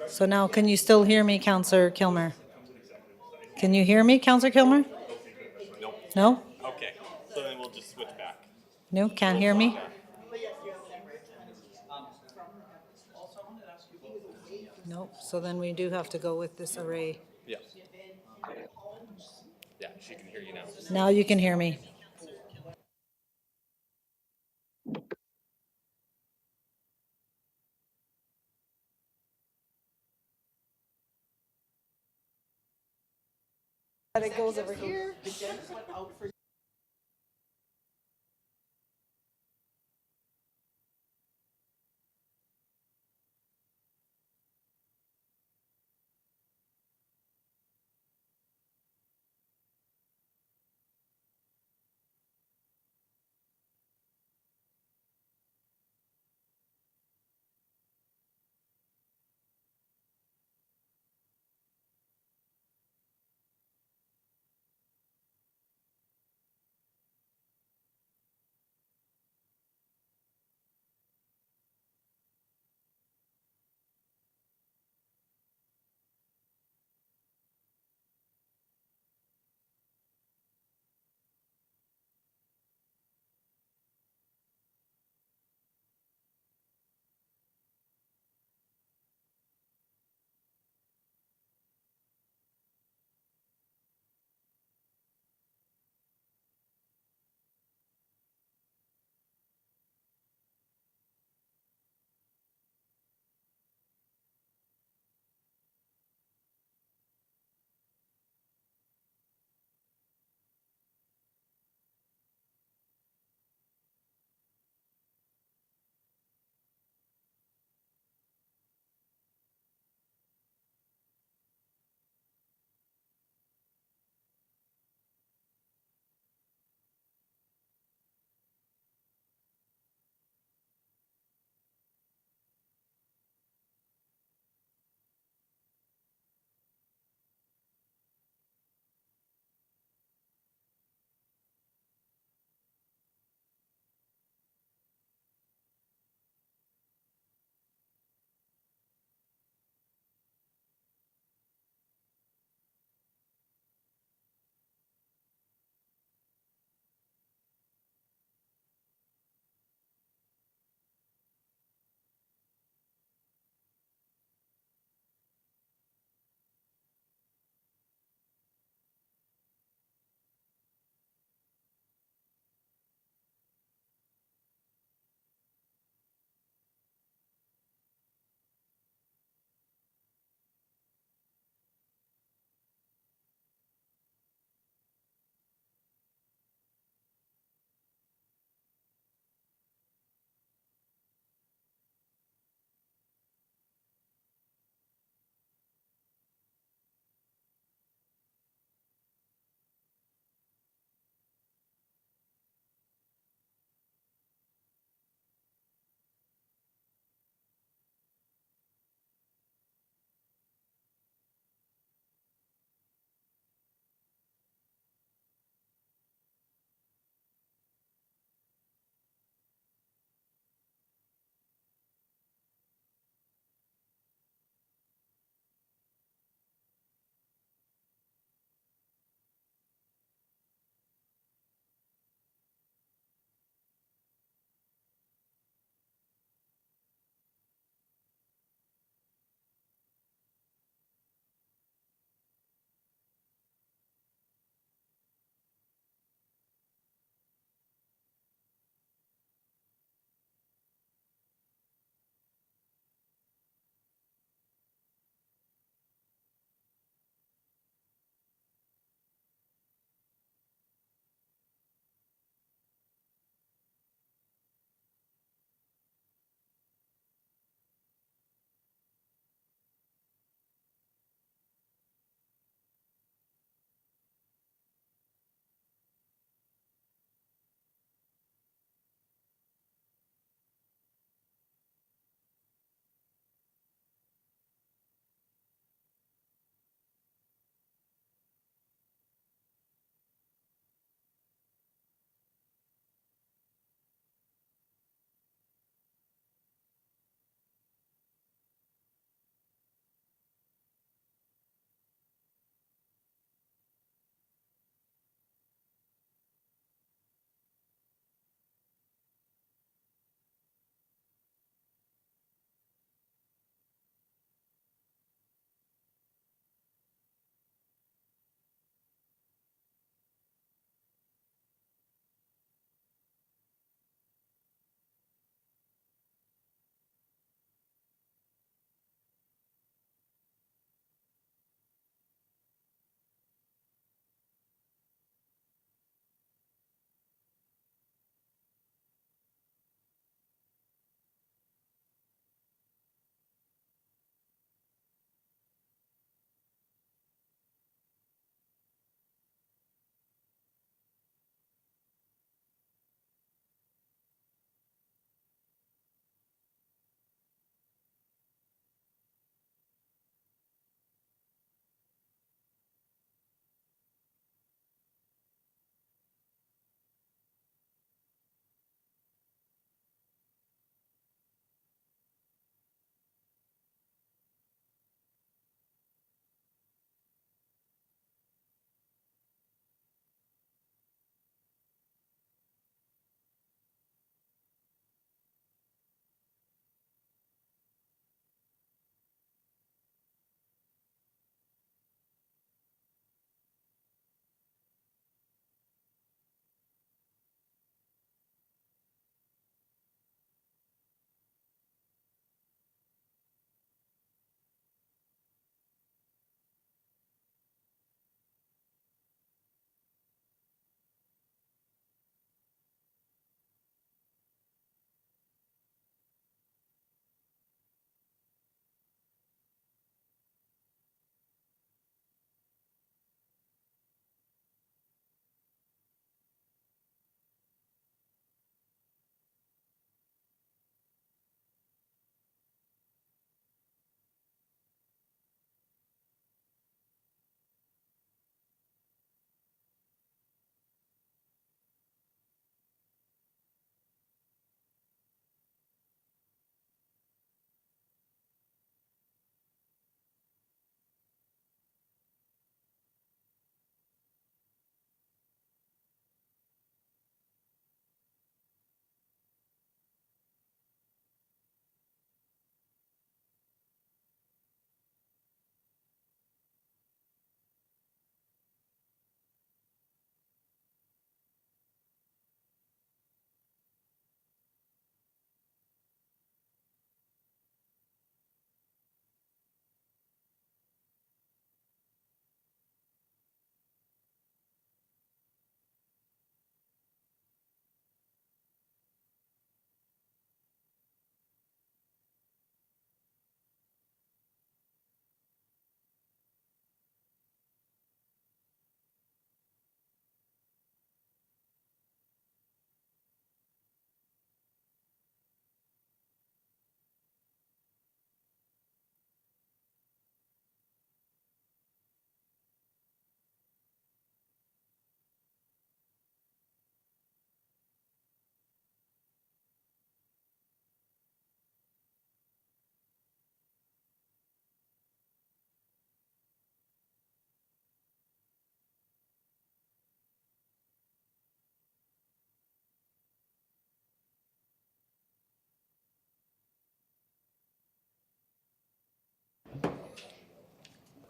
So now, can you still hear me, Counselor Kilmer? Can you hear me, Counselor Kilmer? Nope. No? Okay, so then we'll just switch back. No, can't hear me? Nope, so then we do have to go with this array. Yeah. Yeah, she can hear you now. Now you can hear me. It goes over here.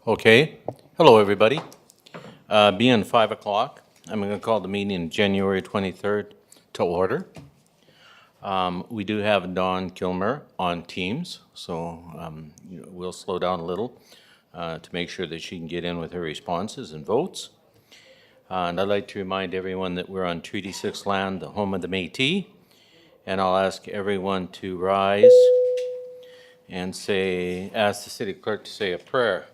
Okay. Hello, everybody. Being 5 o'clock, I'm going to call the meeting January 23rd to order. We do have Dawn Kilmer on Teams, so we'll slow down a little to make sure that she can get in with her responses and votes. And I'd like to remind everyone that we're on Treaty 6 land, the home of the Métis. And I'll ask everyone to rise and ask the city clerk to say a prayer.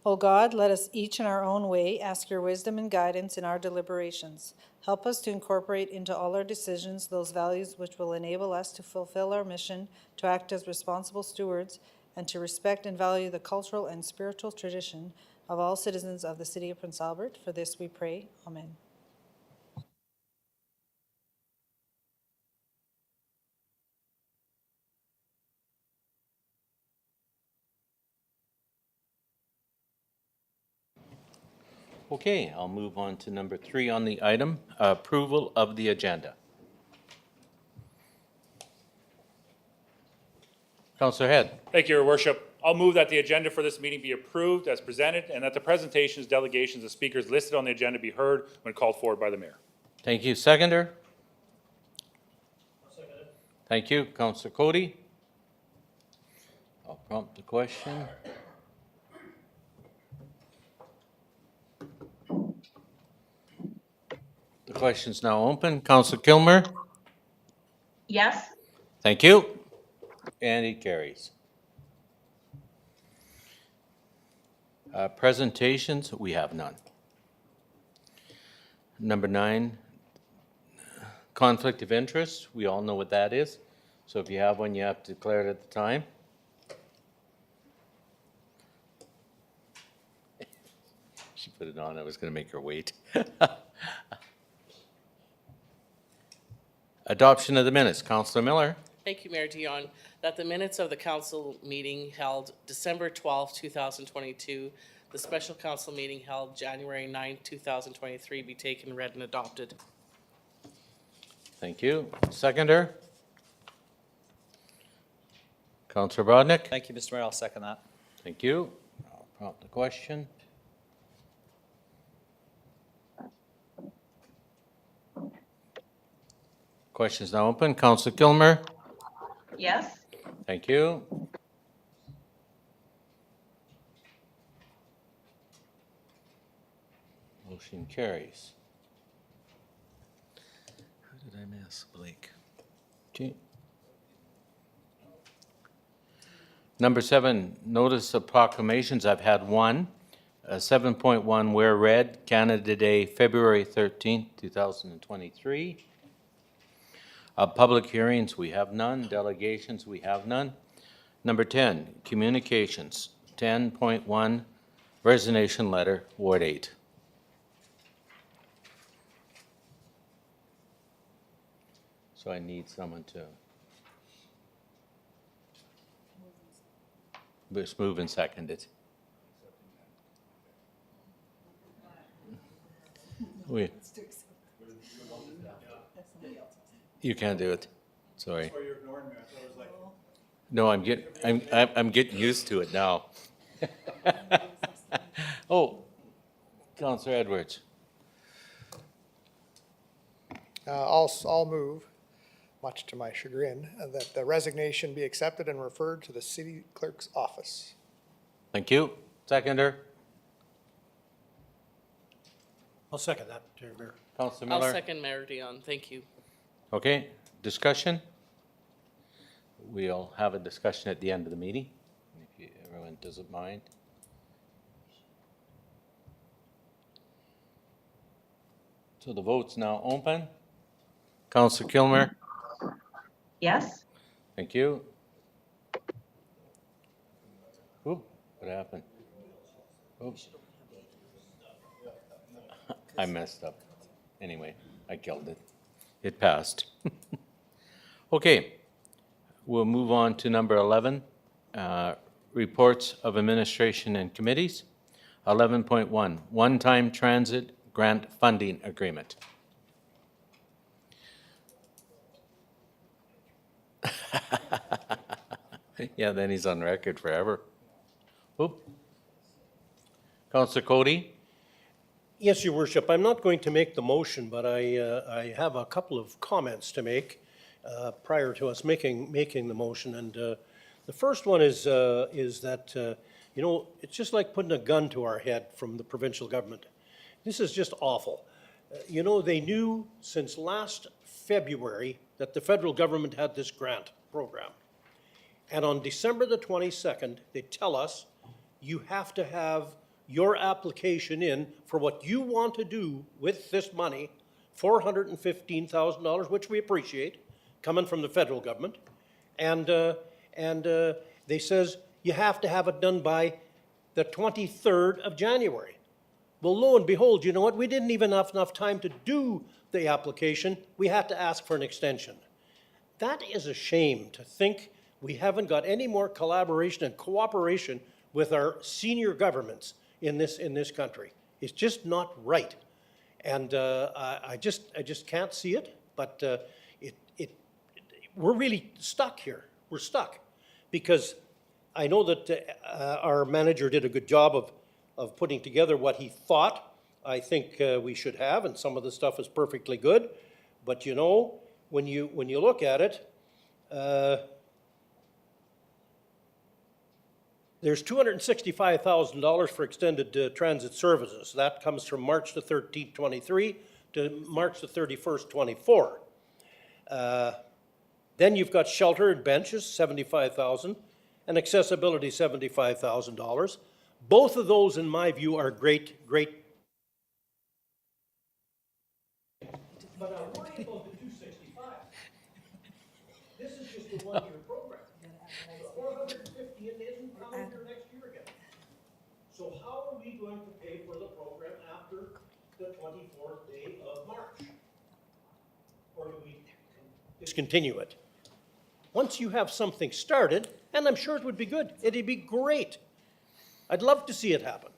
O God, let us each in our own way ask your wisdom and guidance in our deliberations. Help us to incorporate into all our decisions those values which will enable us to fulfill our mission, to act as responsible stewards, and to respect and value the cultural and spiritual tradition of all citizens of the City of Prince Albert. For this we pray. Amen. Okay, I'll move on to number 3 on the item, approval of the agenda. Councillor Head. Thank you, Your Worship. I'll move that the agenda for this meeting be approved as presented and that the presentations, delegations, and speakers listed on the agenda be heard when called forward by the Mayor. Thank you. Seconder? Thank you. Councillor Cody? I'll prompt the question. The question's now open. Councillor Kilmer? Yes. Thank you. And it carries. Presentations, we have none. Number 9, conflict of interest. We all know what that is. So if you have one, you have to declare it at the time. She put it on. I was going to make her wait. Adoption of the minutes. Councillor Miller. Thank you, Mayor Dion. That the minutes of the council meeting held December 12, 2022, the special council meeting held January 9, 2023 be taken, read, and adopted. Thank you. Seconder. Councillor Brodnick. Thank you, Mr. Mayor. I'll second that. Thank you. I'll prompt the question. Question is now open. Councillor Kilmer. Yes. Thank you. Motion carries. Who did I miss? Blake. Okay. Number 7, notice of proclamations. I've had one. 7.1, wear red, Canada Day, February 13th, 2023. Public hearings, we have none. Delegations, we have none. Number 10, communications. 10.1, resignation letter, Ward 8. So I need someone to just move and second it. You can't do it. Sorry. No, I'm getting used to it now. Oh, Councillor Edwards. I'll move, much to my chagrin, that the resignation be accepted and referred to the city clerk's office. Thank you. Seconder. I'll second that, Mayor. Councillor I'll Miller. second Mayor Dion. Thank you. Okay, discussion? We'll have a discussion at the end of the meeting, if everyone doesn't mind. So the vote's now open. Councillor Kilmer. Yes. Thank you. Ooh, what happened? Oops. I messed up. Anyway, I killed it. It passed. Okay, we'll move on to number 11, reports of administration and committees. 11.1, one-time transit grant funding agreement. Yeah, then he's on record forever. Oop. Counselor Cody? Yes, Your Worship, I'm not going to make the motion, but I have a couple of comments to make prior to us making the motion. And the first one is that, you know, it's just like putting a gun to our head from the provincial government. This is just awful. You know, they knew since last February that the federal government had this grant program. And on December the 22nd, they tell us you have to have your application in for what you want to do with this money, $415,000, which we appreciate, coming from the federal government. And they says you have to have it done by the 23rd of January. Well, lo and behold, you know what? We didn't even have enough time to do the application. We had to ask for an extension. That is a shame to think we haven't got any more collaboration and cooperation with our senior governments in this country. It's just not right. And I just can't see it, but we're really stuck here. We're stuck. Because I know that our manager did a good job of putting together what he thought I think we should have, and some of the stuff is perfectly good. But you know, when you look at it, there's $265,000 for extended transit services. That comes from March the 13th, 23 to March the 31st, 24. Then you've got shelter and benches, $75,000, and accessibility, $75,000. Both of those, in my view, are great. But I'm worried about the 265. This is just a one-year program. The 450 isn't coming here next year again. So how are we going to pay for the program after the 24th day of March? Or do we discontinue it? Once you have something started, and I'm sure it would be good, it'd be great. I'd love to see it happen.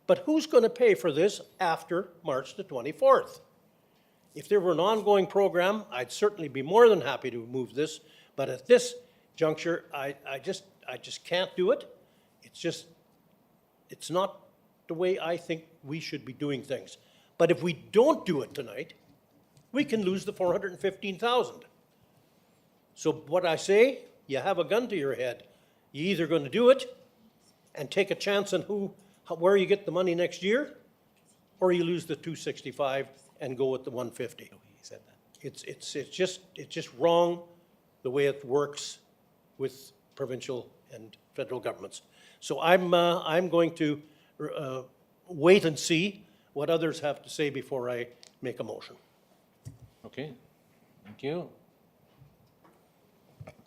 But who's going to pay for this after March the 24th? If there were an ongoing program, I'd certainly be more than happy to move this. But at this juncture, I just can't do it. It's not the way I think we should be doing things. But if we don't do it tonight, we can lose the 415,000. So what I say, you have a gun to your head. You're either going to do it and take a chance on where you get the money next year, or you lose the 265 and go with the 150. He said that. It's just wrong the way it works with provincial and federal governments. So I'm going to wait and see what others have to say before I make a motion. Okay, thank you.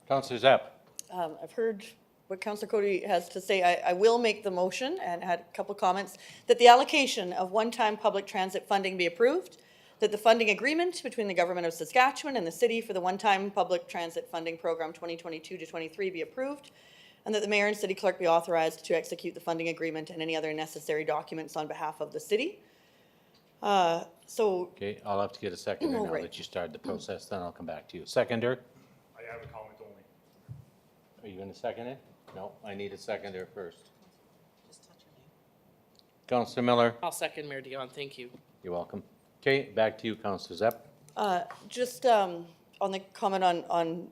Counselor Zapp? I've heard what Councillor Cody has to say. I will make the motion and had a couple comments that the allocation of one-time public transit funding be approved, that the funding agreement between the Government of Saskatchewan and the City for the one-time public transit funding program 2022 to 23 be approved, and that the Mayor and City Clerk be authorized to execute the funding agreement and any other necessary documents on behalf of the City. Okay, I'll have to get a seconder now right. that you started the process, then I'll come back to you. Seconder? I have a comment only. Are you going to second it? No, I need a seconder first. Counselor Miller? I'll second Mayor Dion, thank you. You're welcome. Okay, back to you, Counselor Zapp. Just on the comment on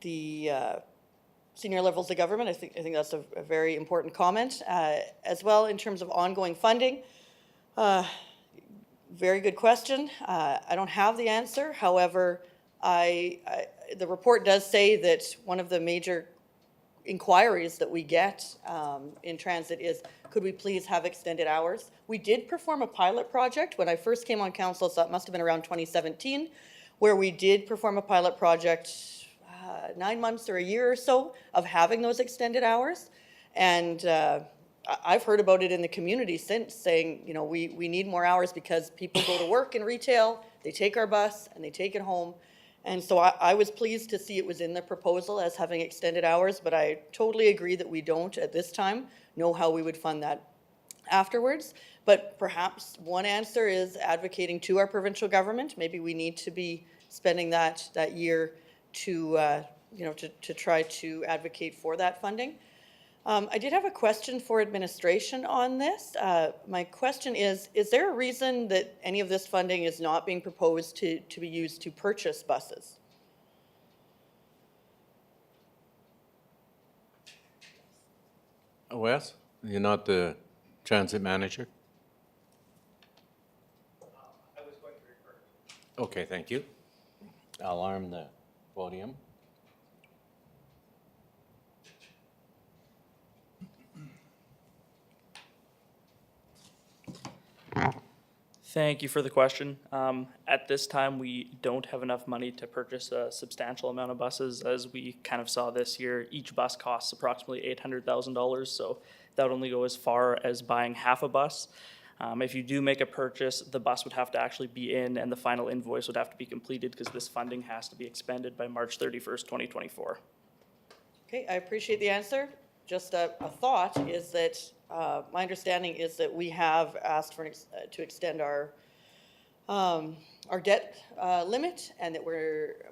the senior levels of government, I think that's a very important comment. As well, in terms of ongoing funding, very good question. I don't have the answer. However, the report does say that one of the major inquiries that we get in transit is, could we please have extended hours? We did perform a pilot project when I first came on council, so it must have been around 2017, where we did perform a pilot project 9 months or a year or so of having those extended hours. And I've heard about it in the community since, saying, you know, we need more hours because people go to work in retail, they take our bus and they take it home. And so I was pleased to see it was in the proposal as having extended hours, but I totally agree that we don't at this time know how we would fund that afterwards. But perhaps one answer is advocating to our provincial government. Maybe we need to be spending that year to try to advocate for that funding. I did have a question for administration on this. My question is there a reason that any of this funding is not being proposed to be used to purchase buses? Wes, you're not the transit manager? I was going to refer. Okay, thank you. I'll arm the podium. Thank you for the question. At this time, we don't have enough money to purchase a substantial amount of buses. As we kind of saw this year, each bus costs approximately $800,000, so that would only go as far as buying half a bus. If you do make a purchase, the bus would have to actually be in and the final invoice would have to be completed because this funding has to be expended by March 31st, 2024. Okay, I appreciate the answer. Just a thought is that my understanding is that we have asked for to extend our debt limit, and that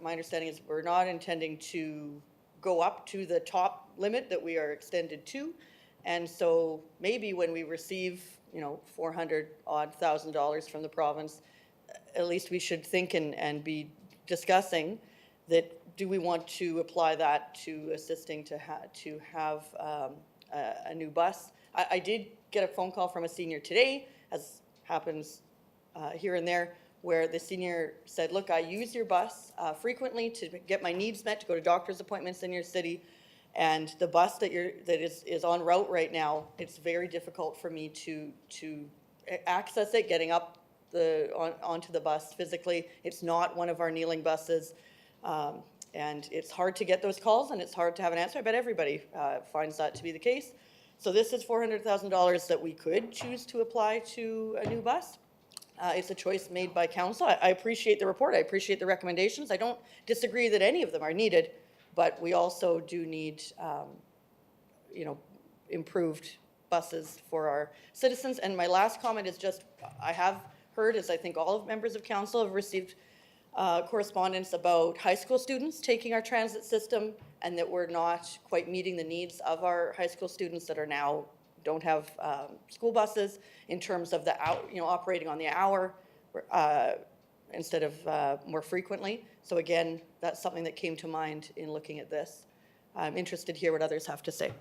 my understanding is we're not intending to go up to the top limit that we are extended to. And so maybe when we receive, $400,000 from the province, at least we should think and be discussing that, do we want to apply that to assisting to have a new bus? I did get a phone call from a senior today, as happens here and there, where the senior said, look, I use your bus frequently to get my needs met, to go to doctor's appointments in your city, and the bus that is en route right now, it's very difficult for me to access it, getting up onto the bus physically. It's not one of our kneeling buses. And it's hard to get those calls, and it's hard to have an answer. I bet everybody finds that to be the case. So this is $400,000 that we could choose to apply to a new bus. It's a choice made by council. I appreciate the report. I appreciate the recommendations. I don't disagree that any of them are needed, but we also do need, improved buses for our citizens. And my last comment is just, I have heard, as I think all of members of council have received correspondence about high school students taking our transit system, and that we're not quite meeting the needs of our high school students that are now don't have school buses, in terms of operating on the hour instead of more frequently. So again, that's something that came to mind in looking at this. I'm interested to hear what others have to say.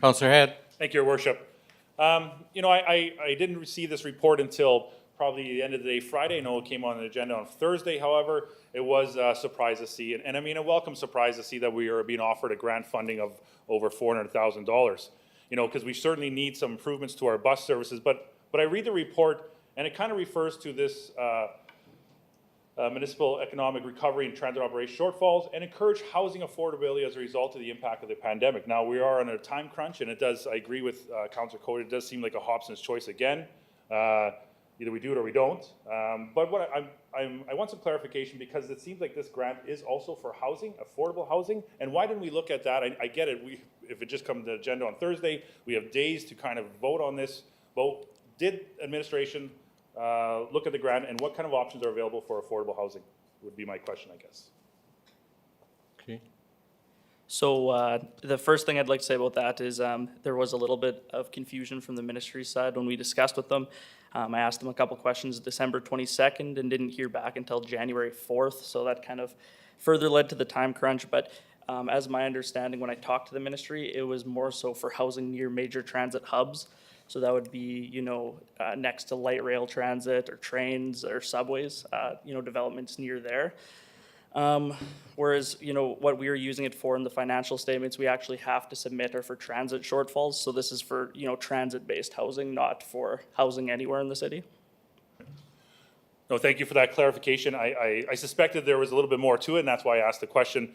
Councillor Head. Thank you, Your Worship. I didn't receive this report until probably the end of the day Friday. I know it came on the agenda on Thursday. However, it was a surprise to see, and I mean a welcome surprise to see that we are being offered a grant funding of over $400,000. Because we certainly need some improvements to our bus services. But I read the report, and it kind of refers to this municipal economic recovery and transit operation shortfalls, and encourage housing affordability as a result of the impact of the pandemic. Now, we are on a time crunch, and I agree with Councillor Cote, it does seem like a Hobson's choice again. Either we do it or we don't. But what I want some clarification, because it seems like this grant is also for housing, affordable housing. And why didn't we look at that? I get it. If it just comes to the agenda on Thursday, we have days to kind of vote on this. But did administration look at the grant, and what kind of options are available for affordable housing would be my question, I guess. Okay. So the first thing I'd like to say about that is there was a little bit of confusion from the ministry's side when we discussed with them. I asked them a couple questions December 22nd and didn't hear back until January 4th, so that kind of further led to the time crunch. But as my understanding, when I talked to the ministry, it was more so for housing near major transit hubs. So that would be, next to light rail transit or trains or subways, developments near there. Whereas, what we are using it for in the financial statements, we actually have to submit are for transit shortfalls. So this is for, transit-based housing, not for housing anywhere in the city. No, thank you for that clarification. I suspected there was a little bit more to it, and that's why I asked the question.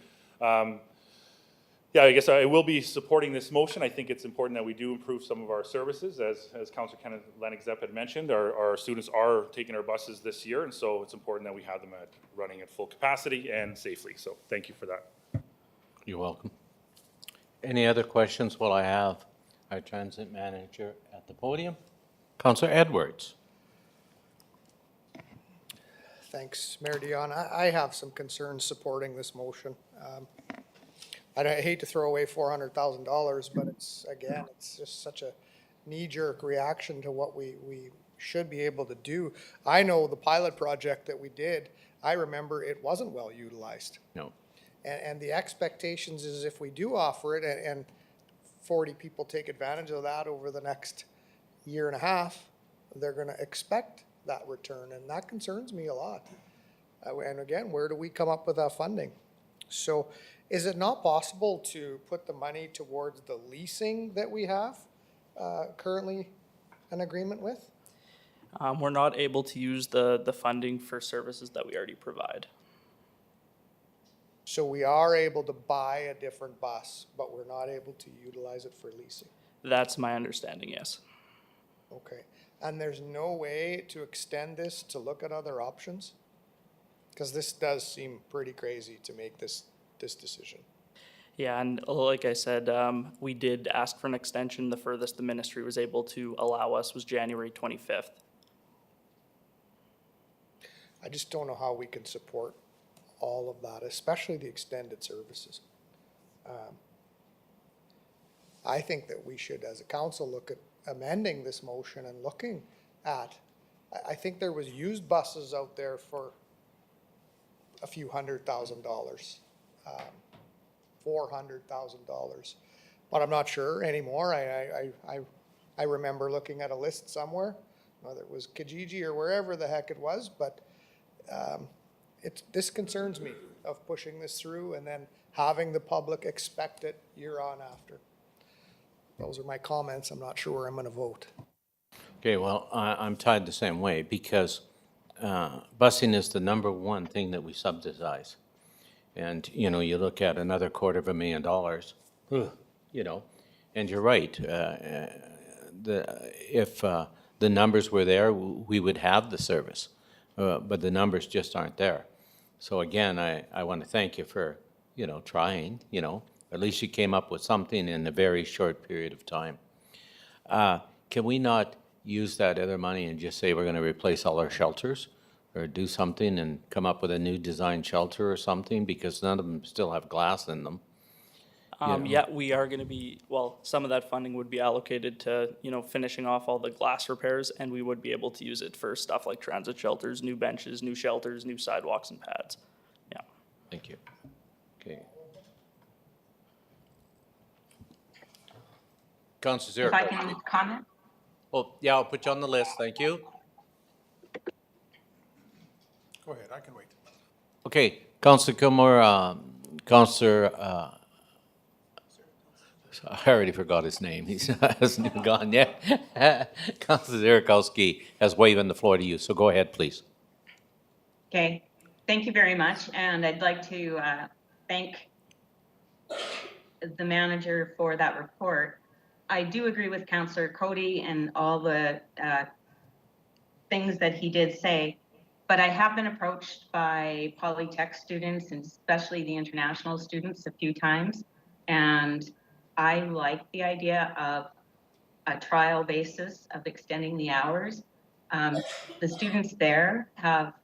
I guess I will be supporting this motion. I think it's important that we do improve some of our services. As Councillor Kenneth Lennox-Zepp had mentioned, our students are taking our buses this year, and so it's important that we have them running at full capacity and safely. So thank you for that. You're welcome. Any other questions while I have our transit manager at the podium? Councillor Edwards. Thanks, Mayor Dion. I have some concerns supporting this motion. I hate to throw away $400,000, but it's just such a knee-jerk reaction to what we should be able to do. I know the pilot project that we did, I remember it wasn't well utilized. No. And the expectations is if we do offer it and 40 people take advantage of that over the next year and a half, they're gonna expect that return, and that concerns me a lot. And again, where do we come up with that funding? So is it not possible to put the money towards the leasing that we have currently an agreement with? We're not able to use the funding for services that we already provide. So we are able to buy a different bus, but we're not able to utilize it for leasing. That's my understanding, yes. Okay, and there's no way to extend this to look at other options? Because this does seem pretty crazy to make this decision. Yeah, and like I said, we did ask for an extension. The furthest the ministry was able to allow us was January 25th. I just don't know how we can support all of that, especially the extended services. I think that we should, as a council, look at amending this motion and looking at, I think there was used buses out there for a few $100,000, $400,000, but I'm not sure anymore. I remember looking at a list somewhere, whether it was Kijiji or wherever the heck it was, but this concerns me of pushing this through and then having the public expect it year on after. Those are my comments. I'm not sure where I'm going to vote. Okay, well, I'm tied the same way because busing is the number one thing that we subsidize. And, you know, you look at another $250,000, you know, and you're right. If the numbers were there, we would have the service, but the numbers just aren't there. So again, I want to thank you for, you know, trying, you know. At least you came up with something in a very short period of time. Can we not use that other money and just say we're going to replace all our shelters or do something and come up with a new design shelter or something because none of them still have glass in them? Yeah, we are going to be, well, some of that funding would be allocated to, you know, finishing off all the glass repairs, and we would be able to use it for stuff like transit shelters, new benches, new shelters, new sidewalks and pads. Yeah. Thank you. Okay. Councilor If I Zerko. can comment? Oh, yeah, I'll put you on the list. Thank you. Go ahead, I can wait. Okay, Councilor Kilmore, Councilor, I already forgot his name. He hasn't even gone yet. Councilor Zerkowski has waving the floor to you, so go ahead, please. Okay, thank you very much. And I'd like to thank the manager for that report. I do agree with Councillor Cody and all the things that he did say, but I have been approached by Polytech students and especially the international students a few times. And I like the idea of a trial basis of extending the hours. The students there have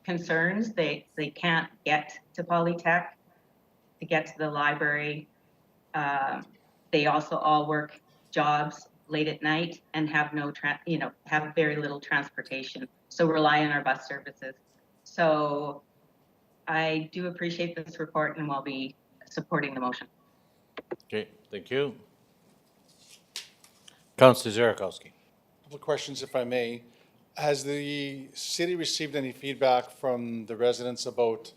concerns. They can't get to Polytech to get to the library. They also all work jobs late at night and have have very little transportation, so rely on our bus services. So I do appreciate this report and will be supporting the motion. Okay, thank you. Councilor Zerkowski. Couple of questions, if I may. Has the city received any feedback from the residents about,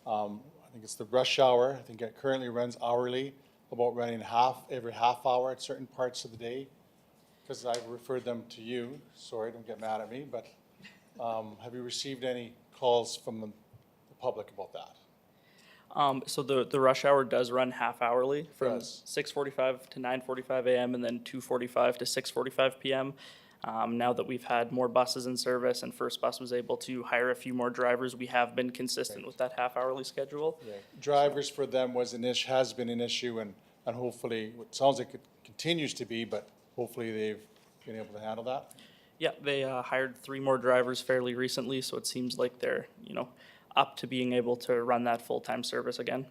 I think it's the rush hour, I think it currently runs hourly, about running every half hour at certain parts of the day? Because I've referred them to you, sorry, don't get mad at me, but have you received any calls from the public about that? So the rush hour does run half hourly from Does. 6:45 to 9:45 a.m. and then 2:45 to 6:45 p.m. Now that we've had more buses in service and First Bus was able to hire a few more drivers, we have been consistent with that half hourly schedule. Yeah. Drivers for them has been an issue, and hopefully, it sounds like it continues to be, but hopefully they've been able to handle that. Yeah, they hired 3 more drivers fairly recently, so it seems like they're, up to being able to run that full-time service again.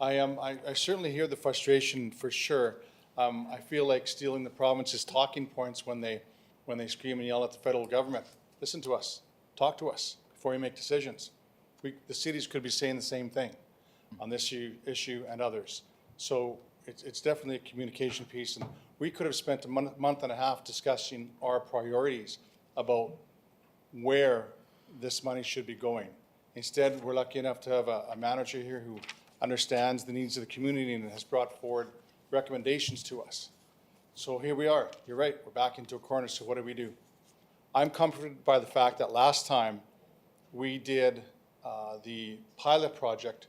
I certainly hear the frustration for sure. I feel like stealing the province's talking points when they scream and yell at the federal government. Listen to us, talk to us before you make decisions. The cities could be saying the same thing on this issue and others. So it's definitely a communication piece, and we could have spent a month and a half discussing our priorities about where this money should be going. Instead, we're lucky enough to have a manager here who understands the needs of the community and has brought forward recommendations to us. So here we are. You're right, we're back into a corner, so what do we do? I'm comforted by the fact that last time we did the pilot project,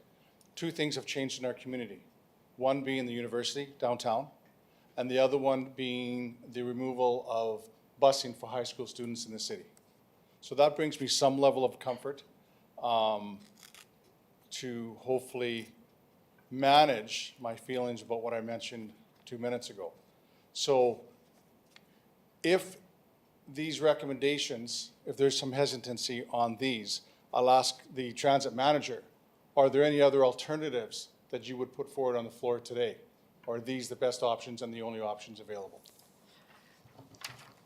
2 things have changed in our community. One being the university downtown, and the other one being the removal of busing for high school students in the city. So that brings me some level of comfort to hopefully manage my feelings about what I mentioned 2 minutes ago. So if these recommendations, if there's some hesitancy on these, I'll ask the transit manager, are there any other alternatives that you would put forward on the floor today? Or are these the best options and the only options available?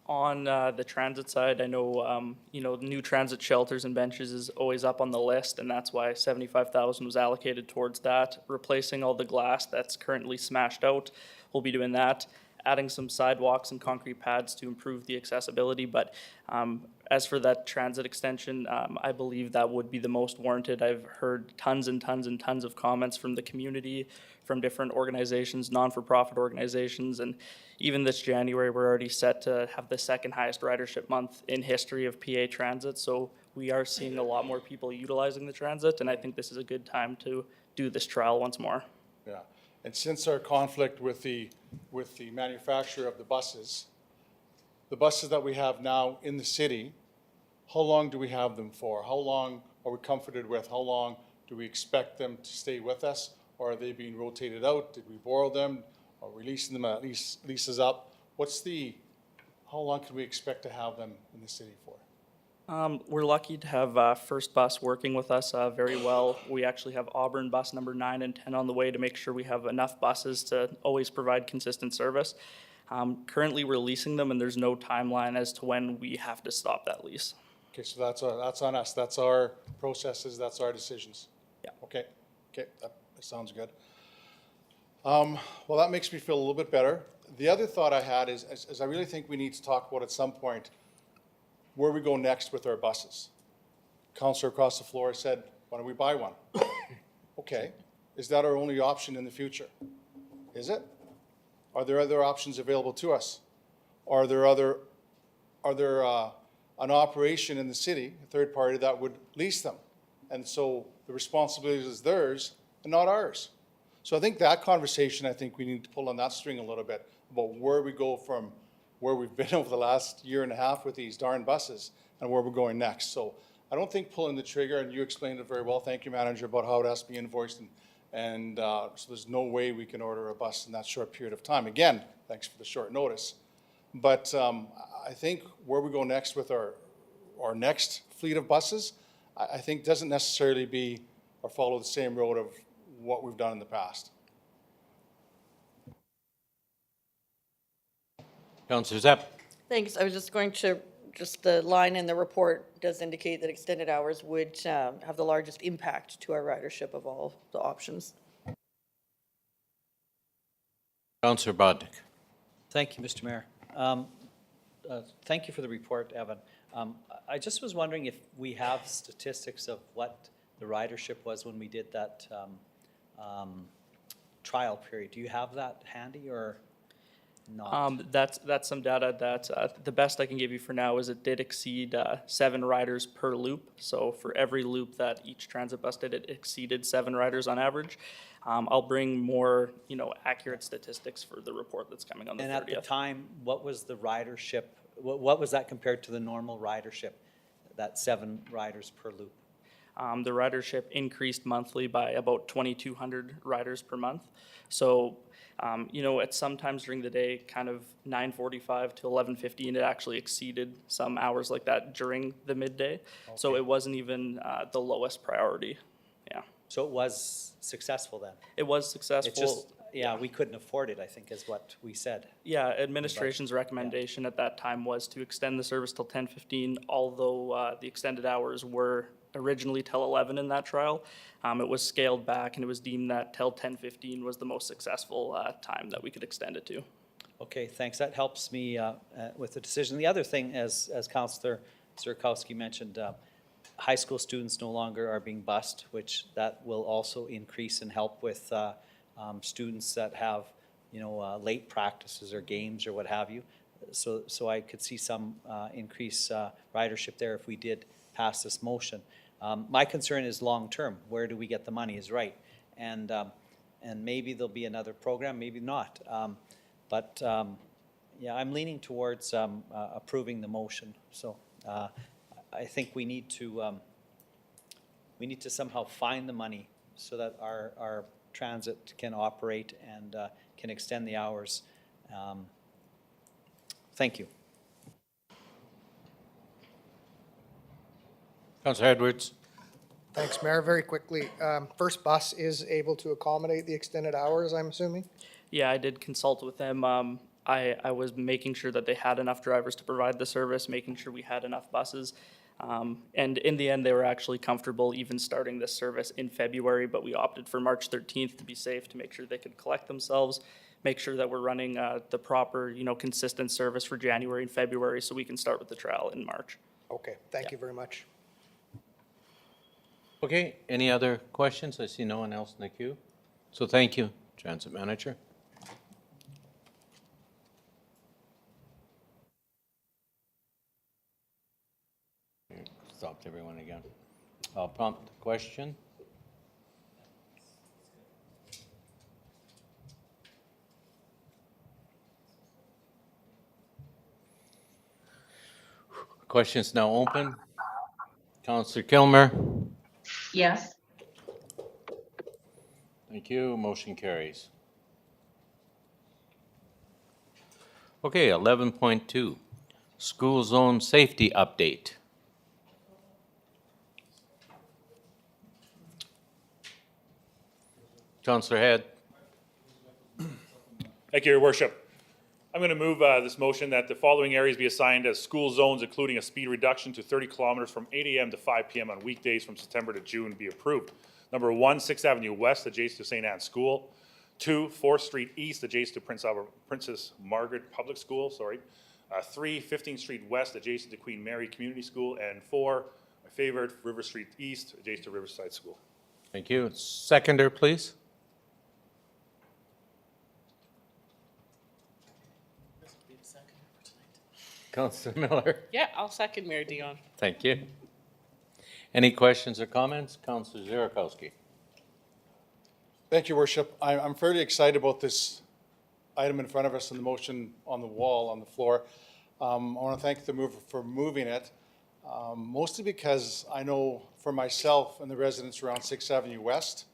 On the transit side, I know, new transit shelters and benches is always up on the list, and that's why 75,000 was allocated towards that. Replacing all the glass that's currently smashed out, we'll be doing that. Adding some sidewalks and concrete pads to improve the accessibility, but as for that transit extension, I believe that would be the most warranted. I've heard tons and tons and tons of comments from the community, from different organizations, non-for-profit organizations, and even this January, we're already set to have the second highest ridership month in history of PA Transit, so we are seeing a lot more people utilizing the transit, and I think this is a good time to do this trial once more. Yeah, and since our conflict with the manufacturer of the buses that we have now in the city, how long do we have them for? How long are we comforted with? How long do we expect them to stay with us? Or are they being rotated out? Did we borrow them? Or releasing them at leases up? How long can we expect to have them in the city for? We're lucky to have First Bus working with us very well. We actually have Auburn bus number 9 and 10 on the way to make sure we have enough buses to always provide consistent service. Currently, we're leasing them, and there's no timeline as to when we have to stop that lease. Okay, so that's on us. That's our processes, that's our decisions. Yeah. Okay, that sounds good. Well, that makes me feel a little bit better. The other thought I had is I really think we need to talk about at some point where we go next with our buses. Councillor across the floor said, why don't we buy one? Okay, is that our only option in the future? Is it? Are there other options available to us? Are there an operation in the city, a third party, that would lease them? And so the responsibility is theirs and not ours. So I think that conversation, we need to pull on that string a little bit about where we go from where we've been over the last year and a half with these darn buses and where we're going next. So I don't think pulling the trigger, and you explained it very well, thank you, Manager, about how it has to be invoiced, and so there's no way we can order a bus in that short period of time. Again, thanks for the short notice. But I think where we go next with our next fleet of buses, I think doesn't necessarily be or follow the same road of what we've done in the past. Councillor Zepp. Thanks. I was just going to, the line in the report does indicate that extended hours would have the largest impact to our ridership of all the options. Councillor Boddick. Thank you, Mr. Mayor. Thank you for the report, Evan. I just was wondering if we have statistics of what the ridership was when we did that trial period. Do you have that handy or not? That's some data that the best I can give you for now is it did exceed 7 riders per loop. So for every loop that each transit bus did, it exceeded 7 riders on average. I'll bring more, accurate statistics for the report that's coming on the 30th. And at the time, what was the ridership? What was that compared to the normal ridership, that 7 riders per loop? The ridership increased monthly by about 2,200 riders per month. So You know, at some times during the day, kind of 9:45 to 11:15, it actually exceeded some hours like that during the midday. So Okay. it wasn't even the lowest priority. Yeah, So it was successful then? it was It's successful. just, yeah, we couldn't afford it, I think is what we said. Yeah, administration's recommendation at that time was to extend the service till 10:15, although the extended hours were originally till 11 in that trial. It was scaled back and it was deemed that till 10:15 was the most successful time that we could extend it to. Okay, thanks. That helps me with the decision. The other thing, as Councillor Zerkowski mentioned, high school students no longer are being bused, which that will also increase and help with students that have, you know, late practices or games or what have you. So I could see some increase ridership there if we did pass this motion. My concern is long-term. Where do we get the money is right. And maybe there'll be another program, maybe not. But yeah, I'm leaning towards approving the motion. So I think we need to somehow find the money so that our transit can operate and can extend the hours. Thank you. Councillor Edwards. Thanks, Mayor. Very quickly, First Bus is able to accommodate the extended hours, I'm assuming? Yeah, I did consult with them. I was making sure that they had enough drivers to provide the service, making sure we had enough buses. And in the end, they were actually comfortable even starting this service in February, but we opted for March 13th to be safe, to make sure they could collect themselves, make sure that we're running the proper, you know, consistent service for January and February so we can start with the trial in March. Okay, thank you very much. Okay, any other questions? I see no one else in the queue. So thank you, Transit Manager. Stopped everyone again. I'll prompt the question. Question is now open. Councillor Kilmer. Yes. Thank you. Motion carries. Okay, 11.2, school zone safety update. Councillor Head. Thank you, Your Worship. I'm going to move this motion that the following areas be assigned as school zones, including a speed reduction to 30 kilometers from 8 a.m. to 5 p.m. on weekdays from September to June be approved. Number 1, 6th Avenue West, adjacent to St. Anne's School. 2, 4th Street East, adjacent to Princess Margaret Public School, 3, 15th Street West, adjacent to Queen Mary Community School. And 4, my favorite, River Street East, adjacent to Riverside School. Thank you. Seconder, please. Councillor Miller. Yeah, I'll second Mayor Dion. Thank you. Any questions or comments? Councillor Zerkowski. Thank you, Worship. I'm fairly excited about this item in front of us and the motion on the wall, on the floor. I want to thank the mover for moving it, mostly because I know for myself and the residents around 6th Avenue West,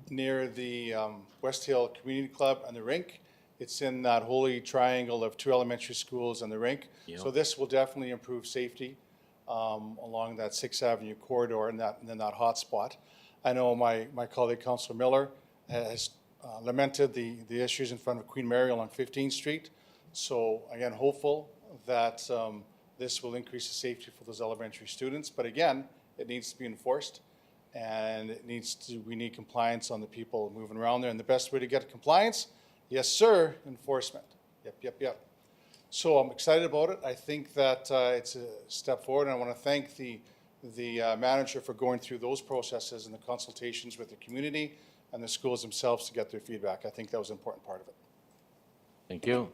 near the West Hill Community Club and the rink, it's in that holy triangle of 2 elementary schools and the rink. Yep. So this will definitely improve safety along that 6th Avenue corridor and then that hot spot. I know my colleague, Councillor Miller, has lamented the issues in front of Queen Mary along 15th Street. So again, hopeful that this will increase the safety for those elementary students. But again, it needs to be enforced, and we need compliance on the people moving around there. And the best way to get compliance, yes, sir, enforcement. Yep. So I'm excited about it. I think that it's a step forward, and I want to thank the manager for going through those processes and the consultations with the community and the schools themselves to get their feedback. I think that was an important part of it. Thank you.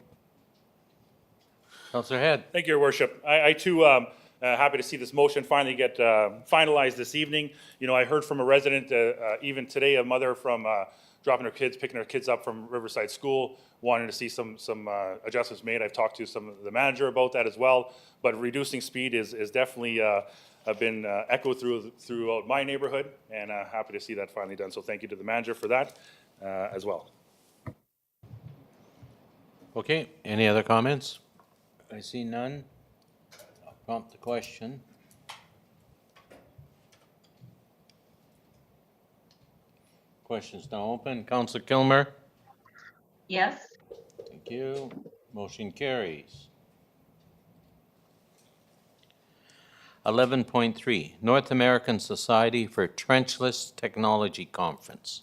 Councillor Head. Thank you, Your Worship. I too happy to see this motion finally get finalized this evening. You know, I heard from a resident even today, a mother from picking her kids up from Riverside School, wanting to see some adjustments made. I've talked to the manager about that as well. But reducing speed is definitely been echoed throughout my neighborhood, and happy to see that finally done. So thank you to the manager for that as well. Okay, any other comments? I see none. I'll prompt the question. Question's now open. Councillor Kilmer? Yes? Thank you. Motion carries. 11.3, North American Society for Trenchless Technology Conference.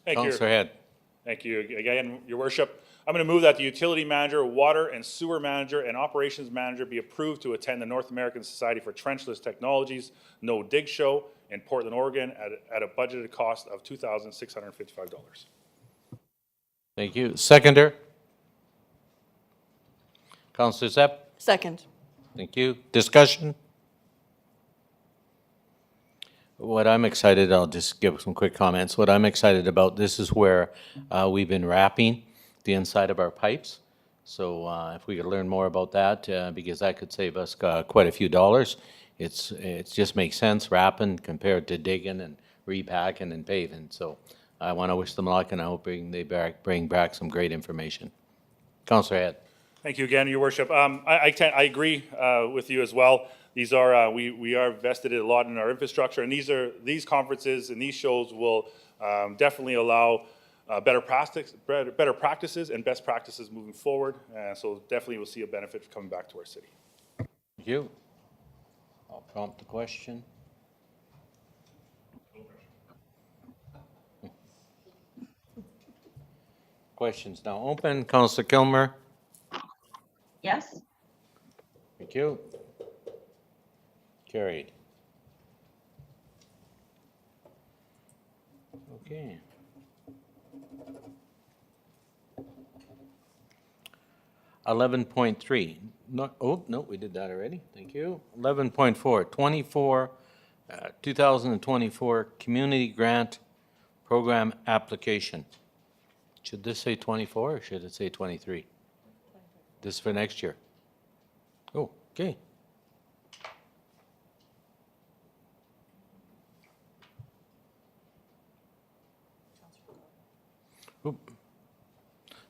Thank you. Councillor Head. Thank you again, Your Worship. I'm going to move that the utility manager, water and sewer manager, and operations manager be approved to attend the North American Society for Trenchless Technologies No Dig Show in Portland, Oregon at a budgeted cost of $2,655. Thank you. Seconder? Councillor Zepp? Second. Thank you. Discussion? What I'm excited, I'll just give some quick comments. What I'm excited about, this is where we've been wrapping the inside of our pipes. So if we could learn more about that, because that could save us quite a few dollars. It just makes sense wrapping compared to digging and repacking and paving. So I want to wish them luck, and I hope they bring back some great information. Councillor Head. Thank you again, Your Worship. I agree with you as well. These are we are vested a lot in our infrastructure, and these conferences and these shows will definitely allow better practices and best practices moving forward. So definitely we'll see a benefit coming back to our city. Thank you. I'll prompt the question. Question's now open. Councillor Kilmer. Yes? Thank you. Carried. Okay. Eleven point three. No, we did that already. Thank you. 11.4, 2024 Community Grant Program Application. Should this say 24 or should it say 23? This is for next year. Oh, okay.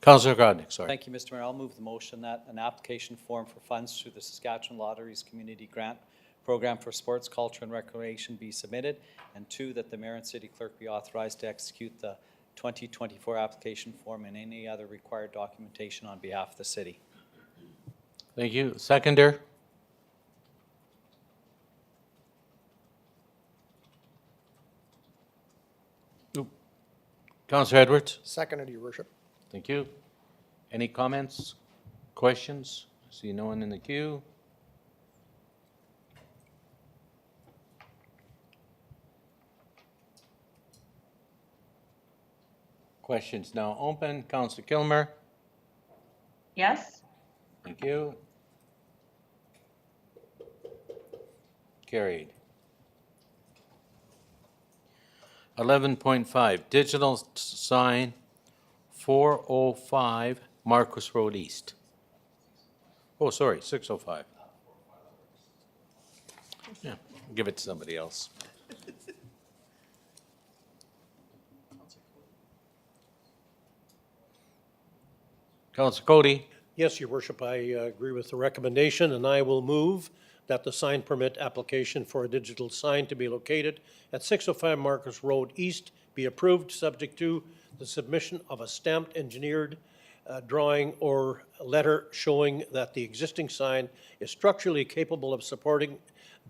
Councillor Grodnick, sorry. Thank you, Mr. Mayor. I'll move the motion that an application form for funds through the Saskatchewan Lotteries Community Grant Program for Sports, Culture, and Recreation be submitted, and two, that the mayor and city clerk be authorized to execute the 2024 application form and any other required documentation on behalf of the city. Thank you. Seconder? Councillor Edwards? Seconded, Your Worship. Thank you. Any comments, questions? See no one in the queue. Questions now open. Councillor Kilmer? Yes? Thank you. Carried. 11.5, digital sign 405 Marcus Road East. Oh, sorry, 605. Yeah, give it to somebody else. Councillor Cody? Yes, Your Worship, I agree with the recommendation, and I will move that the sign permit application for a digital sign to be located at 605 Marcus Road East be approved, subject to the submission of a stamped engineered drawing or letter showing that the existing sign is structurally capable of supporting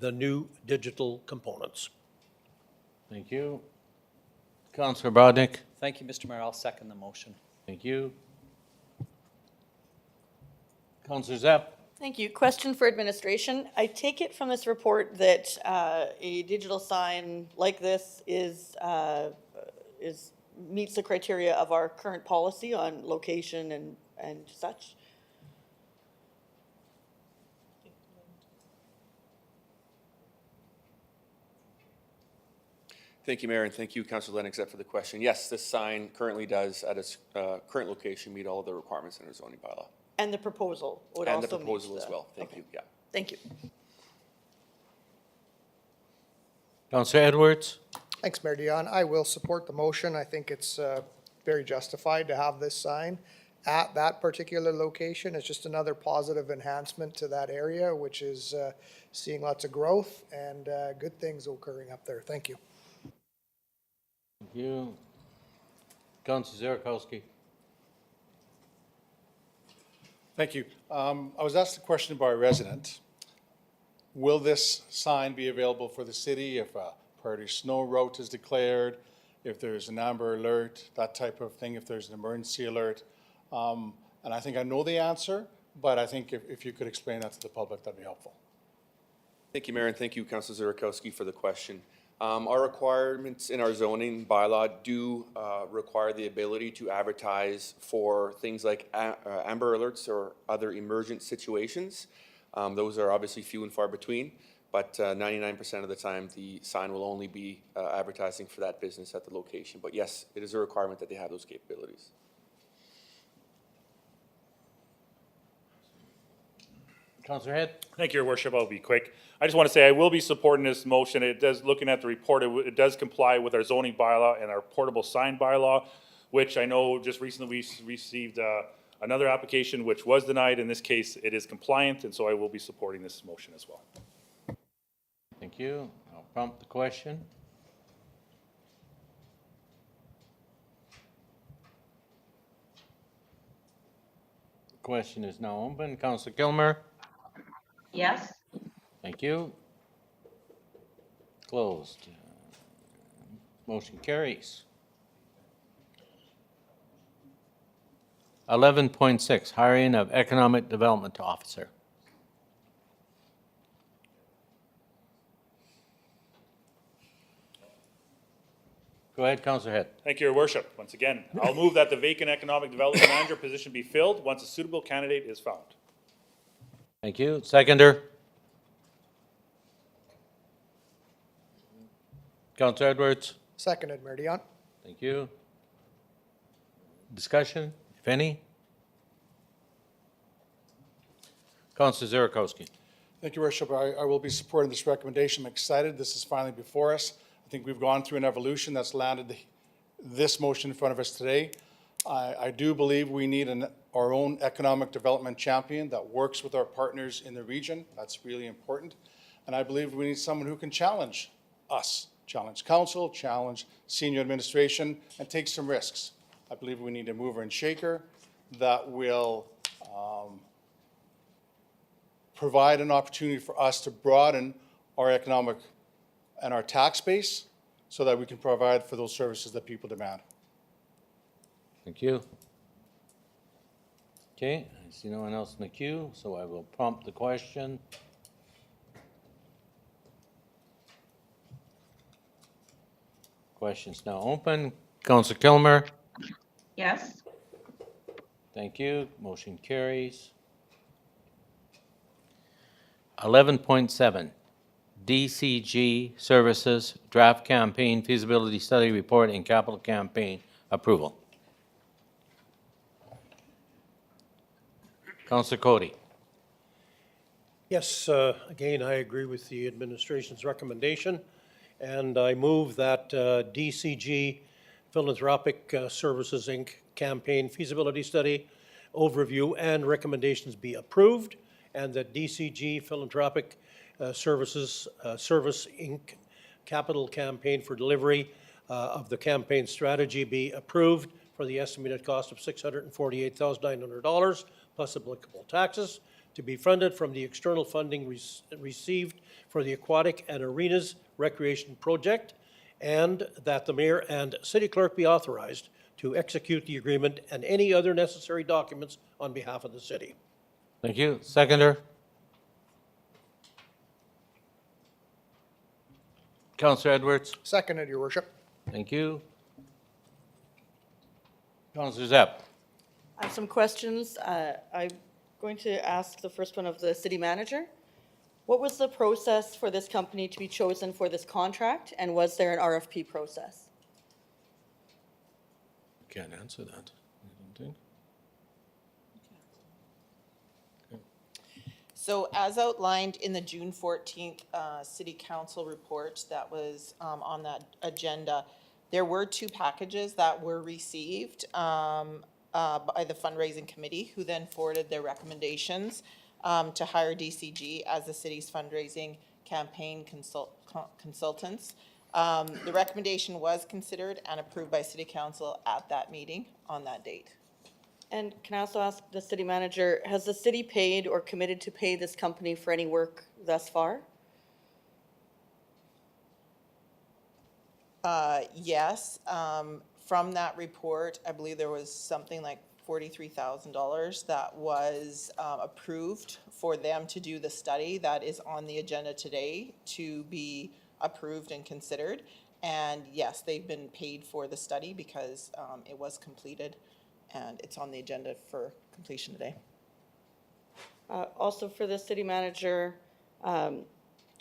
the new digital components. Thank you. Councillor Brodnick? Thank you, Mr. Mayor. I'll second the motion. Thank you. Councillor Zepp? Thank you. Question for administration. I take it from this report that a digital sign like this meets the criteria of our current policy on location and such? Thank you, Mayor, and thank you, Councillor Lennox, for the question. Yes, this sign currently does, at its current location, meet all of the requirements in our zoning bylaw. And the proposal would And also the meet proposal as well. Thank okay. you, yeah. Thank you. Counselor Edwards? Thanks, Mayor Dion. I will support the motion. I think it's very justified to have this sign at that particular location. It's just another positive enhancement to that area, which is seeing lots of growth and good things occurring up there. Thank you. Thank you. Counselor Zerakowski? Thank you. I was asked a question by a resident. Will this sign be available for the city if a priority snow route is declared, if there's an amber alert, that type of thing, if there's an emergency alert? And I think I know the answer, but I think if you could explain that to the public, that'd be helpful. Thank you, Mayor, and thank you, Councilor Zerakowski, for the question. Our requirements in our zoning bylaw do require the ability to advertise for things like amber alerts or other emergent situations. Those are obviously few and far between, but 99% of the time, the sign will only be advertising for that business at the location. But yes, it is a requirement that they have those capabilities. Counselor Head? Thank you, Your Worship. I'll be quick. I just want to say I will be supporting this motion. It does, looking at the report, it does comply with our zoning bylaw and our portable sign bylaw, which I know just recently we received another application which was denied. In this case, it is compliant, and so I will be supporting this motion as well. Thank you. I'll prompt the question. The question is now open. Counselor Kilmer? Yes? Thank you. Closed. Motion carries. 11.6, hiring of economic development officer. Go ahead, Counselor Head. Thank you, Your Worship. Once again, I'll move that the vacant economic development manager position be filled once a suitable candidate is found. Thank you. Seconder? Counselor Edwards? Seconded, Mayor Dion. Thank you. Discussion, if any? Counselor Zerakowski? Thank you, Worship. I will be supporting this recommendation. I'm excited this is finally before us. I think we've gone through an evolution that's landed this motion in front of us today. I do believe we need our own economic development champion that works with our partners in the region. That's really important. And I believe we need someone who can challenge us, challenge council, challenge senior administration, and take some risks. I believe we need a mover and shaker that will provide an opportunity for us to broaden our economic and our tax base so that we can provide for those services that people demand. Thank you. Okay, I see no one else in the queue, so I will prompt the question. Question's now open. Counselor Kilmer? Yes? Thank you. Motion carries. 11.7, DCG Services Draft Campaign Feasibility Study Report and Capital Campaign Approval. Counselor Cody? Yes, again, I agree with the administration's recommendation, and I move that DCG Philanthropic Services, Inc. Campaign Feasibility Study Overview and recommendations be approved, and that DCG Philanthropic Services Service, Inc. Capital Campaign for Delivery of the campaign strategy be approved for the estimated cost of $648,900 plus applicable taxes, to be funded from the external funding received for the Aquatic and Arenas Recreation Project, and that the mayor and city clerk be authorized to execute the agreement and any other necessary documents on behalf of the city. Thank you. Seconder? Counselor Edwards? Seconded, Your Worship. Thank you. Counselor Zepp? I have some questions. I'm going to ask the first one of the city manager. What was the process for this company to be chosen for this contract, and was there an RFP process? Can't answer that, I don't think. So as outlined in the June 14th City Council report that was on that agenda, there were two packages that were received by the fundraising committee, who then forwarded their recommendations to hire DCG as the city's fundraising campaign consultants. The recommendation was considered and approved by City Council at that meeting on that date. And can I also ask the city manager, has the city paid or committed to pay this company for any work thus far? Yes, from that report, I believe there was something like $43,000 that was approved for them to do the study that is on the agenda today to be approved and considered. And yes, they've been paid for the study because it was completed and it's on the agenda for completion today. Also for the city manager,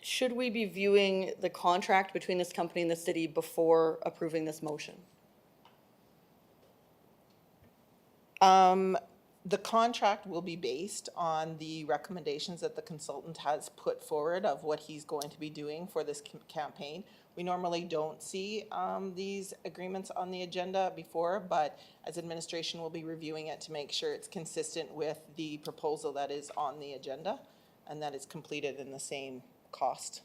should we be viewing the contract between this company and the city before approving this motion? The contract will be based on the recommendations that the consultant has put forward of what he's going to be doing for this campaign. We normally don't see these agreements on the agenda before, but as administration, we'll be reviewing it to make sure it's consistent with the proposal that is on the agenda and that it's completed in the same cost,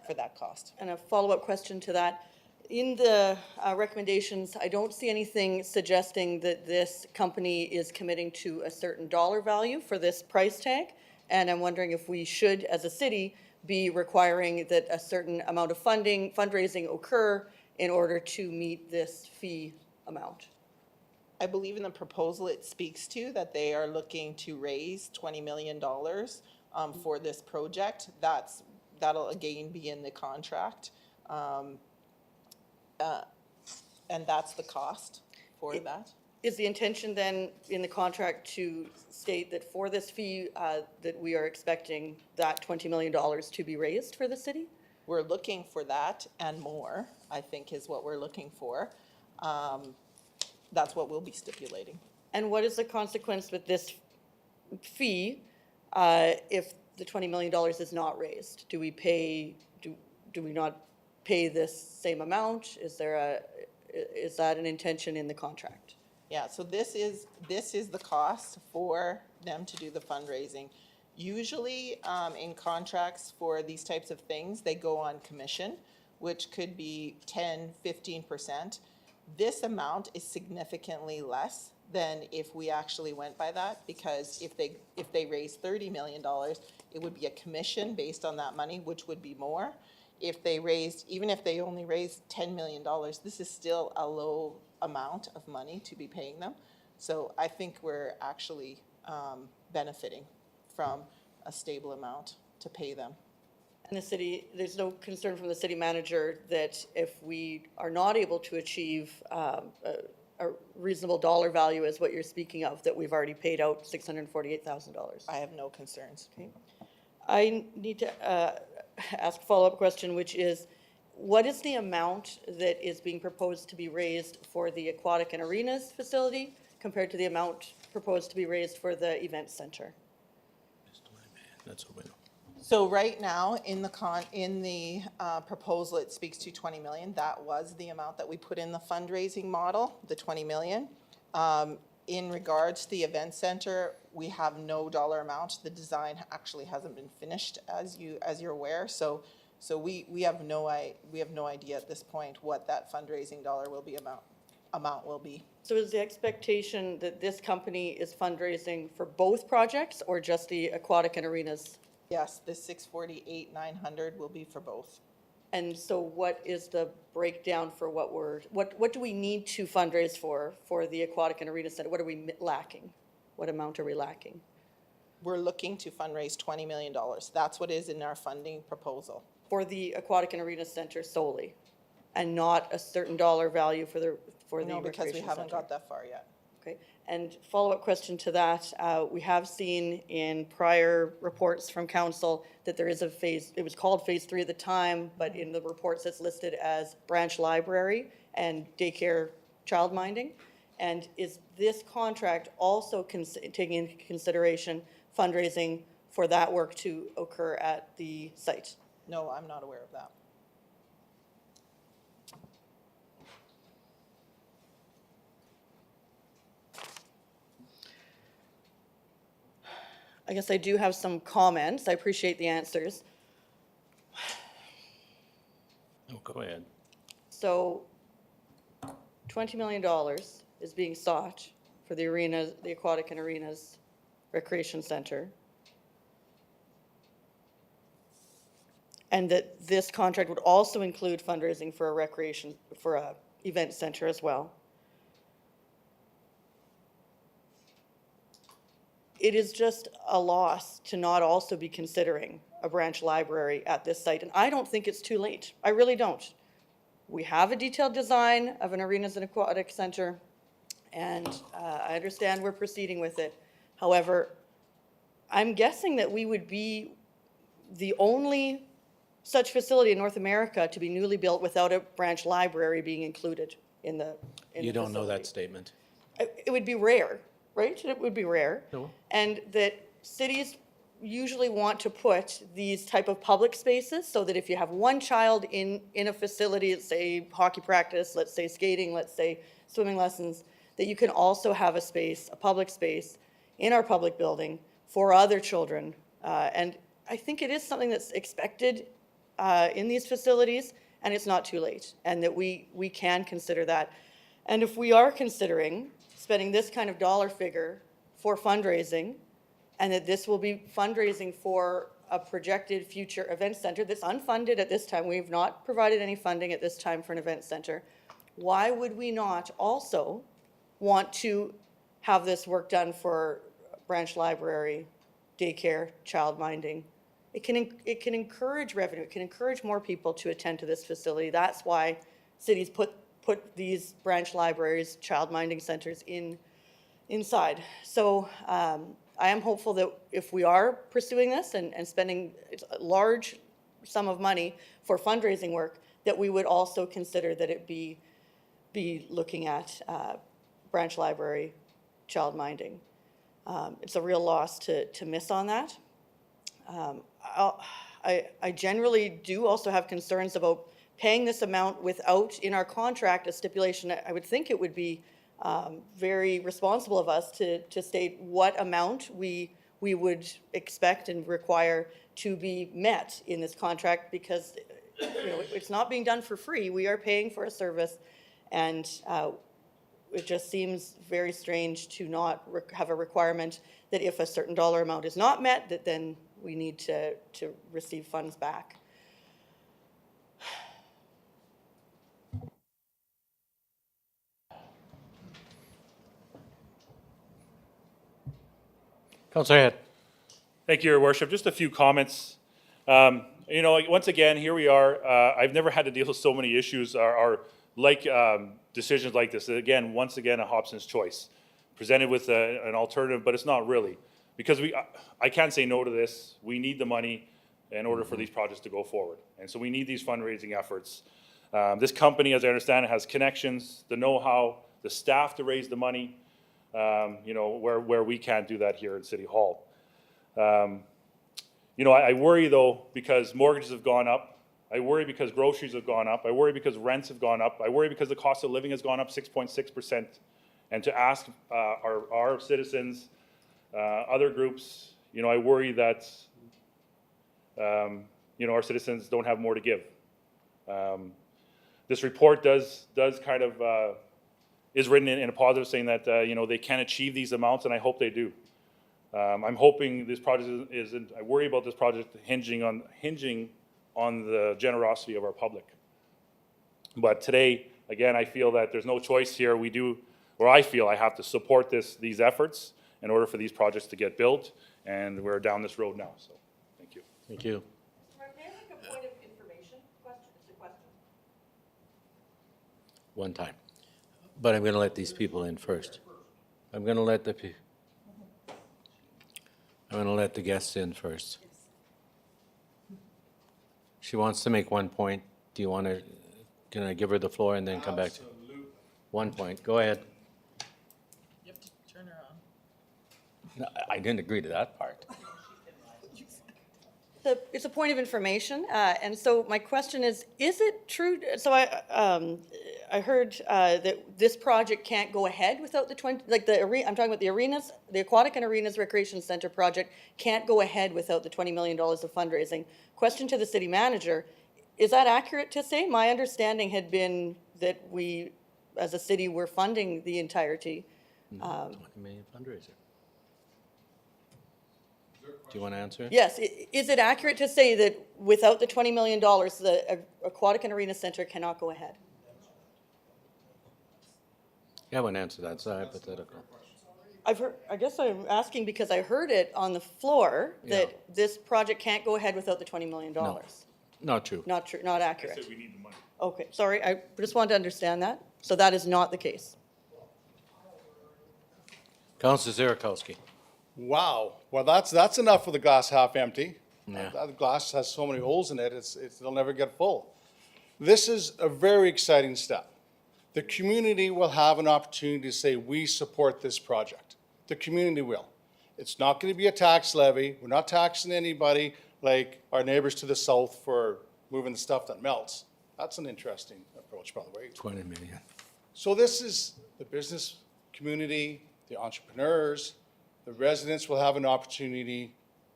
for that cost. And a follow-up question to that. In the recommendations, I don't see anything suggesting that this company is committing to a certain dollar value for this price tag. And I'm wondering if we should, as a city, be requiring that a certain amount of fundraising occur in order to meet this fee amount. I believe in the proposal, it speaks to that they are looking to raise $20 million for this project. That'll again be in the contract. And that's the cost for that. Is the intention then in the contract to state that for this fee, that we are expecting that $20 million to be raised for the city? We're looking for that and more, I think is what we're looking for. That's what we'll be stipulating. And what is the consequence with this fee if the $20 million is not raised? Do we pay, do we not pay this same amount? Is that an intention in the contract? Yeah, so this is the cost for them to do the fundraising. Usually, in contracts for these types of things, they go on commission, which could be 10, 15%. This amount is significantly less than if we actually went by that, because if they raise $30 million, it would be a commission based on that money, which would be more. If they raised, even if they only raised $10 million, this is still a low amount of money to be paying them. So I think we're actually benefiting from a stable amount to pay them. And the city, there's no concern from the city manager that if we are not able to achieve a reasonable dollar value as what you're speaking of, that we've already paid out $648,000? I have no concerns. Okay. I need to ask a follow-up question, which is, what is the amount that is being proposed to be raised for the aquatic and arenas facility compared to the amount proposed to be raised for the event center? That's a winner. So right now, in the proposal, it speaks to 20 million. That was the amount that we put in the fundraising model, the 20 million. In regards to the event center, we have no dollar amount. The design actually hasn't been finished, as you're aware. So we have no idea at this point what that fundraising dollar will be amount will be. So is the expectation that this company is fundraising for both projects or just the aquatic and arenas? Yes, the 648,900 will be for both. And so what is the breakdown for what do we need to fundraise for the aquatic and arena center? What are we lacking? What amount are we lacking? We're looking to fundraise $20 million. That's what is in our funding proposal. For the aquatic and arena center solely, and not a certain dollar value for the No, because we recreation haven't center? got that far yet. Okay, and follow-up question to that, we have seen in prior reports from council that there is a phase, it was called phase 3 at the time, but in the reports it's listed as branch library and daycare childminding. And is this contract also taking into consideration fundraising for that work to occur at the site. No, I'm not aware of that. I guess I do have some comments. I appreciate the answers. Oh, go ahead. So $20 million is being sought for the arenas, the Aquatic and Arenas Recreation Center. And that this contract would also include fundraising for a recreation, for a event center as well. It is just a loss to not also be considering a branch library at this site, and I don't think it's too late. I really don't. We have a detailed design of an arenas and aquatic center, and I understand we're proceeding with it. However, I'm guessing that we would be the only such facility in North America to be newly built without a branch library being included in the You don't know that facility. statement. It would be rare, right? It would be rare. No. And that cities usually want to put these type of public spaces so that if you have one child in a facility, let's say hockey practice, let's say skating, let's say swimming lessons, that you can also have a space, a public space in our public building for other children. And I think it is something that's expected in these facilities, and it's not too late, and that we can consider that. And if we are considering spending this kind of dollar figure for fundraising, and that this will be fundraising for a projected future event center that's unfunded at this time, we have not provided any funding at this time for an event center, why would we not also want to have this work done for branch library, daycare, child minding? It can encourage revenue. It can encourage more people to attend to this facility. That's why cities put these branch libraries, child minding centers inside. So I am hopeful that if we are pursuing this and spending a large sum of money for fundraising work, that we would also consider that it be looking at branch library, child minding. It's a real loss to miss on that. I generally do also have concerns about paying this amount without, in our contract, a stipulation. I would think it would be very responsible of us to state what amount we would expect and require to be met in this contract, because it's not being done for free. We are paying for a service, and it just seems very strange to not have a requirement that if a certain dollar amount is not met, that then we need to receive funds back. Councilor Head. Thank you, Your Worship. Just a few comments. Once again, here we are. I've never had to deal with so many issues are like decisions like this. Again, once again, a Hobson's choice. Presented with an alternative, but it's not really. Because I can't say no to this. We need the money in order for these projects to go forward. And so we need these fundraising efforts. This company, as I understand it, has connections, the know-how, the staff to raise the money, where we can't do that here at City Hall. I worry though, because mortgages have gone up. I worry because groceries have gone up. I worry because rents have gone up. I worry because the cost of living has gone up 6.6%. And to ask our citizens, other groups, I worry that, our citizens don't have more to give. This report does kind of, is written in a positive, saying that, they can achieve these amounts, and I hope they do. I'm hoping this project isn't, I worry about this project hinging on the generosity of our public. But today, again, I feel that there's no choice here. I feel I have to support these efforts in order for these projects to get built, and we're down this road now, so, thank you. Thank you. May I make a point of information question? It's a question. One time. But I'm going to let these people in first. I'm going to let the guests in first. She wants to make one point. Do you want to, can I give her the floor and then come back to? One point. Go ahead. You have to turn her on. No, I didn't agree to that part. it's a point of information, and so my question is it true, so I heard that this project can't go ahead without the 20, like the arena, I'm talking about the arenas, the Aquatic and Arenas Recreation Center project can't go ahead without the $20 million of fundraising. Question to the city manager, is that accurate to say? My understanding had been that we, as a city, were funding the entirety. 20 million fundraiser. Do you want to answer? Yes, is it accurate to say that without the $20 million, the Aquatic and Arena Center cannot go ahead? Yeah, I wouldn't answer that, it's a hypothetical. I've heard, I guess I'm asking because I heard it on the floor that this project can't go ahead without the $20 million. Not true. Not true, not I accurate. said we need the money. Okay, sorry, I just wanted to understand that. So that is not the case. Councilor Zierakowski. Wow, well, that's enough for the glass half empty. Yeah. The glass has so many holes in it, it'll never get full. This is a very exciting step. The community will have an opportunity to say, we support this project. The community will. It's not going to be a tax levy. We're not taxing anybody like our neighbors to the south for moving the stuff that melts. That's an interesting approach, by the way. 20 million. So this is the business community, the entrepreneurs, the residents will have an opportunity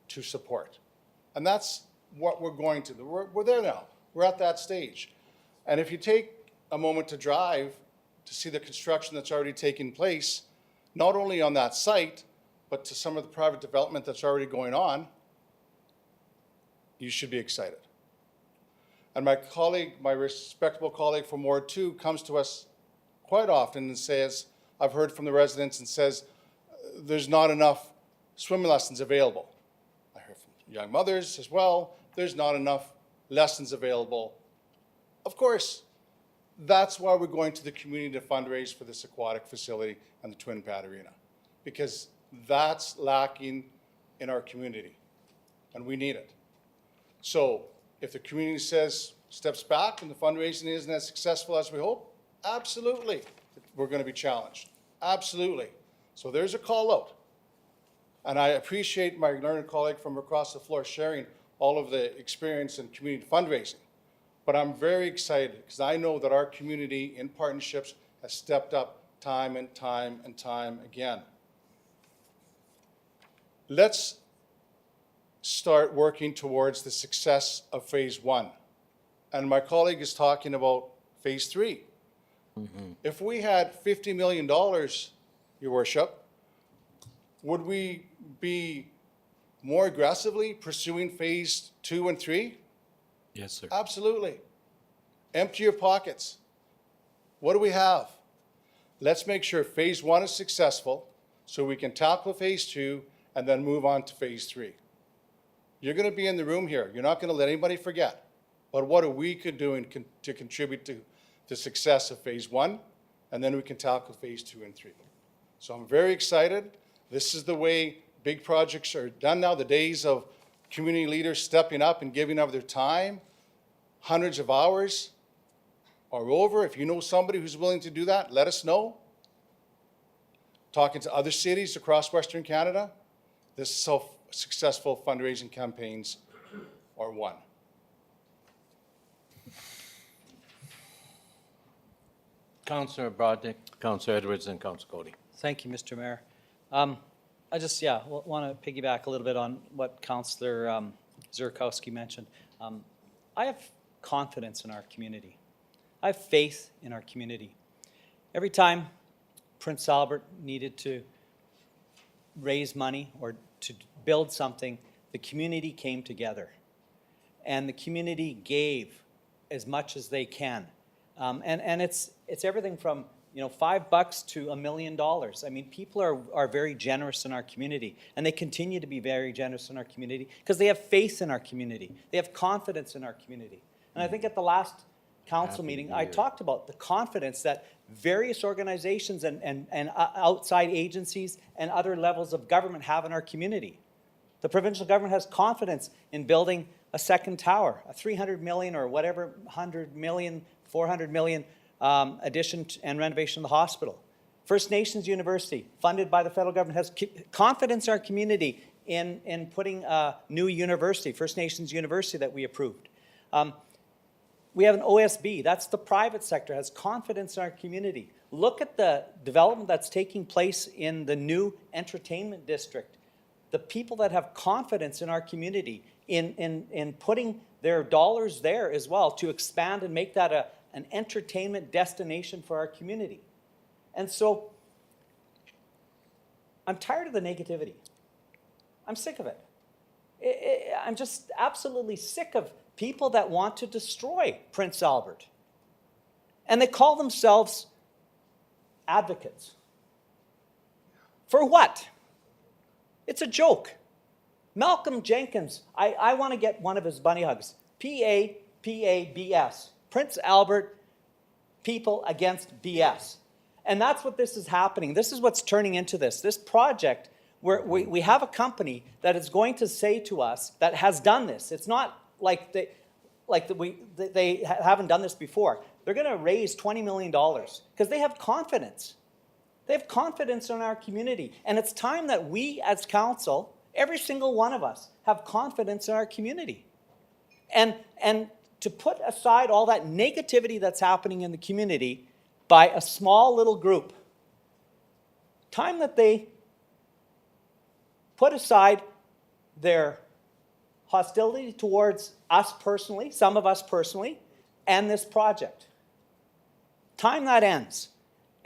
to support. And that's what we're going to do. We're there now. We're at that stage. And if you take a moment to drive to see the construction that's already taking place, not only on that site, but to some of the private development that's already going on, you should be excited. And my colleague, my respectable colleague from Ward 2 comes to us quite often and says, I've heard from the residents and says, there's not enough swim lessons available. I heard from young mothers as well, there's not enough lessons available. Of course, that's why we're going to the community to fundraise for this aquatic facility and the Twin Pad Arena, because that's lacking in our community, and we need it. So if the community steps back and the fundraising isn't as successful as we hope, absolutely, we're going to be challenged. Absolutely. So there's a call out. And I appreciate my learned colleague from across the floor sharing all of the experience in community fundraising. But I'm very excited because I know that our community in partnerships has stepped up time and time and time again. Let's start working towards the success of phase 1. And my colleague is talking about phase 3. If we had $50 million, Your Worship, would we be more aggressively pursuing phase 2 and 3? Yes, sir. Absolutely. Empty your pockets. What do we have? Let's make sure phase 1 is successful so we can tackle phase 2 and then move on to phase 3. You're going to be in the room here. You're not going to let anybody forget. But what are we doing to contribute to the success of phase 1? And then we can tackle phase 2 and 3. So I'm very excited. This is the way big projects are done now. The days of community leaders stepping up and giving of their time, hundreds of hours, are over. If you know somebody who's willing to do that, let us know. Talking to other cities across Western Canada, this is how successful fundraising campaigns are won. Councilor Brodnick, Councilor Edwards, and Councilor Cody. Thank you, Mr. Mayor. I just, want to piggyback a little bit on what Councilor Zierakowski mentioned. I have confidence in our community. I have faith in our community. Every time Prince Albert needed to raise money or to build something, the community came together. And the community gave as much as they can. And it's everything from $5 to $1 million. I mean, people are very generous in our community, and they continue to be very generous in our community because they have faith in our community. They have confidence in our community. And I think at the last council meeting, I talked about the confidence that various organizations and outside agencies and other levels of government have in our community. The provincial government has confidence in building a second tower, a 300 million or whatever, 100 million, 400 million addition and renovation of the hospital. First Nations University, funded by the federal government, has confidence in our community in putting a new university, First Nations University that we approved. We have an OSB, that's the private sector, has confidence in our community. Look at the development that's taking place in the new entertainment district. The people that have confidence in our community in putting their dollars there as well to expand and make that an entertainment destination for our community. And so, I'm tired of the negativity. I'm sick of it. I'm just absolutely sick of people that want to destroy Prince Albert. And they call themselves advocates. For what? It's a joke. Malcolm Jenkins, I want to get one of his bunny hugs. PABS, Prince Albert People Against BS. And that's what this is happening. This is what's turning into this. This project where we have a company that is going to say to us that has done this. It's not like they haven't done this before. They're going to raise $20 million because they have confidence. They have confidence in our community. And it's time that we as council, every single one of us, have confidence in our community. And to put aside all that negativity that's happening in the community by a small little group, time that they put aside their hostility towards us personally, some of us personally, and this project. Time that ends.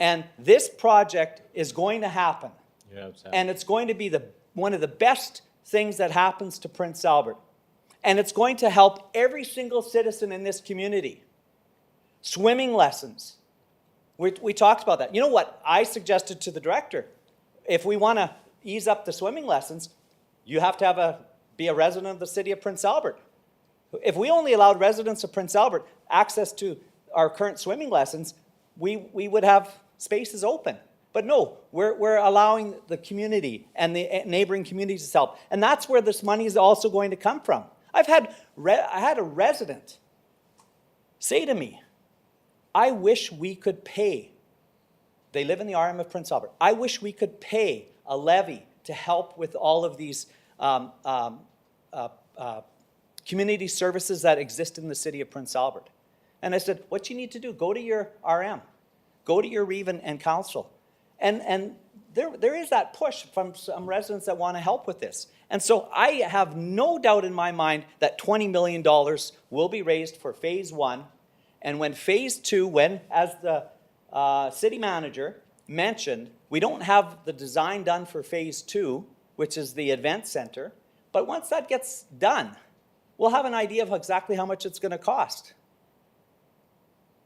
And this project is going to happen. Yeah, And it's going to be one of the best things that happens to Prince Albert. And it's going to help every single citizen in this community. Swimming lessons. We talked about that. You know what I suggested to the director? If we want to ease up the swimming lessons, you have to be a resident of the city of Prince Albert. If we only allowed residents of Prince Albert access to our current swimming lessons, we would have spaces open. But no, we're allowing the community and the neighboring communities to help. And that's where this money is also going to come from. I had a resident say to me, I wish we could pay, they live in the RM of Prince Albert, I wish we could pay a levy to help with all of these community services that exist in the city of Prince Albert. And I said, what you need to do, go to your RM, go to your Reeve and council. And there is that push from some residents that want to help with this. And so I have no doubt in my mind that $20 million will be raised for phase 1. And when phase 2, as the city manager mentioned, we don't have the design done for phase 2, which is the event center. But once that gets done, we'll have an idea of exactly how much it's going to cost.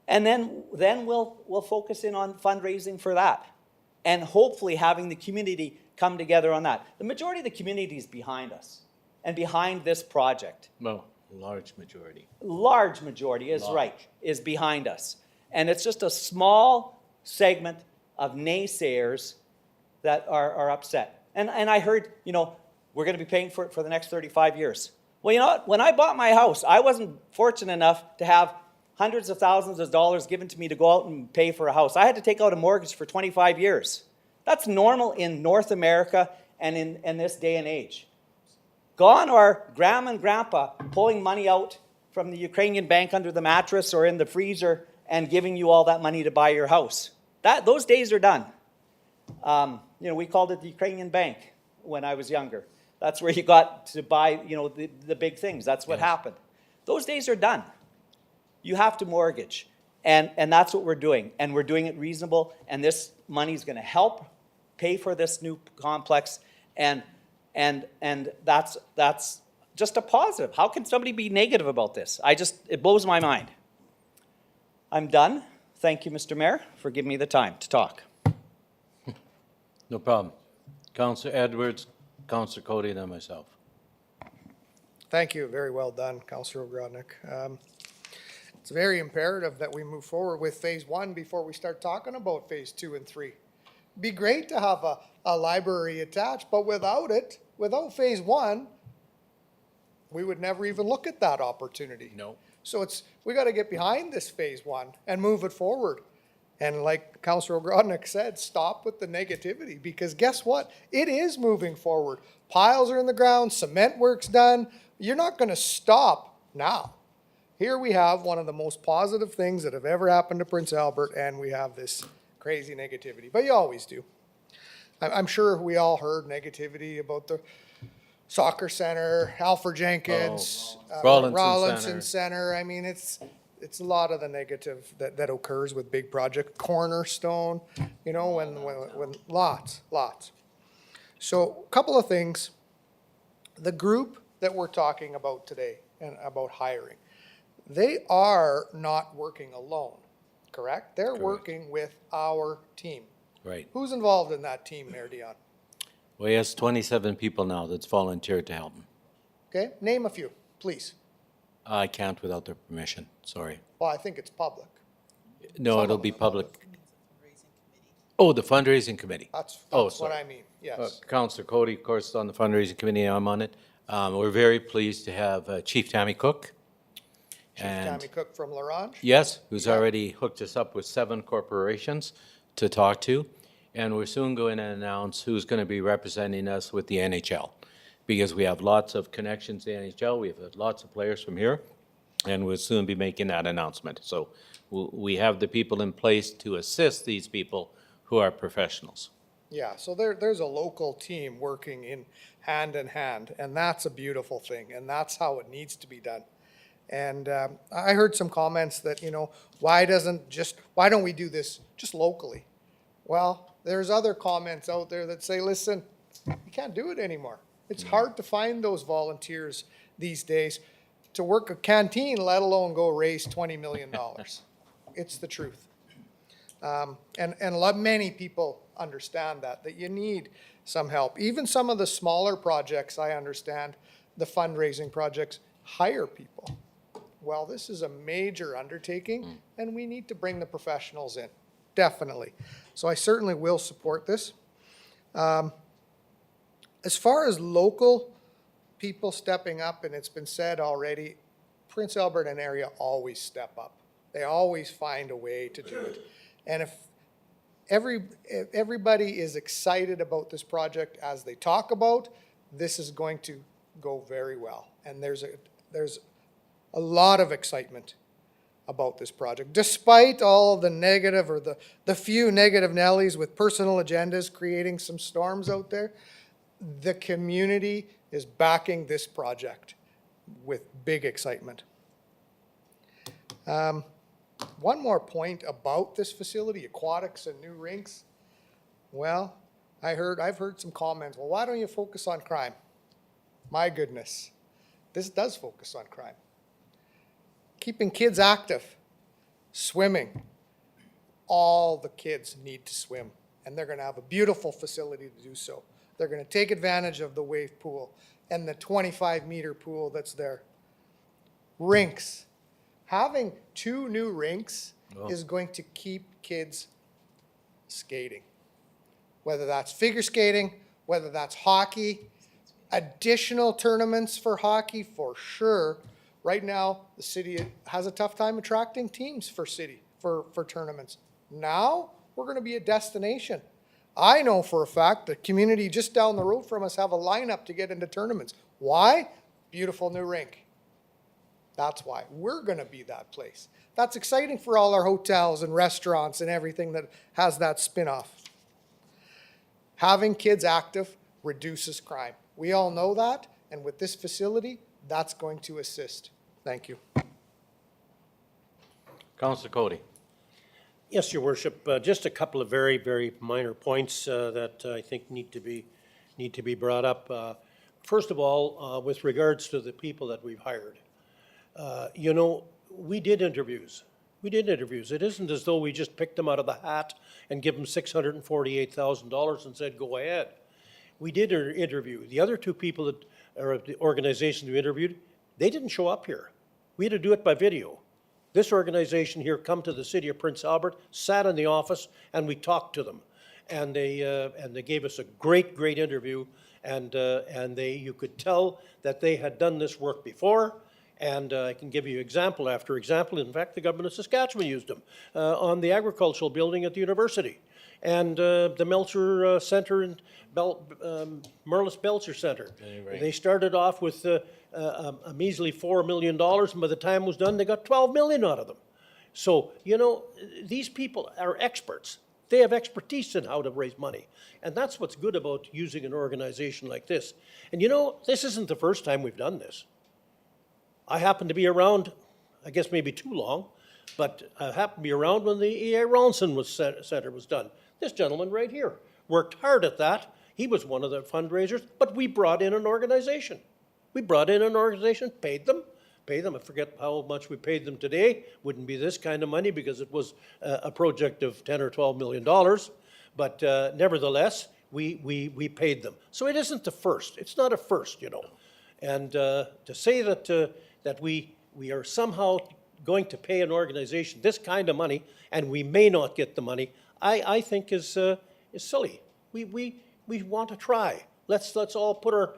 And then we'll focus in on fundraising for that. And hopefully having the community come together on that. The majority of the community is behind us and behind this project. Well, large majority. Large majority is right, is behind us. And it's just a small segment of naysayers that are upset. And I heard, we're going to be paying for it for the next 35 years. Well, you know what? When I bought my house, I wasn't fortunate enough to have hundreds of thousands of dollars given to me to go out and pay for a house. I had to take out a mortgage for 25 years. That's normal in North America and in this day and age. Gone are grandma and grandpa pulling money out from the Ukrainian bank under the mattress or in the freezer and giving you all that money to buy your house. Those days are done. We called it the Ukrainian bank when I was younger. That's where you got to buy, the big things. That's what happened. Those days are done. You have to mortgage. And that's what we're doing. And we're doing it reasonable. And this money is going to help pay for this new complex. And that's just a positive. How can somebody be negative about this? It blows my mind. I'm done. Thank you, Mr. Mayor, for giving me the time to talk. No problem. Councillor Edwards, Councillor Cody, and then myself. Thank you. Very well done, Councillor Ogrodnik. It's very imperative that we move forward with phase 1 before we start talking about phase 2 and 3. Be great to have a library attached, but without phase 1, we would never even look at that opportunity. No. So we got to get behind this phase 1 and move it forward. And like Councillor Ogrodnik said, stop with the negativity, because guess what? It is moving forward. Piles are in the ground, cement work's done. You're not gonna stop now. Here we have one of the most positive things that have ever happened to Prince Albert, and we have this crazy negativity, but you always do. I'm sure we all heard negativity about the soccer center, Alfred Jenkins, Rawlinson Center. I mean, it's a lot of the negative that occurs with big projects. Cornerstone, you know, when lots. So a couple of things. The group that we're talking about today and about hiring, they are not working alone, correct? They're working with our team. Right. Who's involved in that team, Mayor Dion? Well, he has 27 people now that's volunteered to help him. Okay, name a few, please. I can't without their permission, sorry. Well, I think it's public. No, Some it'll of be them. public. Oh, the fundraising committee. That's Oh, what sorry. I mean, yes. Councillor Cody, of course, is on the fundraising committee, I'm on it. We're very pleased to have Chief Tammy Cook. Chief Tammy Cook from Larange. Yes, who's already hooked us up with 7 corporations to talk to. And we're soon going to announce who's going to be representing us with the NHL. Because we have lots of connections to the NHL, we have lots of players from here, and we'll soon be making that announcement. So we have the people in place to assist these people who are professionals. Yeah, so there's a local team working in hand, and that's a beautiful thing, and that's how it needs to be done. And I heard some comments that, you know, why don't we do this just locally? Well, there's other comments out there that say, listen, you can't do it anymore. It's hard to find those volunteers these days to work a canteen, let alone go raise $20 million. It's the truth. Many people understand that you need some help. Even some of the smaller projects, I understand, the fundraising projects, hire people. Well, this is a major undertaking, and we need to bring the professionals in, definitely. So I certainly will support this. As far as local people stepping up, and it's been said already, Prince Albert and area always step up. They always find a way to do it. And if everybody is excited about this project as they talk about, this is going to go very well. And there's a lot of excitement about this project. Despite all the negative or the few negative Nellies with personal agendas creating some storms out there, the community is backing this project with big excitement. One more point about this facility, aquatics and new rinks. Well, I've heard some comments, well, why don't you focus on crime? My goodness, this does focus on crime. Keeping kids active, swimming. All the kids need to swim, and they're gonna have a beautiful facility to do so. They're gonna take advantage of the wave pool and the 25-meter pool that's there. Rinks. Having 2 new rinks is going to keep kids skating. Whether that's figure skating, whether that's hockey, additional tournaments for hockey for sure. Right now, the city has a tough time attracting teams for tournaments. Now, we're gonna be a destination. I know for a fact the community just down the road from us have a lineup to get into tournaments. Why? Beautiful new rink. That's why. We're gonna be that place. That's exciting for all our hotels and restaurants and everything that has that spin-off. Having kids active reduces crime. We all know that, and with this facility, that's going to assist. Thank you. Councillor Cody. Yes, Your Worship, just a couple of very, very minor points that I think need to be brought up. First of all, with regards to the people that we've hired, you know, we did interviews. It isn't as though we just picked them out of the hat and give them $648,000 and said, go ahead. We did interview. The other 2 people that are the organizations we interviewed, they didn't show up here. We had to do it by video. This organization here come to the city of Prince Albert, sat in the office, and we talked to them. And they gave us a great, great interview, and you could tell that they had done this work before, And I can give you example after example. In fact, the government of Saskatchewan used them on the agricultural building at the university. And the Melcher Center and Merlis Belcher Center. They started off with a measly $4 million, and by the time it was done, they got 12 million out of them. So, you know, these people are experts. They have expertise in how to raise money. And that's what's good about using an organization like this. And you know, this isn't the first time we've done this. I happened to be around, I guess maybe too long, but I happened to be around when the E.A. Ronson Center was done. This gentleman right here worked hard at that. He was one of the fundraisers, but we brought in an organization. Paid them. I forget how much we paid them today. Wouldn't be this kind of money because it was a project of $10 or $12 million. But nevertheless, we paid them. So it isn't the first. It's not a first, you know. And to say that we are somehow going to pay an organization this kind of money and we may not get the money, I think is silly. We want to try. Let's all put our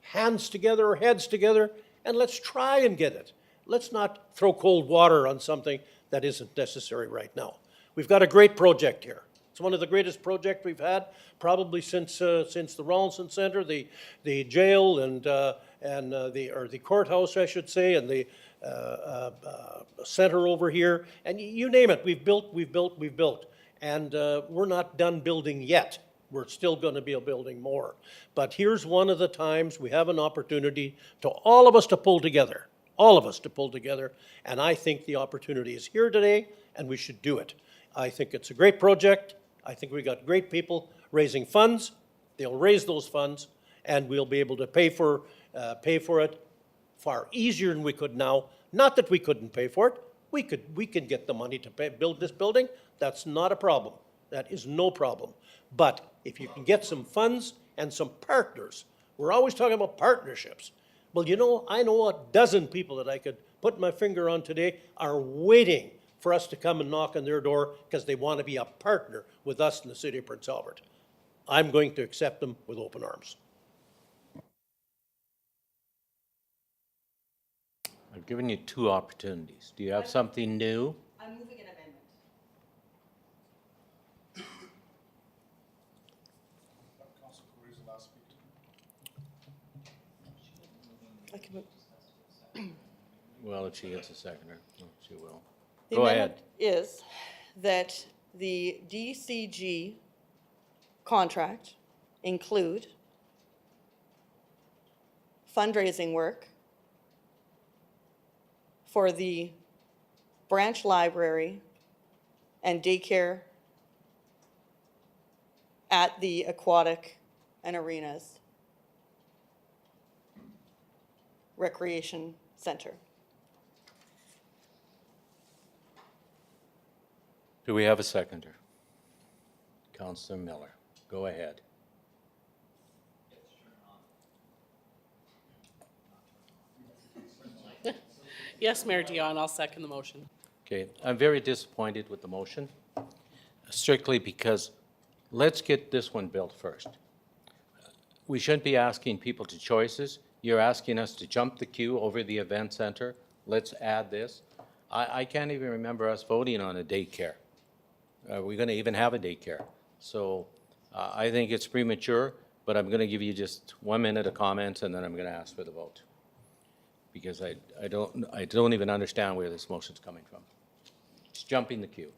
hands together, our heads together, and let's try and get it. Let's not throw cold water on something that isn't necessary right now. We've got a great project here. It's one of the greatest projects we've had probably since the Rawlinson Center, the jail and the courthouse, I should say, and the center over here, and you name it. We've built, and we're not done building yet. We're still going to be building more. But here's one of the times we have an opportunity to all of us to pull together, and I think the opportunity is here today, and we should do it. I think it's a great project. I think we got great people raising funds. They'll raise those funds, and we'll be able to pay for it far easier than we could now. Not that we couldn't pay for it. We can get the money to build this building. That's not a problem. That is no problem. But if you can get some funds and some partners, we're always talking about partnerships. Well, you know, I know a dozen people that I could put my finger on today are waiting for us to come and knock on their door because they want to be a partner with us in the city of Prince Albert. I'm going to accept them with open arms. I've given you 2 opportunities. Do you have something new? I'm moving an amendment. I can move. Well, if she gets a seconder, she will. The Go amendment ahead. is that the DCG contract include fundraising work for the branch library and daycare at the aquatic and arenas recreation center. Do we have a seconder? Councillor Miller, go ahead. Yes, Mayor Dion, I'll second the motion. Okay, I'm very disappointed with the motion, strictly because let's get this one built first. We shouldn't be asking people to choices. You're asking us to jump the queue over the event center. Let's add this. I can't even remember us voting on a daycare. Are we going to even have a daycare? So I think it's premature, but I'm going to give you just 1 minute of comments and then I'm going to ask for the vote. Because I don't even understand where this motion's coming from. It's jumping the queue.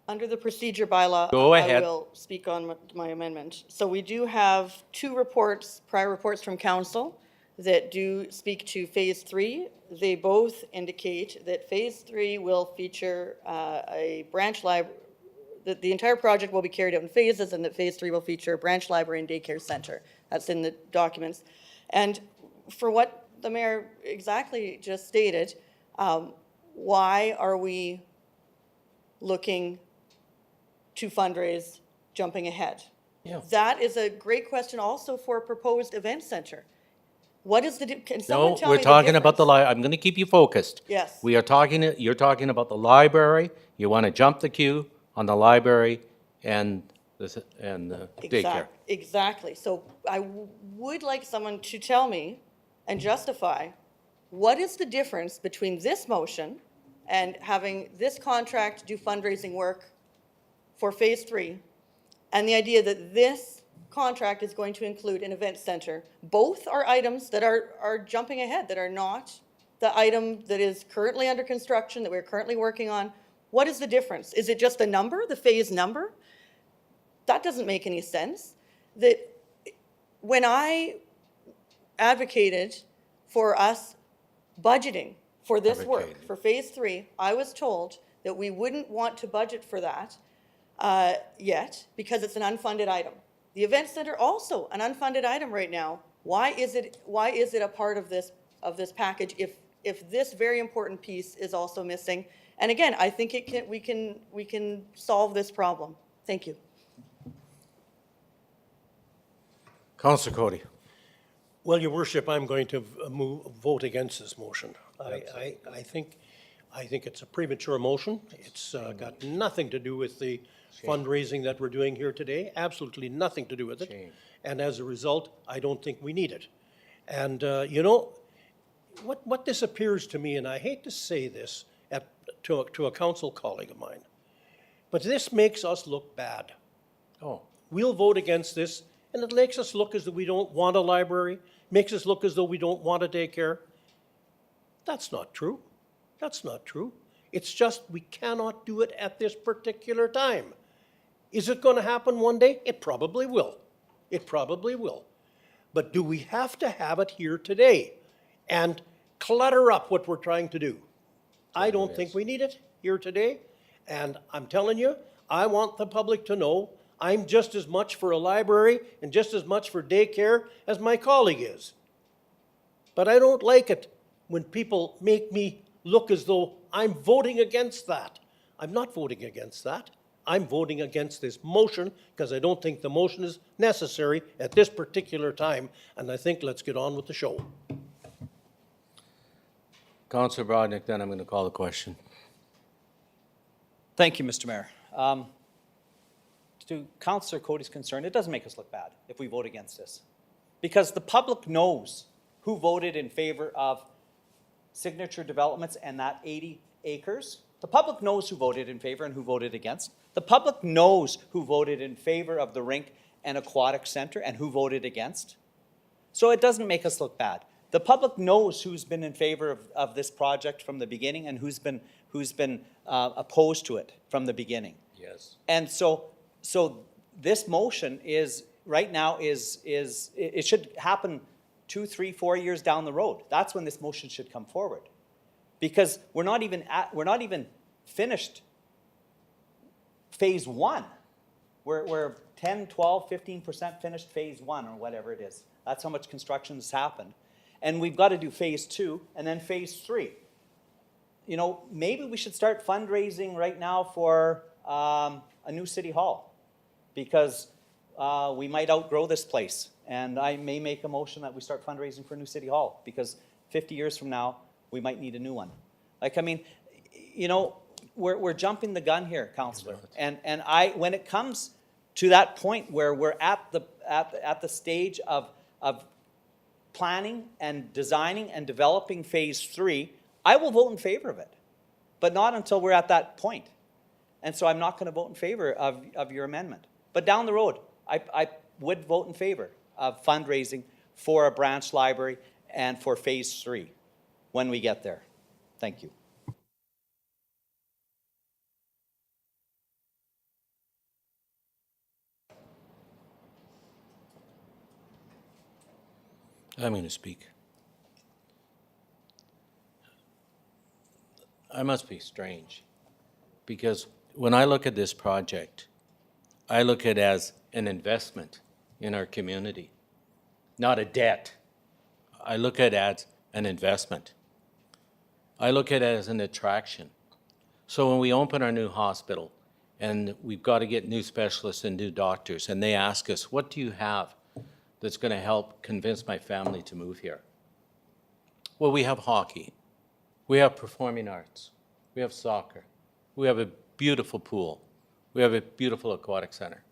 Under the procedure bylaw, Go I ahead. will speak on my amendment. So we do have 2 reports, prior reports from council that do speak to Phase 3. They both indicate that Phase 3 will feature a branch library, that the entire project will be carried out in phases, and that Phase 3 will feature a branch library and daycare center. That's in the documents. And for what the mayor exactly just stated, why are we looking to fundraise jumping ahead? Yeah. That is a great question also for a proposed event center. What is the, can someone No, tell me we're the talking about the, difference? I'm going to keep you focused. Yes. We are talking, you're talking about the library. You want to jump the queue on the library and the daycare. Exactly. So I would like someone to tell me and justify what is the difference between this motion and having this contract do fundraising work for Phase 3 and the idea that this contract is going to include an event center? Both are items that are jumping ahead, that are not the item that is currently under construction, that we're currently working on. What is the difference? Is it just the number, the phase number? That doesn't make any sense. That when I advocated for us budgeting for this work, for Phase 3, I was told that we wouldn't want to budget for that yet because it's an unfunded item. The event center also an unfunded item right now. Why is it a part of this package if this very important piece is also missing? And again, I think we can solve this problem. Thank you. Councillor Cody. Well, Your Worship, I'm going to vote against this motion. I think it's a premature motion. It's got nothing to do with the fundraising that we're doing here today, absolutely nothing to do with it. And as a result, I don't think we need it. And, you know, what this appears to me, and I hate to say this to a council colleague of mine, but this makes us look bad. Oh. We'll vote against this, and it makes us look as though we don't want a library, makes us look as though we don't want a daycare. That's not true. That's not true. It's just we cannot do it at this particular time. Is it going to happen one day? It probably will. It probably will. But do we have to have it here today and clutter up what we're trying to do? I don't think we need it here today. And I'm telling you, I want the public to know I'm just as much for a library and just as much for daycare as my colleague is. But I don't like it when people make me look as though I'm voting against that. I'm not voting against that. I'm voting against this motion because I don't think the motion is necessary at this particular time. And I think let's get on with the show. Councillor Brodnick, then I'm going to call the question. Thank you, Mr. Mayor. To Councillor Cody's concern, it doesn't make us look bad if we vote against this. Because the public knows who voted in favor of Signature Developments and that 80 acres. The public knows who voted in favor and who voted against. The public knows who voted in favor of the rink and aquatic center and who voted against. So it doesn't make us look bad. The public knows who's been in favor of this project from the beginning and who's been opposed to it from the beginning. Yes. And so this motion is, right now, it should happen 2, 3, 4 years down the road. That's when this motion should come forward. Because we're not even finished Phase 1. We're 10, 12, 15% finished Phase 1 or whatever it is. That's how much construction has happened. And we've got to do Phase 2 and then Phase 3. You know, maybe we should start fundraising right now for a new city hall, because we might outgrow this place. And I may make a motion that we start fundraising for a new city hall, because 50 years from now, we might need a new one. Like, I mean, you know, we're jumping the gun here, Councillor. And when it comes to that point where we're at the stage of planning and designing and developing Phase 3, I will vote in favor of it, but not until we're at that point. And so I'm not going to vote in favor of your amendment. But down the road, I would vote in favor of fundraising for a branch library and for Phase 3 when we get there. Thank you. I'm going to speak. I must be strange, because when I look at this project, I look at it as an investment in our community, not a debt. I look at it as an investment. I look at it as an attraction. So when we open our new hospital and we've got to get new specialists and new doctors, and they ask us, what do you have that's going to help convince my family to move here? Well, we have hockey. We have performing arts. We have soccer. We have a beautiful pool. We have a beautiful aquatic center.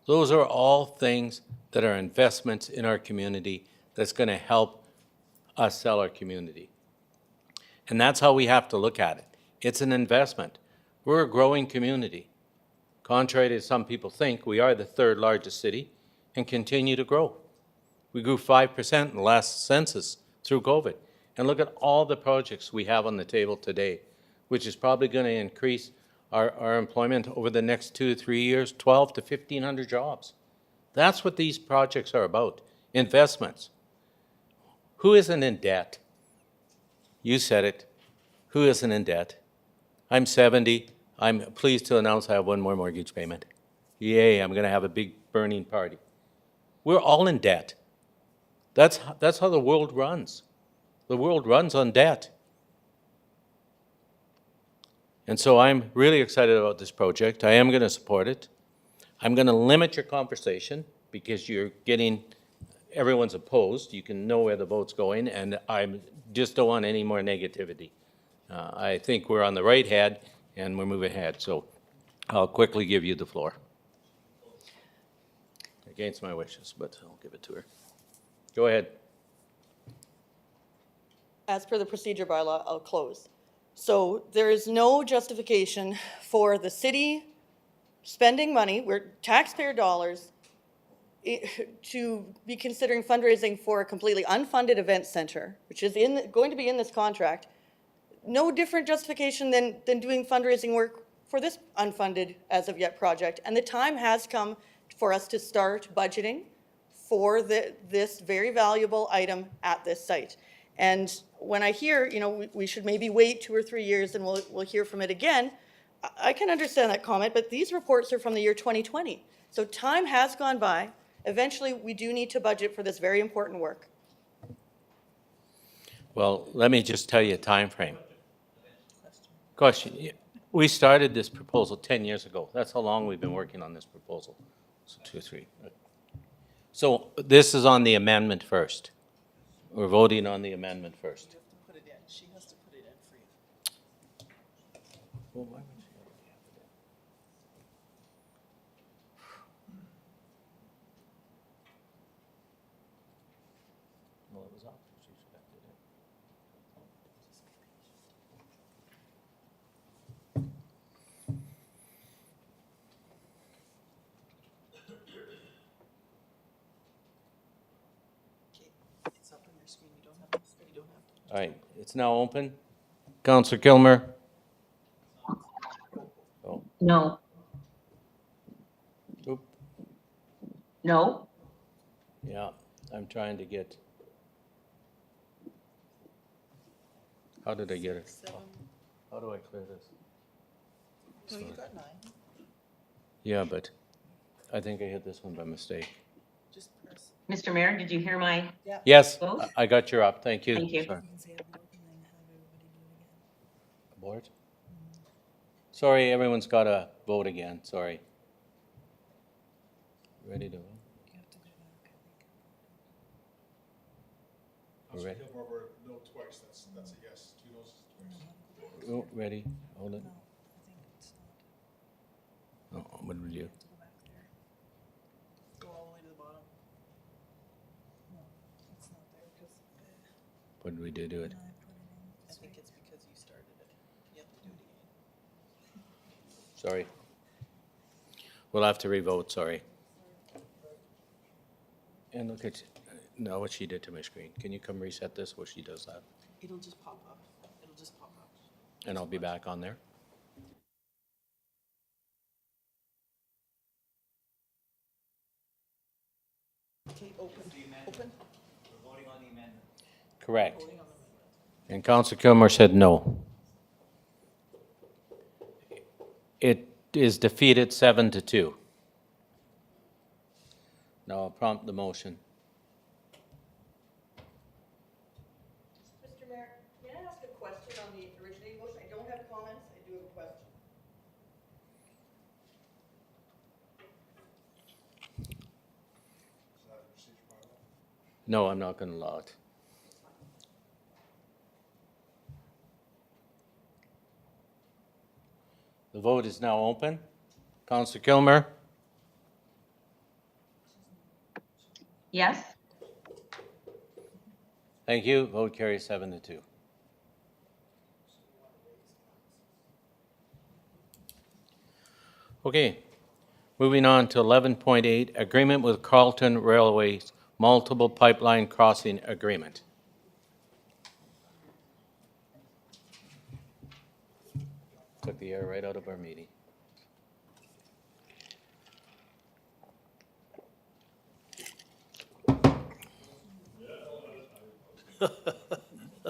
Those are all things that are investments in our community that's going to help us sell our community. And that's how we have to look at it. It's an investment. We're a growing community. Contrary to some people think, we are the third largest city and continue to grow. We grew 5% in the last census through COVID. And look at all the projects we have on the table today, which is probably going to increase our employment over the next 2 to 3 years, 12 to 1,500 jobs. That's what these projects are about, investments. Who isn't in debt? You said it. Who isn't in debt? I'm 70. I'm pleased to announce I have one more mortgage payment. Yay, I'm going to have a big burning party. We're all in debt. That's how the world runs. The world runs on debt. And so I'm really excited about this project. I am going to support it. I'm going to limit your conversation because you're getting, everyone's opposed. You can know where the vote's going, and I just don't want any more negativity. I think we're on the right head, and we're moving ahead. So I'll quickly give you the floor. Against my wishes, but I'll give it to her. Go ahead. As per the procedure bylaw, I'll close. So there is no justification for the city spending money, we're taxpayer dollars, to be considering fundraising for a completely unfunded event center, which is going to be in this contract. No different justification than doing fundraising work for this unfunded as of yet project. And the time has come for us to start budgeting for this very valuable item at this site. And when I hear, we should maybe wait 2 or 3 years and we'll hear from it again, I can understand that comment, but these reports are from the year 2020. So time has gone by. Eventually, we do need to budget for this very important work. Well, let me just tell you a time frame. Question. We started this proposal 10 years ago. That's how long we've been working on this proposal. So 2 or 3. So this is on the amendment first. We're voting on the amendment first. You have to put it in. She has to put it in for you. Well, why would she already have it in? Well, it was up. She should have it in. Okay, it's up on your screen. You don't have to. All right, it's now open. Councillor Kilmer? Oh, No. oop, No. yeah, I'm trying to get. How did I get it? How do I clear this? No, you got 9. Yeah, but I think I hit this one by mistake. Just press. Mr. Mayor, did you hear my Yes, vote? I got you up, thank you. Thank you. Sorry. Abort? Sorry, everyone's got to vote again, sorry. Ready to vote? We're ready? No twice, that's a yes. 2 no's twice. Oh, ready, hold it. Oh, what did we do? Go all the way to the bottom. What did we do it? I think it's because you started it. You have to do it again. Sorry. We'll have to revote, sorry. And look at, now what she did to my screen. Can you come reset this while she does that? It'll just pop up. It'll just pop up. And I'll be back on there. Okay, open. Open. Correct. And Councillor Kilmer said no. It is defeated 7-2. Now I'll prompt the motion. Mr. Mayor, can I ask a question on the originating motion? I don't have comments, I do have a question. No, I'm not going to allow it. The vote is now open. Councillor Kilmer? Yes? Thank you. Vote carries 7-2. Okay, moving on to 11.8, agreement with Carleton Railways, multiple pipeline crossing agreement. Took the air right out of our meeting.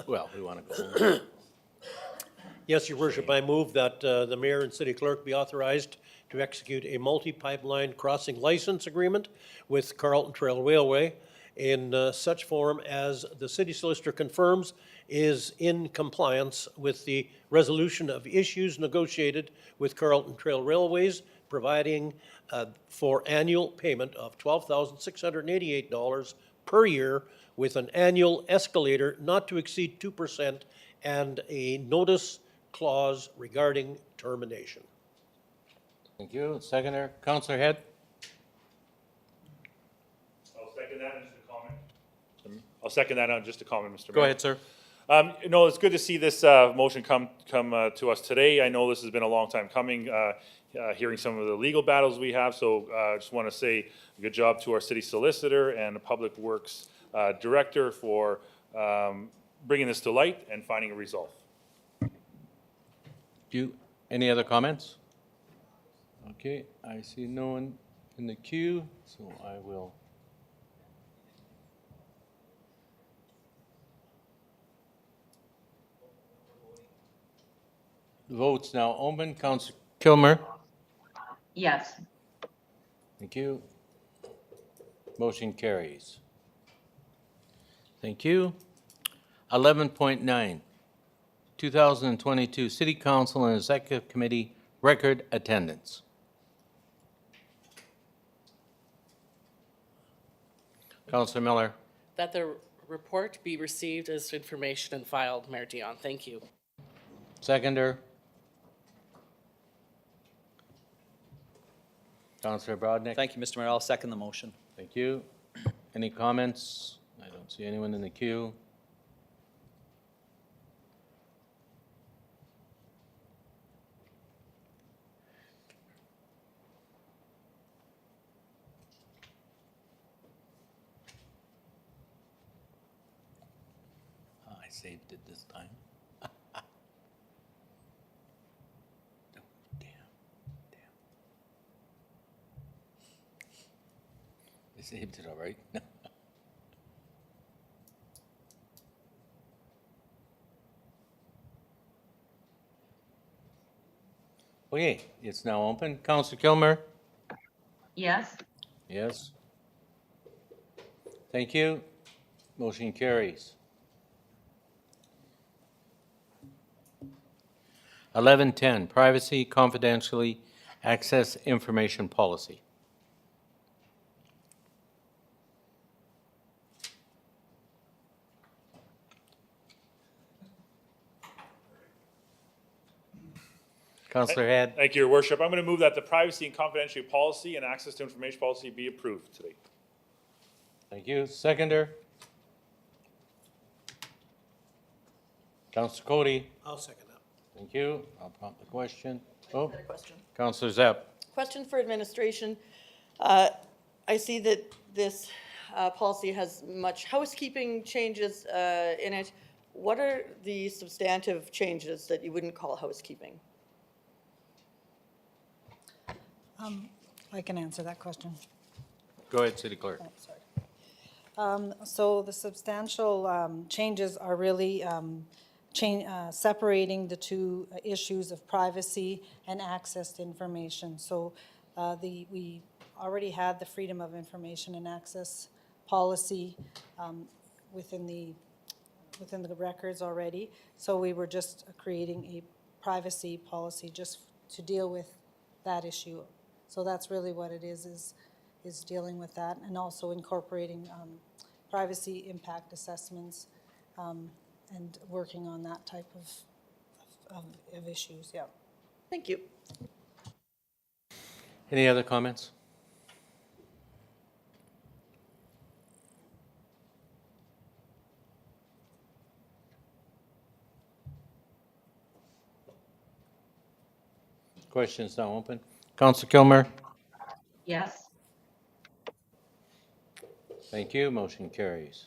Well, we want to go home. Yes, your worship, I move that the mayor and city clerk be authorized to execute a multi-pipeline crossing license agreement with Carleton Trail Railway in such form as the city solicitor confirms is in compliance with the resolution of issues negotiated with Carleton Trail Railways, providing for annual payment of $12,688 per year with an annual escalator not to exceed 2% and a notice clause regarding termination. Thank you. Seconder, Councillor Head? I'll second that, and just a comment. I'll second that, just a comment, Mr. Mayor. Go ahead, sir. It's good to see this motion come to us today. I know this has been a long time coming, hearing some of the legal battles we have, so I just want to say good job to our city solicitor and the Public Works Director for bringing this to light and finding a resolve. Any other comments? Okay, I see no one in the queue, so I will. The vote's now open. Councillor Kilmer? Yes. Thank you. Motion carries. Thank you. 11.9, 2022 City Council and Executive Committee record attendance. Councillor Miller. That the report be received as information and filed, Mayor Dion. Thank you. Seconder. Councillor Brodnick. Thank you, Mr. Mayor. I'll second the motion. Thank you. Any comments? I don't see anyone in the queue. I saved it this time. Oh, damn. I saved it all right. Okay, it's now open. Councillor Kilmer? Yes. Yes. Thank you. Motion carries. 11.10, privacy, confidentially access information policy. Councillor Head. Thank you, Your Worship. I'm going to move that the privacy and confidentiality policy and access to information policy be approved today. Thank you. Seconder. Councillor Cody. I'll second that. Thank you. I'll prompt the question. Oh, Question. Councillor Zepp. Question for administration. I see that this policy has much housekeeping changes in it. What are the substantive changes that you wouldn't call housekeeping? I can answer that question. Go ahead, City Clerk. Oh, sorry. So the substantial changes are really separating the two issues of privacy and access to information. So we already had the Freedom of Information and Access policy within the records already. So we were just creating a privacy policy just to deal with that issue. So that's really what it is dealing with that, and also incorporating privacy impact assessments and working on that type of issues, yeah. Thank you. Any other comments? Questions now open. Counselor Kilmer? Yes. Thank you. Motion carries.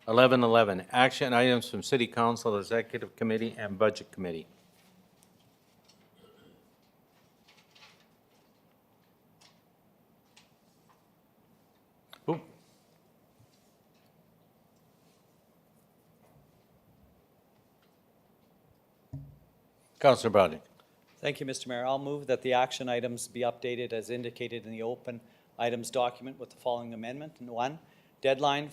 (1111) Action items from City Council, Executive Committee, and Budget Committee. Ooh. Counselor Broderick. Thank you, Mr. Mayor. I'll move that the action items be updated as indicated in the open items document with the following amendment. And one, deadline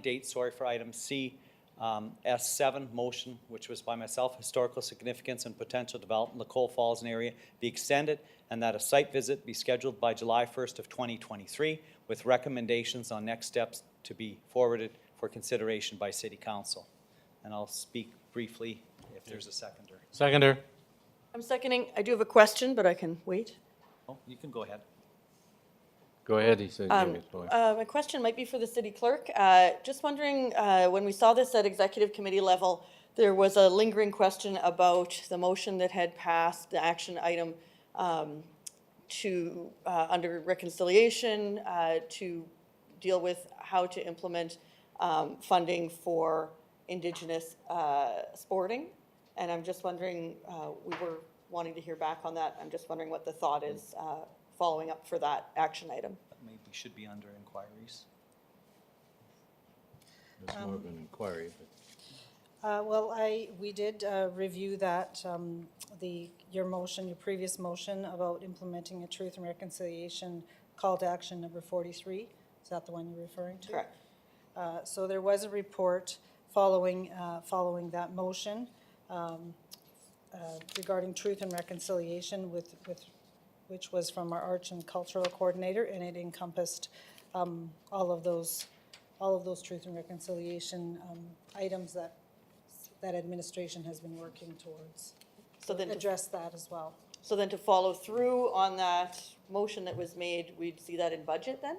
date for item C, S7 motion, which was by myself, historical significance and potential development, Lacole Falls and area, be extended, and that a site visit be scheduled by July 1st of 2023 with recommendations on next steps to be forwarded for consideration by City Council. And I'll speak briefly if there's a seconder. Seconder. I'm seconding. I do have a question, but I can wait. Oh, you can go ahead. Go ahead, he said. Jimmy, go ahead. My question might be for the city clerk. Just wondering, when we saw this at executive committee level, there was a lingering question about the motion that had passed, the action item to, under reconciliation, to deal with how to implement funding for Indigenous sporting. And I'm just wondering, we were wanting to hear back on that. I'm just wondering what the thought is following up for that action item. That maybe should be under inquiries. It's more of an inquiry, We did review that, your previous motion about implementing a Truth and Reconciliation call to action number 43. Is that the one you're referring to? Correct. So there was a report following that motion regarding Truth and Reconciliation which was from our Arts and Cultural Coordinator, and it encompassed all of those Truth and Reconciliation items that administration has been working towards. So then Address that as well. So then to follow through on that motion that was made, we'd see that in budget then?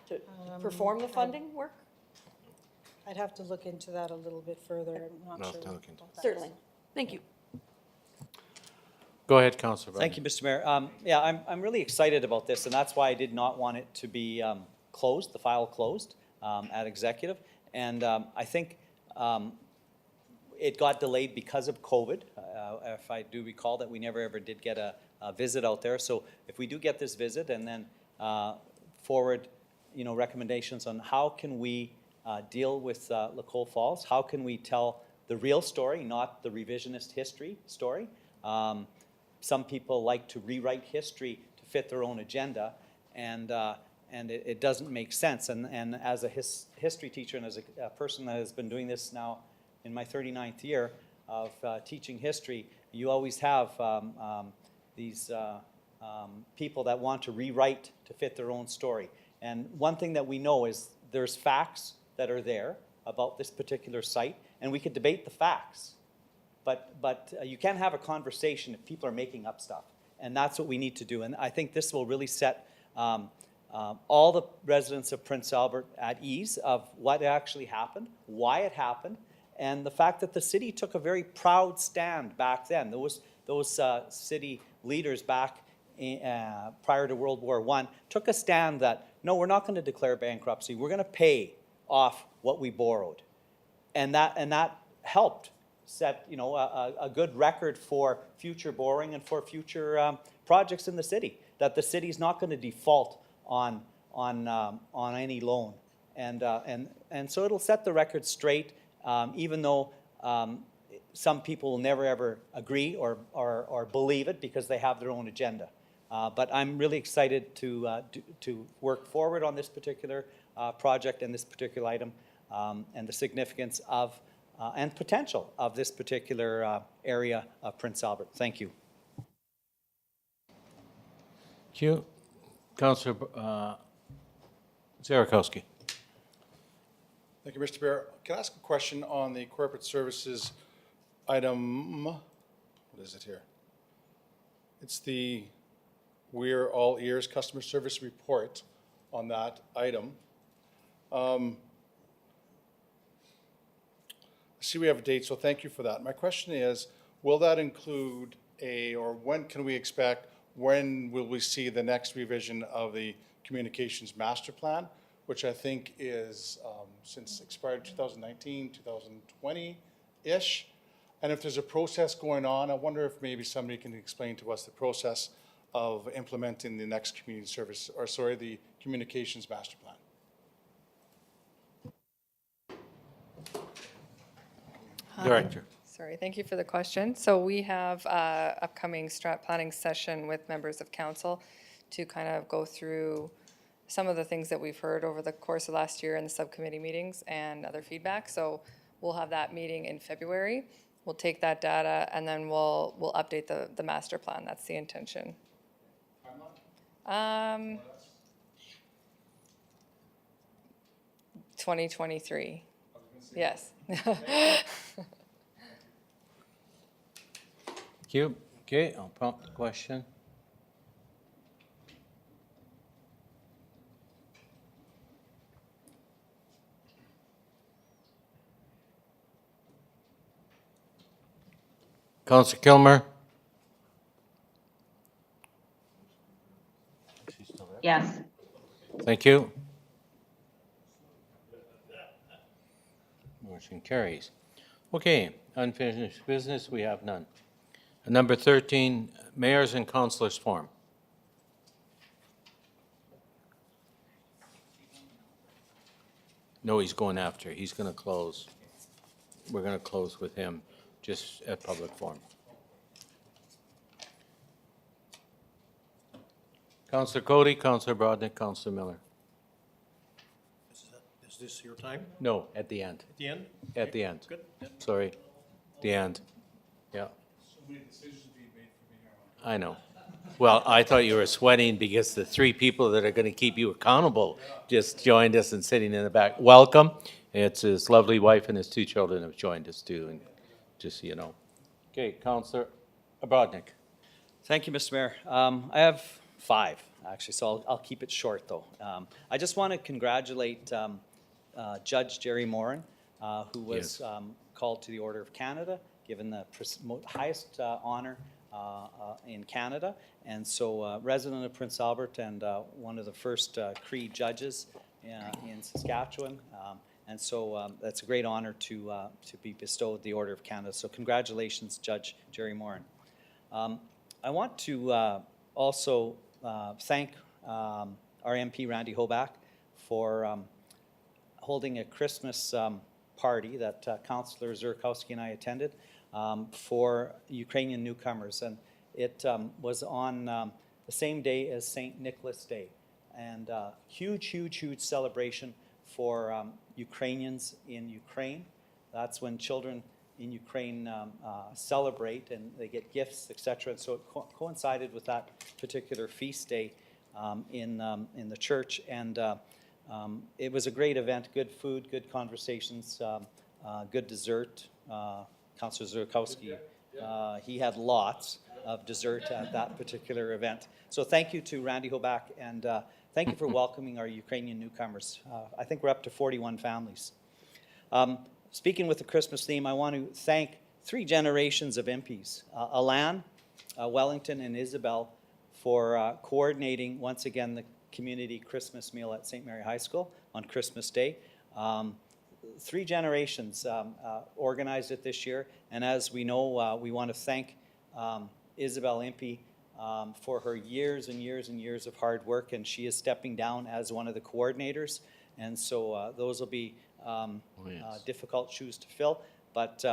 To perform the funding work? I'd have to look into that a little bit further. I'm not sure. about that. Certainly. Thank you. Go ahead, Councilor Broderick. Thank you, Mr. Mayor. Yeah, I'm really excited about this, and that's why I did not want it to be closed, the file closed at executive. And I think it got delayed because of COVID. If I do recall that we never ever did get a visit out there. So if we do get this visit and then forward, recommendations on how can we deal with Lacole Falls, how can we tell the real story, not the revisionist history story. Some people like to rewrite history to fit their own agenda, and it doesn't make sense. And as a history teacher and as a person that has been doing this now in my 39th year of teaching history, you always have these people that want to rewrite to fit their own story. And one thing that we know is there's facts that are there about this particular site, and we could debate the facts. But you can't have a conversation if people are making up stuff. And that's what we need to do. And I think this will really set all the residents of Prince Albert at ease of what actually happened, why it happened, and the fact that the city took a very proud stand back then. Those city leaders back prior to World War I took a stand that, no, we're not going to declare bankruptcy. We're going to pay off what we borrowed. And that helped set a good record for future borrowing and for future projects in the city, that the city's not going to default on any loan. And so it'll set the record straight, even though some people will never ever agree or believe it because they have their own agenda. But I'm really excited to work forward on this particular project and this particular item, and the significance of and potential of this particular area of Prince Albert. Thank you. Thank you. Councilor Zierakowski. Thank you, Mr. Mayor. Can I ask a question on the corporate services item? What is it here? It's the We're All Ears customer service report on that item. see we have a date, so thank you for that. My question is, will that include or when can we expect, when will we see the next revision of the communications master plan, which I think is since expired 2019, 2020-ish? And if there's a process going on, I wonder if maybe somebody can explain to us the process of implementing the next community service, or sorry, the communications master plan. Director. Sorry, thank you for the question. So we have upcoming strat planning session with members of council to kind of go through some of the things that we've heard over the course of last year in the subcommittee meetings and other feedback. So we'll have that meeting in February. We'll take that data and then we'll update the master plan. That's the intention. 2023. Yes. Thank you. Okay, I'll prompt the question. Councillor Kilmer? Yes. Thank you. Motion carries. Okay, unfinished business, we have none. Number 13, Mayors and Councilors Forum. No, he's going after. He's going to close. We're going to close with him, just at public forum. Councillor Cody, Councillor Brodnick, Councillor Miller. Is this your time? No, at the end. At the end? At the end. Good. Sorry, the end. Yeah. So many decisions being made for me here. I know. Well, I thought you were sweating because the three people that are going to keep you accountable just joined us and sitting in the back. Welcome. It's his lovely wife and his two children have joined us too, and just so you know. Okay, Councillor Brodnick. Thank you, Mr. Mayor. I have 5, actually, so I'll keep it short, though. I just want to congratulate Judge Jerry Morin, who was called to the Order of Canada, given the highest honor in Canada. And so resident of Prince Albert and one of the first Cree judges in Saskatchewan. And so that's a great honor to be bestowed the Order of Canada. So congratulations, Judge Jerry Morin. I want to also thank our MP, Randy Hoback, for holding a Christmas party that Councillor Zurkowski and I attended for Ukrainian newcomers. And it was on the same day as St. Nicholas Day. And huge, huge, huge celebration for Ukrainians in Ukraine. That's when children in Ukraine celebrate and they get gifts, etc. And so it coincided with that particular feast day in the church. And it was a great event, good food, good conversations, good dessert. Councillor Zurkowski, he had lots of dessert at that particular event. So thank you to Randy Hoback, and thank you for welcoming our Ukrainian newcomers. I think we're up to 41 families. Speaking with the Christmas theme, I want to thank 3 generations of MPs, Alan, Wellington, and Isabel, for coordinating, once again, the community Christmas meal at St. Mary High School on Christmas Day. 3 generations organized it this year, and as we know, we want to thank Isabel Impey for her years and years and years of hard work, and she is stepping down as one of the coordinators, and so those will be difficult shoes to fill, but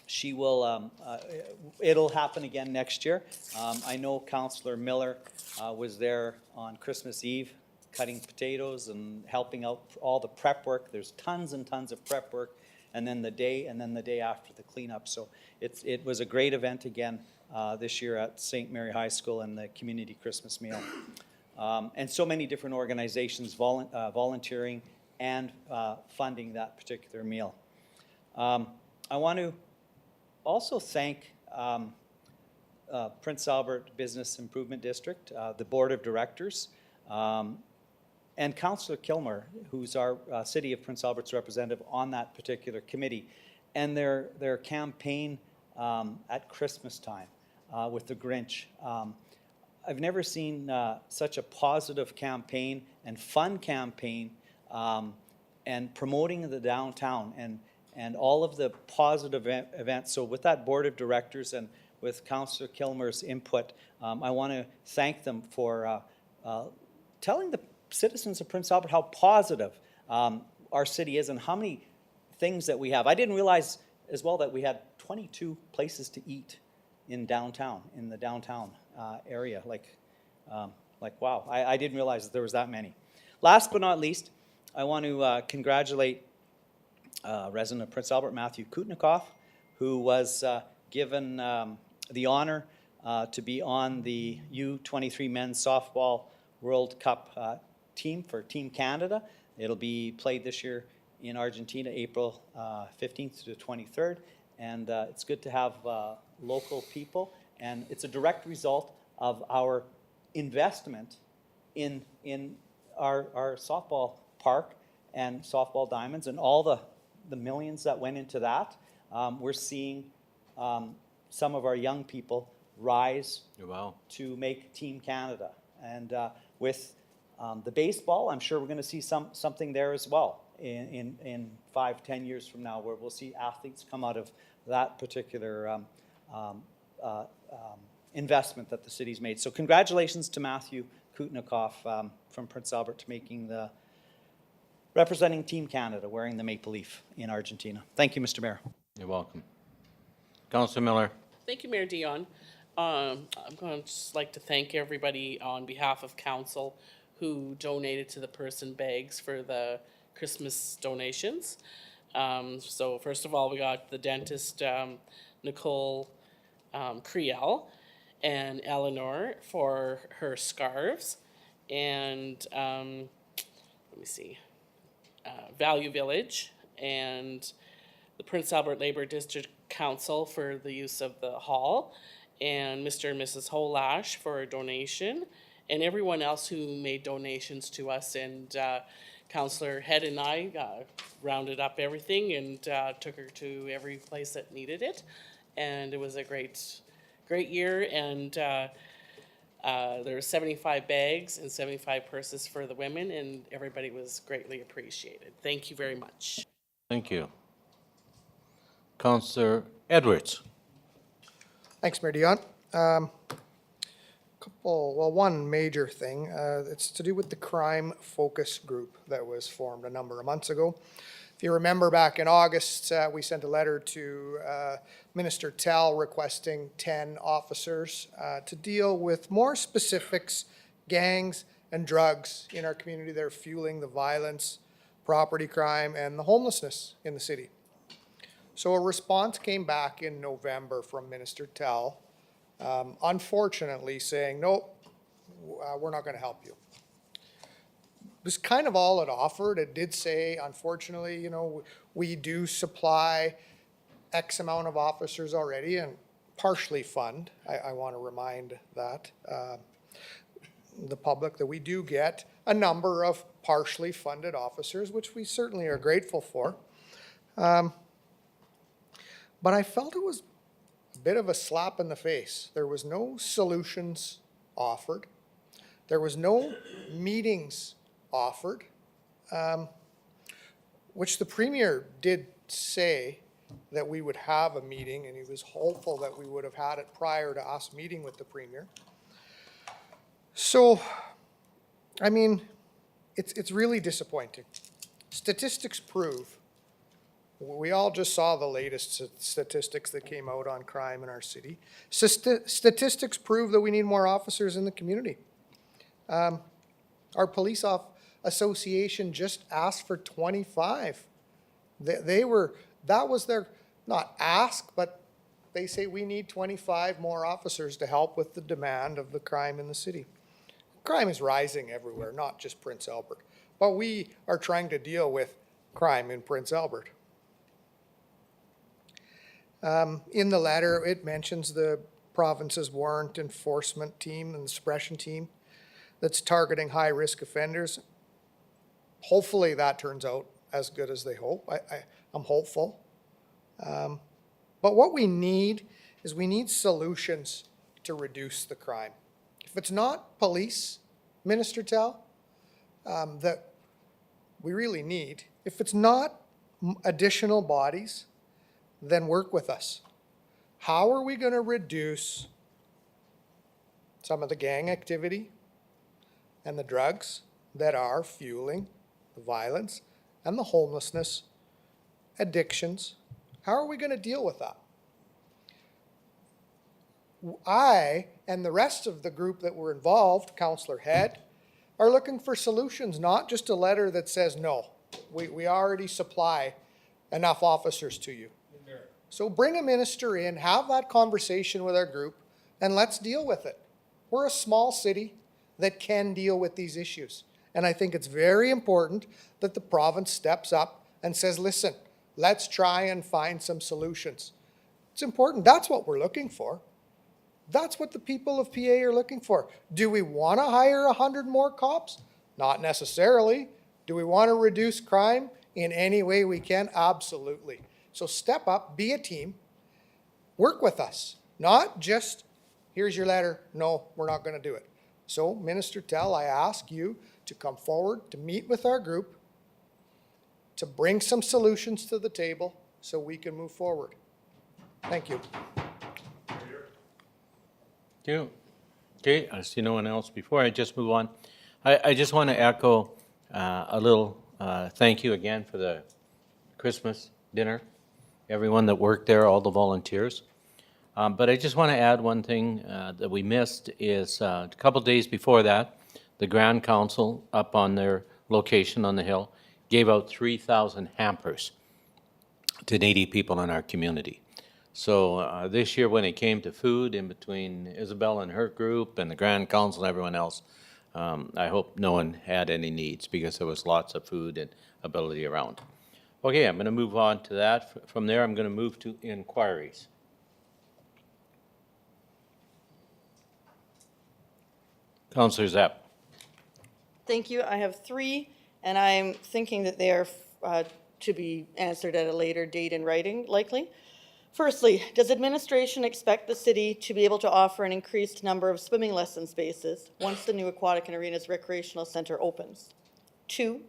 she will, it'll happen again next year. I know Councillor Miller was there on Christmas Eve cutting potatoes and helping out all the prep work. There's tons and tons of prep work, and then the day after the cleanup. So it was a great event again this year at St. Mary High School and the community Christmas meal. And so many different organizations volunteering and funding that particular meal. I want to also thank Prince Albert Business Improvement District, the Board of Directors, and Councillor Kilmer, who's our City of Prince Albert's representative on that particular committee. and their campaign at Christmas time with the Grinch. I've never seen such a positive campaign and fun campaign and promoting the downtown and all of the positive events. So with that board of directors and with Councillor Kilmer's input, I want to thank them for telling the citizens of Prince Albert how positive our city is and how many things that we have. I didn't realize as well that we had 22 places to eat in downtown, in the downtown area. Like wow, I didn't realize that there was that many. Last but not least, I want to congratulate resident of Prince Albert, Matthew Kutnikoff, who was given the honor to be on the U23 Men's Softball World Cup team for Team Canada. It'll be played this year in Argentina, April 15th to 23rd, and it's good to have local people, and it's a direct result of our investment in our softball park and softball diamonds and all the millions that went into that. We're seeing some of our young people rise to make Team Canada. And with the baseball, I'm sure we're going to see something there as well in 5-10 years from now, where we'll see athletes come out of that particular investment that the city's made. So congratulations to Matthew Kutnikoff from Prince Albert to making representing Team Canada, wearing the maple leaf in Argentina. Thank you, Mr. Mayor. You're welcome. Councillor Miller. Thank you, Mayor Dion. I'm going to just like to thank everybody on behalf of council who donated to the person bags for the Christmas donations. So first of all, we got the dentist, Nicole Creel, and Eleanor for her scarves, and let me see, Value Village and the Prince Albert Labour District Council for the use of the hall, and Mr. and Mrs. Holash for a donation, and everyone else who made donations to us. And Councillor Head and I rounded up everything and took her to every place that needed it, and it was a great year. And there were 75 bags and 75 purses for the women, and everybody was greatly appreciated. Thank you very much. Thank you. Councillor Edwards. Thanks, Mayor Dion. One major thing, it's to do with the crime focus group that was formed a number of months ago. If you remember, back in August, we sent a letter to Minister Tell requesting 10 officers to deal with more specifics, gangs and drugs in our community that are fueling the violence, property crime, and the homelessness in the city. So a response came back in November from Minister Tell, unfortunately saying, nope, we're not going to help you. It was kind of all it offered. It did say, unfortunately, you know, we do supply X amount of officers already and partially fund. I want to remind that the public that we do get a number of partially funded officers, which we certainly are grateful for. But I felt it was a bit of a slap in the face. There was no solutions offered. There was no meetings offered, which the Premier did say that we would have a meeting, and he was hopeful that we would have had it prior to us meeting with the Premier. So, I mean, it's really disappointing. Statistics prove, we all just saw the latest statistics that came out on crime in our city. Statistics prove that we need more officers in the community. Our police association just asked for 25. That was their, not ask, but they say we need 25 more officers to help with the demand of the crime in the city. Crime is rising everywhere, not just Prince Albert, but we are trying to deal with crime in Prince Albert. In the letter, it mentions the province's warrant enforcement team and the suppression team that's targeting high-risk offenders. Hopefully that turns out as good as they hope. I'm hopeful. But what we need is we need solutions to reduce the crime. If it's not police, Minister Tell, that we really need, if it's not additional bodies, then work with us. How are we going to reduce some of the gang activity and the drugs that are fueling the violence and the homelessness, addictions? How are we going to deal with that? I and the rest of the group that were involved, Councillor Head, are looking for solutions, not just a letter that says, no, we already supply enough officers to you. So bring a minister in, have that conversation with our group, and let's deal with it. We're a small city that can deal with these issues. And I think it's very important that the province steps up and says, listen, let's try and find some solutions. It's important. That's what we're looking for. That's what the people of PA are looking for. Do we want to hire 100 more cops? Not necessarily. Do we want to reduce crime in any way we can? Absolutely. So step up, be a team, work with us. Not just, here's your letter, no, we're not going to do it. So Minister Tell, I ask you to come forward, to meet with our group, to bring some solutions to the table so we can move forward. Thank you. Thank you. Okay, I see no one else. Before I just move on, I just want to echo a little thank you again for the Christmas dinner, everyone that worked there, all the volunteers. But I just want to add one thing that we missed is a couple days before that, the Grand Council up on their location on the hill gave out 3,000 hampers to needy people in our community. So this year when it came to food in between Isabel and her group and the Grand Council and everyone else, I hope no one had any needs because there was lots of food and ability around. Okay, I'm going to move on to that. From there, I'm going to move to inquiries. Councillor Zapp. Thank you. I have 3, and I'm thinking that they are to be answered at a later date in writing, likely. Firstly, does administration expect the city to be able to offer an increased number of swimming lesson spaces once the new Aquatic and Arenas Recreational Centre opens? 2,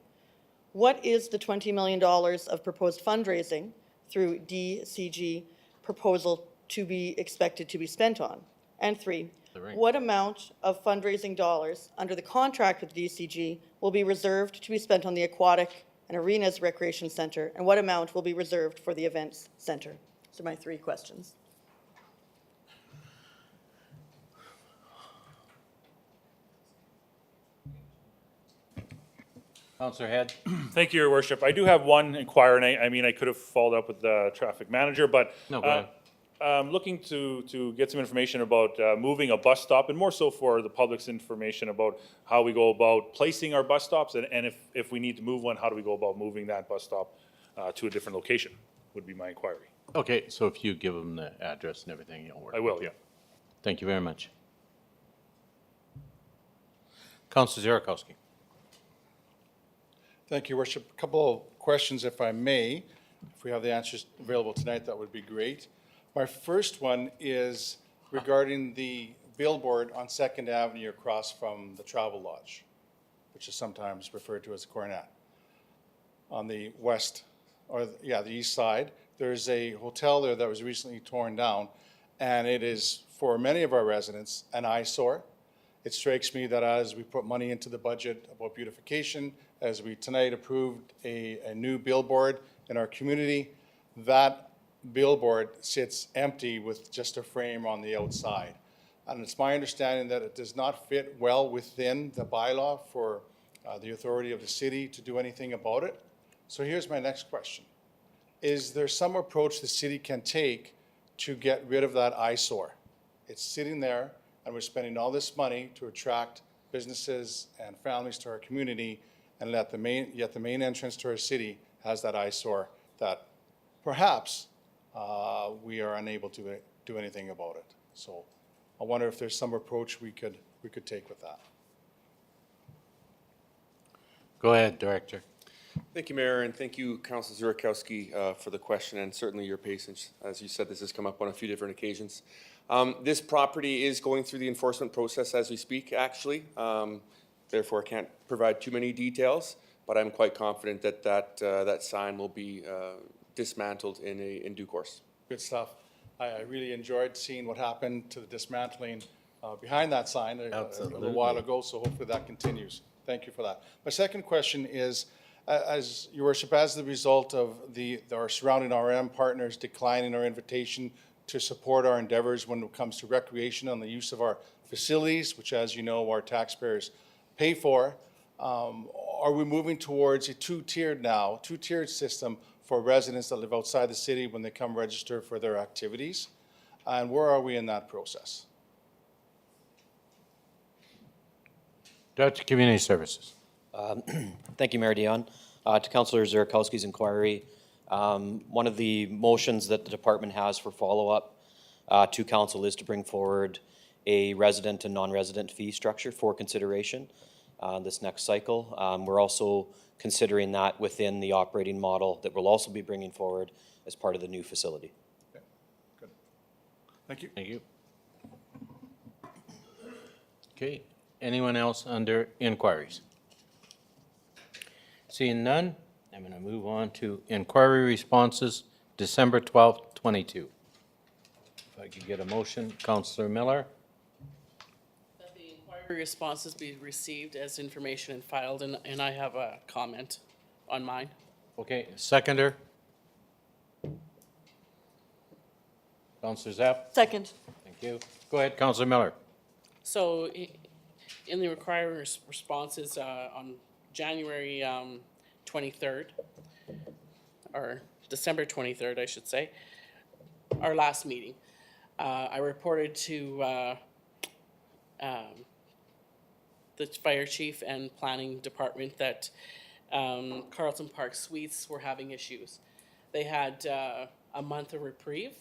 what is the $20 million of proposed fundraising through DCG proposal to be expected to be spent on? And 3, what amount of fundraising dollars under the contract with DCG will be reserved to be spent on the Aquatic and Arenas Recreation Centre, and what amount will be reserved for the Events Centre? Those are my 3 questions. Councillor Head. Thank you, Your Worship. I do have one inquiry, and I mean, I could have followed up with the traffic manager, but No, go ahead. I'm looking to get some information about moving a bus stop, and more so for the public's information about how we go about placing our bus stops, and if we need to move one, how do we go about moving that bus stop to a different location, would be my inquiry. Okay, so if you give them the address and everything, it'll work. I will, yeah. Thank you very much. Councillor Zierakowski. Thank you, Your Worship. A couple of questions, if I may. If we have the answers available tonight, that would be great. My first one is regarding the billboard on 2nd Avenue across from the Travel Lodge, which is sometimes referred to as the Coronet. On the west, or the east side, there's a hotel there that was recently torn down, and it is, for many of our residents, an eyesore. It strikes me that as we put money into the budget about beautification, as we tonight approved a new billboard in our community, that billboard sits empty with just a frame on the outside. And it's my understanding that it does not fit well within the bylaw for the authority of the city to do anything about it. So here's my next question. Is there some approach the city can take to get rid of that eyesore? It's sitting there, and we're spending all this money to attract businesses and families to our community, and yet the main entrance to our city has that eyesore that perhaps we are unable to do anything about it. So I wonder if there's some approach we could take with that. Go ahead, Director. Thank you, Mayor, and thank you, Councilor Zurikowski, for the question and certainly your patience. As you said, this has come up on a few different occasions. This property is going through the enforcement process as we speak, actually. Therefore, I can't provide too many details, but I'm quite confident that that sign will be dismantled in due course. Good stuff. I really enjoyed seeing what happened to the dismantling behind that sign a little while ago, so hopefully that continues. Thank you for that. My second question is, as Your Worship, as the result of our surrounding RM partners declining our invitation to support our endeavors when it comes to recreation and the use of our facilities, which, as you know, our taxpayers pay for, are we moving towards a two-tiered system for residents that live outside the city when they come register for their activities? And where are we in that process? Director of Community Services. Thank you, Mayor Dion. To Councillor Zurikowski's inquiry, one of the motions that the department has for follow-up to council is to bring forward a resident and non-resident fee structure for consideration this next cycle. We're also considering that within the operating model that we'll also be bringing forward as part of the new facility. Okay, good. Thank you. Thank you. Okay, anyone else under inquiries? Seeing none, I'm going to move on to inquiry responses, December 12th, 22. If I could get a motion, Councillor Miller. That the inquiry responses be received as information and filed, and I have a comment on mine. Okay, seconder. Councillor Zapp. Second. Thank you. Go ahead, Councillor Miller. So in the inquiry responses on January 23rd, or December 23rd, I should say, our last meeting, I reported to the fire chief and planning department that Carlton Park Suites were having issues. They had a month of reprieve.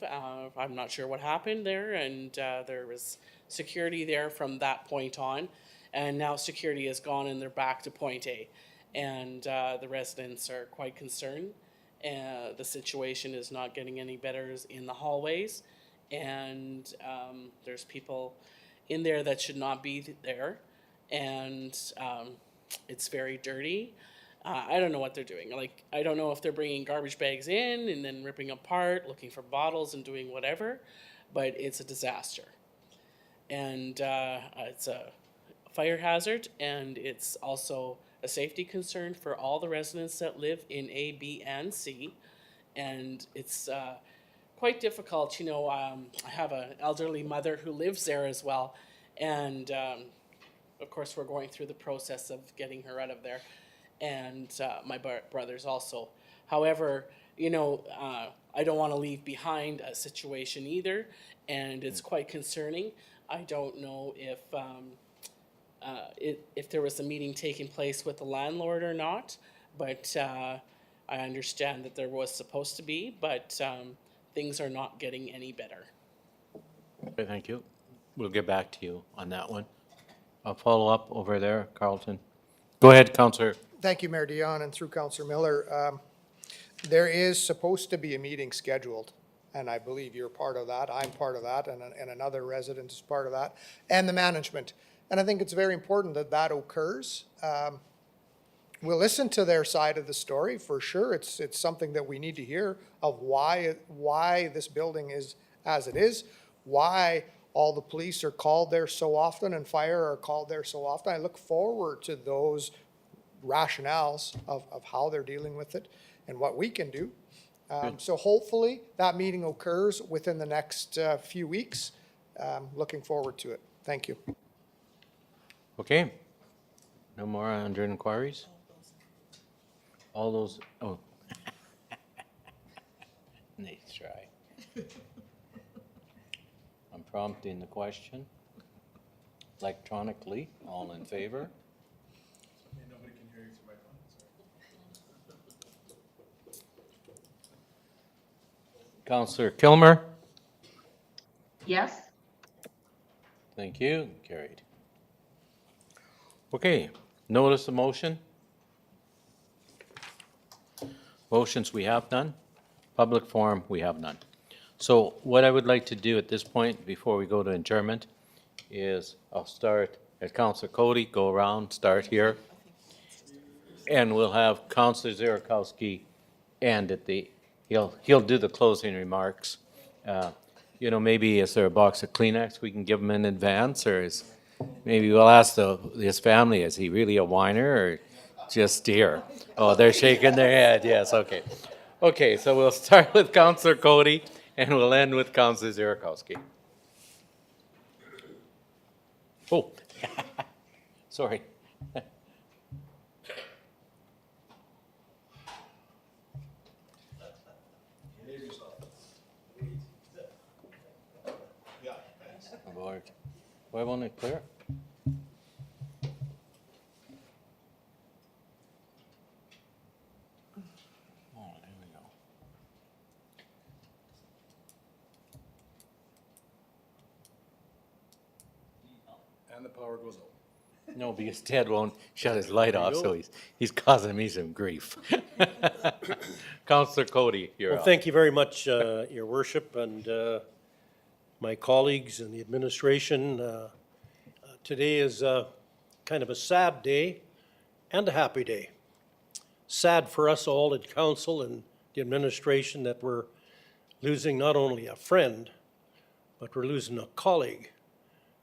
I'm not sure what happened there, and there was security there from that point on. And now security is gone and they're back to point A. And the residents are quite concerned. The situation is not getting any better in the hallways. And there's people in there that should not be there. And it's very dirty. I don't know what they're doing. Like, I don't know if they're bringing garbage bags in and then ripping apart, looking for bottles and doing whatever. But it's a disaster. And it's a fire hazard, and it's also a safety concern for all the residents that live in A, B, and C. And it's quite difficult. You know, I have an elderly mother who lives there as well. And of course, we're going through the process of getting her out of there. And my brothers also. However, you know, I don't want to leave behind a situation either. And it's quite concerning. I don't know if there was a meeting taking place with the landlord or not, but I understand that there was supposed to be, but things are not getting any better. Okay, thank you. We'll get back to you on that one. I'll follow up over there, Carlton. Go ahead, Councillor. Thank you, Mayor Dion, and through Councillor Miller. There is supposed to be a meeting scheduled, and I believe you're part of that. I'm part of that, and another resident is part of that, and the management. And I think it's very important that that occurs. We'll listen to their side of the story for sure. It's something that we need to hear of why this building is as it is, why all the police are called there so often and fire are called there so often. I look forward to those rationales of how they're dealing with it and what we can do. So hopefully that meeting occurs within the next few weeks. Looking forward to it. Thank you. Okay. No more under inquiries? All those, oh. Nice try. I'm prompting the question electronically. All in favor? Nobody can hear you through my phone. Councillor Kilmer? Yes? Thank you. Carried. Okay, notice of motion. Motions, we have none. Public forum, we have none. So what I would like to do at this point, before we go to adjournment, is I'll start at Councillor Cody, go around, start here. And we'll have Councillor Zierakowski end at the, he'll do the closing remarks. You know, maybe is there a box of Kleenex we can give him in advance, or is, maybe we'll ask his family, is he really a whiner or just here? Oh, they're shaking their head, yes, okay. Okay, so we'll start with Councillor Cody and we'll end with Councillor Zierakowski. Oh, sorry. Aboard. Why won't it clear? Oh, there we go. And the power goes out. No, because Ted won't shut his light off, so he's causing me some grief. Councillor Cody, you're Well, up. thank you very much, Your Worship, and my colleagues and the administration. Today is kind of a sad day and a happy day. Sad for us all at council and the administration that we're losing not only a friend, but we're losing a colleague,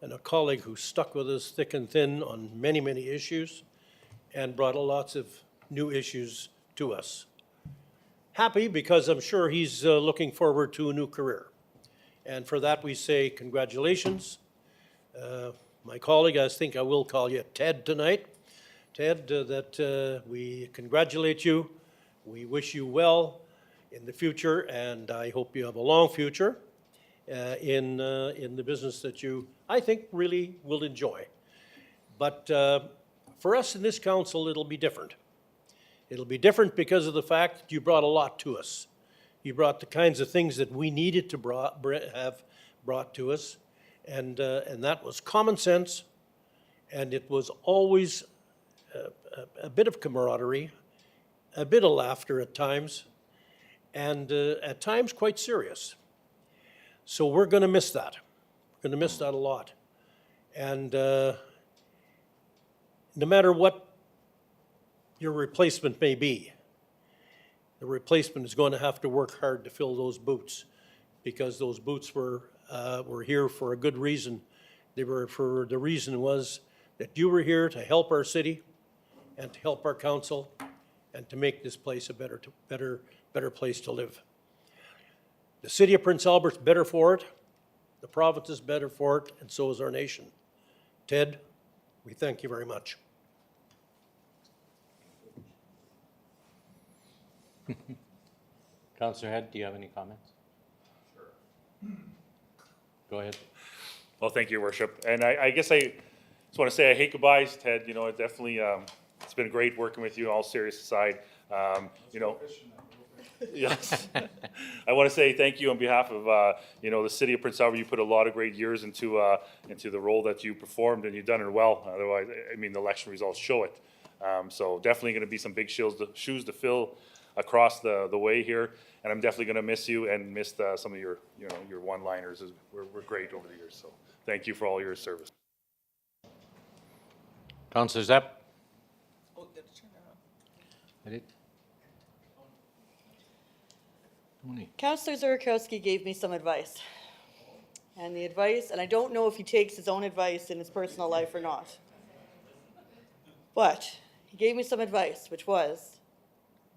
and a colleague who stuck with us thick and thin on many, many issues and brought lots of new issues to us. Happy because I'm sure he's looking forward to a new career. And for that, we say congratulations. My colleague, I think I will call you Ted tonight. Ted, we congratulate you. We wish you well in the future, and I hope you have a long future in the business that you, I think, really will enjoy. But for us in this council, it'll be different. It'll be different because of the fact that you brought a lot to us. You brought the kinds of things that we needed to have brought to us, and that was common sense, and it was always a bit of camaraderie, a bit of laughter at times, and at times quite serious. So we're going to miss that. We're going to miss that a lot. And no matter what your replacement may be, the replacement is going to have to work hard to fill those boots, because those boots were here for a good reason. They were for the reason was that you were here to help our city and to help our council and to make this place a better place to live. The city of Prince Albert's better for it, the province is better for it, and so is our nation. Ted, we thank you very much. Councillor Head, do you have any comments? Sure. Go ahead. Well, thank you, Your Worship. And I guess I just want to say I hate goodbyes, Ted. You know, it definitely, it's been great working with you, all serious aside. You know, yes. I want to say thank you on behalf of, you know, the city of Prince Albert. You put a lot of great years into the role that you performed, and you've done it well. Otherwise, I mean, the election results show it. So definitely going to be some big shoes to fill across the way here. And I'm definitely going to miss you and miss some of your, you know, your one-liners. We're great over the years. So thank you for all your service. Councillor Zepp? Oh, you have to turn it on. I did. Tony. Councillor Zierakowski gave me some advice. And the advice, and I don't know if he takes his own advice in his personal life or not. But he gave me some advice, which was,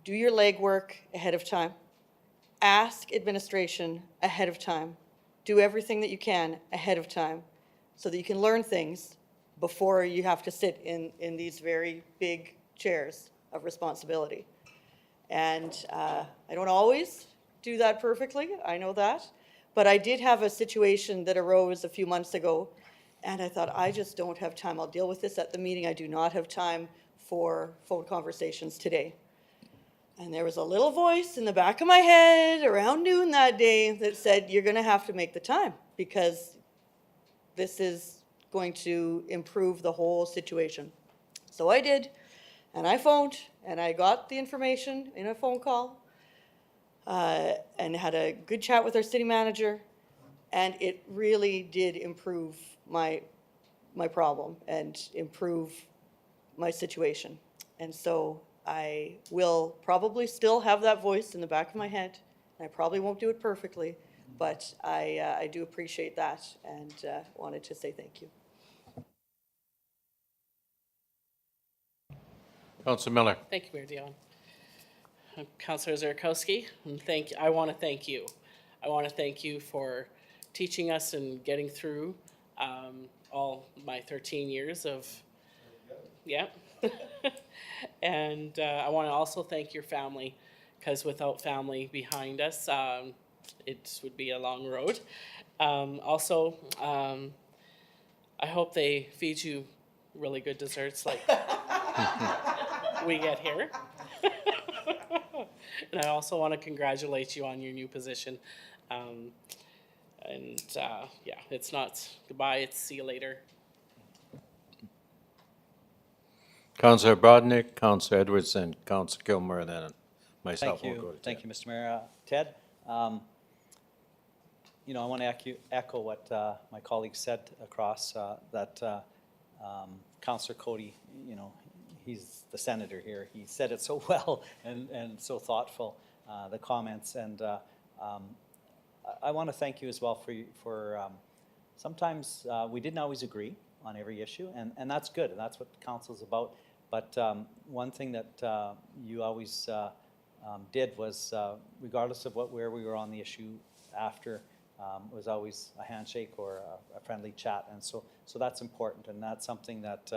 do your legwork ahead of time. Ask administration ahead of time. Do everything that you can ahead of time so that you can learn things before you have to sit in these very big chairs of responsibility. And I don't always do that perfectly, I know that. But I did have a situation that arose a few months ago, and I thought, I just don't have time. I'll deal with this at the meeting. I do not have time for phone conversations today. And there was a little voice in the back of my head around noon that day that said, you're going to have to make the time because this is going to improve the whole situation. So I did, and I phoned, and I got the information in a phone call, and had a good chat with our city manager, and it really did improve my problem and improve my situation. And so I will probably still have that voice in the back of my head, and I probably won't do it perfectly, but I do appreciate that, and wanted to say thank you. Councilor Miller. Thank you, Mayor Dion. Councilor Zerkowski, and I want to thank you. I want to thank you for teaching us and getting through all my 13 years of, yeah. And I want to also thank your family, because without family behind us, it would be a long road. Also, I hope they feed you really good desserts like we get here. And I also want to congratulate you on your new position. Yeah, it's not goodbye, it's see you later. Councilor Brodnick, Councilor Edwards, and Councilor Kilmer, and then myself will go to Ted. Thank you, Mr. Mayor. Ted, you know, I want to echo what my colleague said across, that Councilor Cody, you know, he's the senator here. He said it so well and so thoughtful, the comments. And I want to thank you as well for sometimes we didn't always agree on every issue, and that's good, and that's what council's about. But one thing that you always did was, regardless of where we were on the issue after, was always a handshake or a friendly chat, and so that's important, and that's something that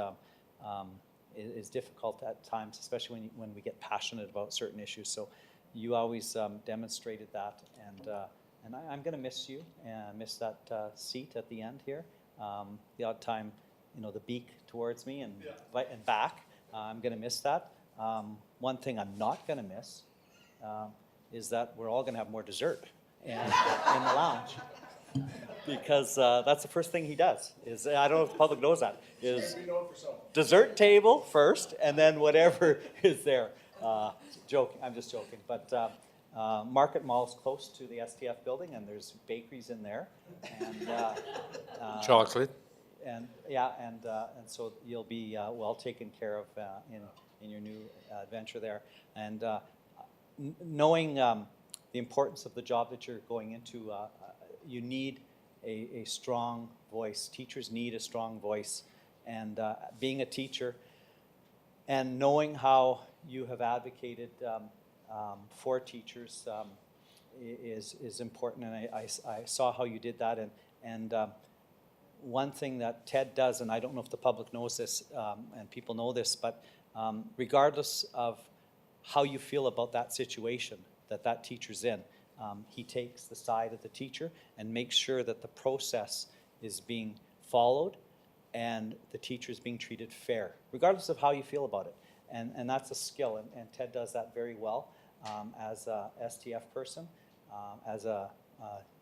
is difficult at times, especially when we get passionate about certain issues. So you always demonstrated that, and I'm going to miss you and miss that seat at the end here. The odd time, you know, the beak towards me and back. I'm going to miss that. One thing I'm not going to miss is that we're all going to have more dessert in the lounge, because that's the first thing he does. Is, I don't know if the public knows that, is dessert table first, and then whatever is there. Joking, I'm just joking. But Market Mall is close to the STF building, and there's bakeries in there, and Chocolate. and yeah, and so you'll be well taken care of in your new adventure there, and knowing the importance of the job that you're going into, you need a strong voice. Teachers need a strong voice, and being a teacher and knowing how you have advocated for teachers is important, and I saw how you did that, and one thing that Ted does, and I don't know if the public knows this, and people know this, but regardless of how you feel about that situation that teacher's in, he takes the side of the teacher and makes sure that the process is being followed and the teacher is being treated fair, regardless of how you feel about it. And that's a skill, and Ted does that very well as a STF person, as a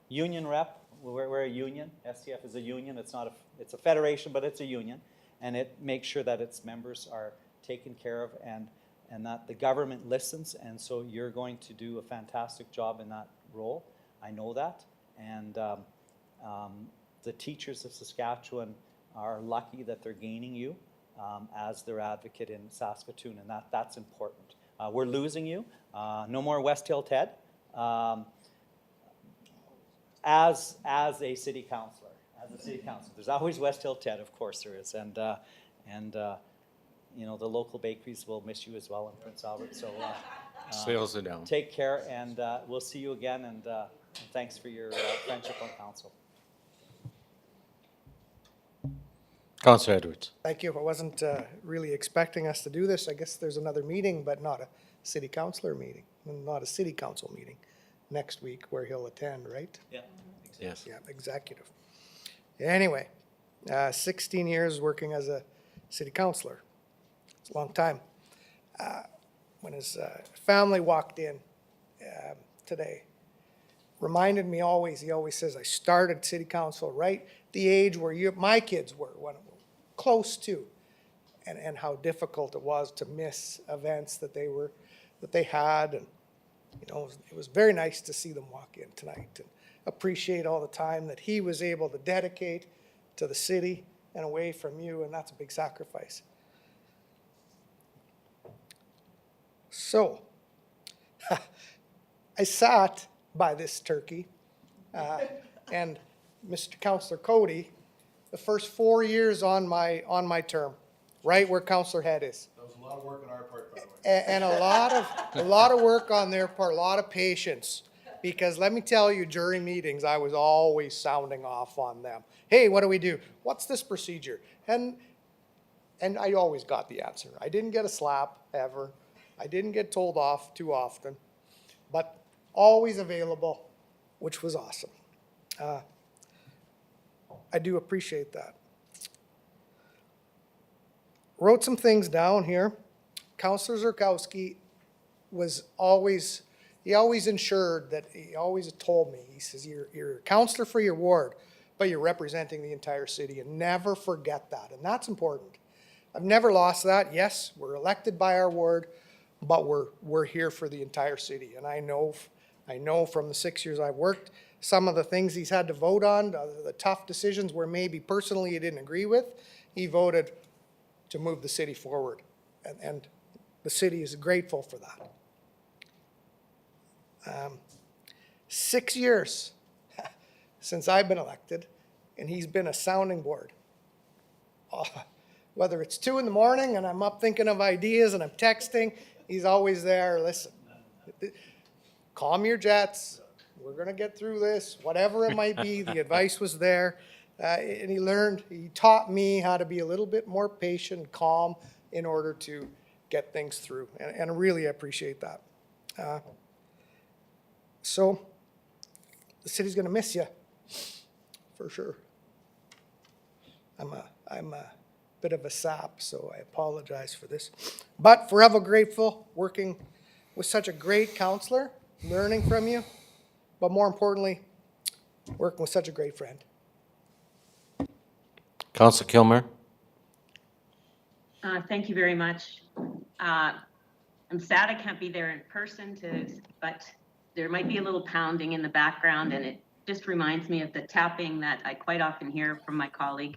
union rep. We're a union. STF is a union. It's not it's a federation, but it's a union, and it makes sure that its members are taken care of and that the government listens. And so you're going to do a fantastic job in that role. I know that, and the teachers of Saskatchewan are lucky that they're gaining you as their advocate in Saskatoon, and that's important. We're losing you. No more West Hill Ted. As a city councillor, there's always West Hill Ted, of course there is, and you know, the local bakeries will miss you as well in Prince Albert. So Sales are down. Take care, and we'll see you again. And thanks for your friendship on council. Councilor Edwards. Thank you. I wasn't really expecting us to do this. I guess there's another meeting, but not a city councilor meeting, not a city council meeting next week where he'll attend, right? Yeah. Yes. Yeah, executive. Anyway, 16 years working as a city councilor. It's a long time. When his family walked in today, reminded me always, he always says, I started city council right the age where my kids were, when close to, and how difficult it was to miss events that they had, You know, it was very nice to see them walk in tonight and appreciate all the time that he was able to dedicate to the city and away from you, and that's a big sacrifice. So, I sat by this turkey, and Mr. Councillor Cody, the first 4 years on my term, right where Councillor Head is. That was a lot of work on our part, by the way. And a lot of work on their part, a lot of patience. Because let me tell you, during meetings, I was always sounding off on them. Hey, what do we do? What's this procedure? And I always got the answer. I didn't get a slap, ever. I didn't get told off too often, but always available, which was awesome. I do appreciate that. Wrote some things down here. Councillor Zerkowski was always, he always ensured that, he always told me, he says, you're a councillor for your ward, but you're representing the entire city, and never forget that, and that's important. I've never lost that. Yes, we're elected by our ward, but we're here for the entire city, and I know from the 6 years I've worked, some of the things he's had to vote on, the tough decisions where maybe personally he didn't agree with, he voted to move the city forward, and the city is grateful for that. 6 years since I've been elected, and he's been a sounding board. Whether it's 2 a.m. and I'm up thinking of ideas and I'm texting, he's always there. Listen, calm your jets. We're going to get through this, whatever it might be. The advice was there. And he taught me how to be a little bit more patient, calm in order to get things through. And I really appreciate that. So the city's going to miss you, for sure. I'm a bit of a sap, so I apologize for this. But forever grateful, working with such a great counselor, learning from you, but more importantly, working with such a great friend. Councillor Kilmer? Thank you very much. I'm sad I can't be there in person, but there might be a little pounding in the background, and it just reminds me of the tapping that I quite often hear from my colleague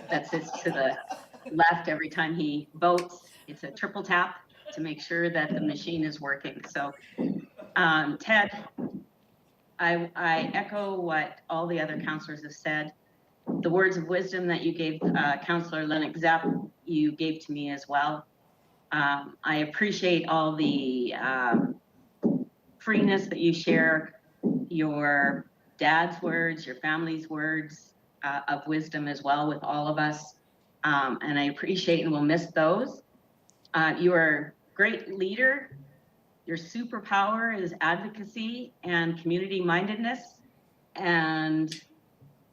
that sits to the left every time he votes. It's a triple tap to make sure that the machine is working. So, Ted, I echo what all the other councillors have said. The words of wisdom that you gave Councillor Lennox Zapp, you gave to me as well. I appreciate all the freeness that you share, your dad's words, your family's words of wisdom as well with all of us. And I appreciate and will miss those. You are a great leader. Your superpower is advocacy and community mindedness. And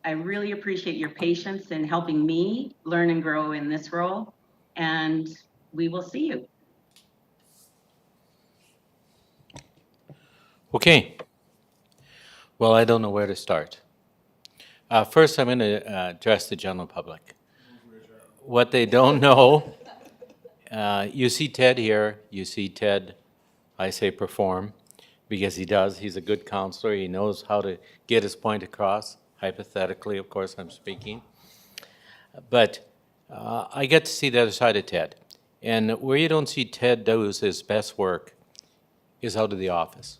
I really appreciate your patience in helping me learn and grow in this role. And we will see you. Okay. Well, I don't know where to start. First, I'm going to address the general public. What they don't know, you see Ted here, you see Ted, I say perform, because he does. He's a good counselor. He knows how to get his point across. Hypothetically, of course, I'm speaking. But I get to see the other side of Ted. And where you don't see Ted do his best work is out of the office.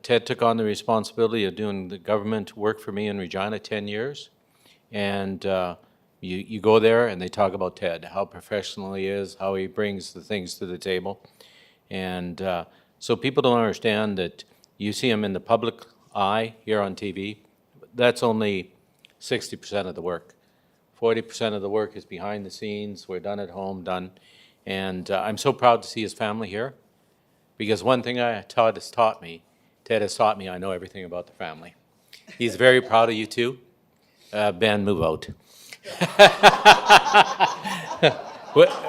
Ted took on the responsibility of doing the government work for me in Regina 10 years. And you go there and they talk about Ted, how professional he is, how he brings the things to the table. And so people don't understand that you see him in the public eye here on TV. That's only 60% of the work. 40% of the work is behind the scenes. We're done at home, done. And I'm so proud to see his family here, because one thing Ted has taught me, I know everything about the family. He's very proud of you too. Ben, move out.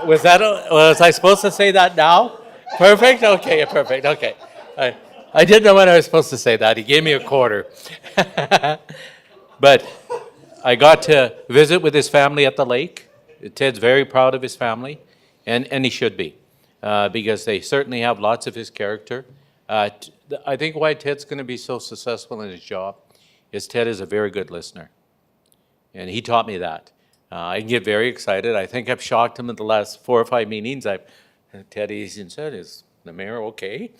Was I supposed to say that now? Perfect? Okay, perfect, okay. I didn't know when I was supposed to say that. He gave me a quarter. But I got to visit with his family at the lake. Ted's very proud of his family, and he should be, because they certainly have lots of his character. I think why Ted's going to be so successful in his job is Ted is a very good listener. And he taught me that. I can get very excited. I think I've shocked him in the last 4 or 5 meetings. Ted even said, is the mayor okay?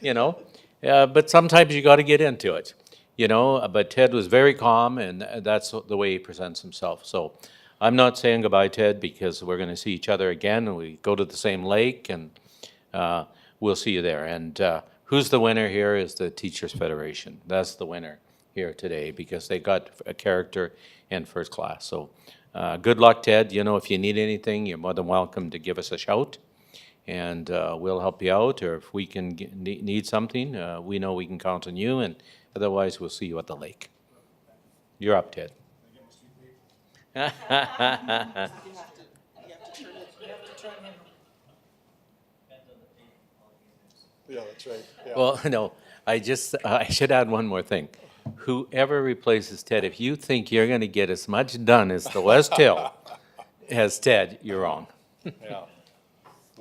You know, but sometimes you got to get into it, you know, but Ted was very calm, and that's the way he presents himself. So I'm not saying goodbye, Ted, because we're going to see each other again, and we go to the same lake, and we'll see you there. And who's the winner here is the Teachers Federation. That's the winner here today, because they got a character in first class. So good luck, Ted. You know, if you need anything, you're more than welcome to give us a shout, and we'll help you out. Or if we can need something, we know we can count on you, and otherwise we'll see you at the lake. You're up, Ted. Yeah, that's right. Yeah. Well, no, I should add one more thing. Whoever replaces Ted, if you think you're going to get as much done as the West Hill as Ted, you're wrong. Yeah.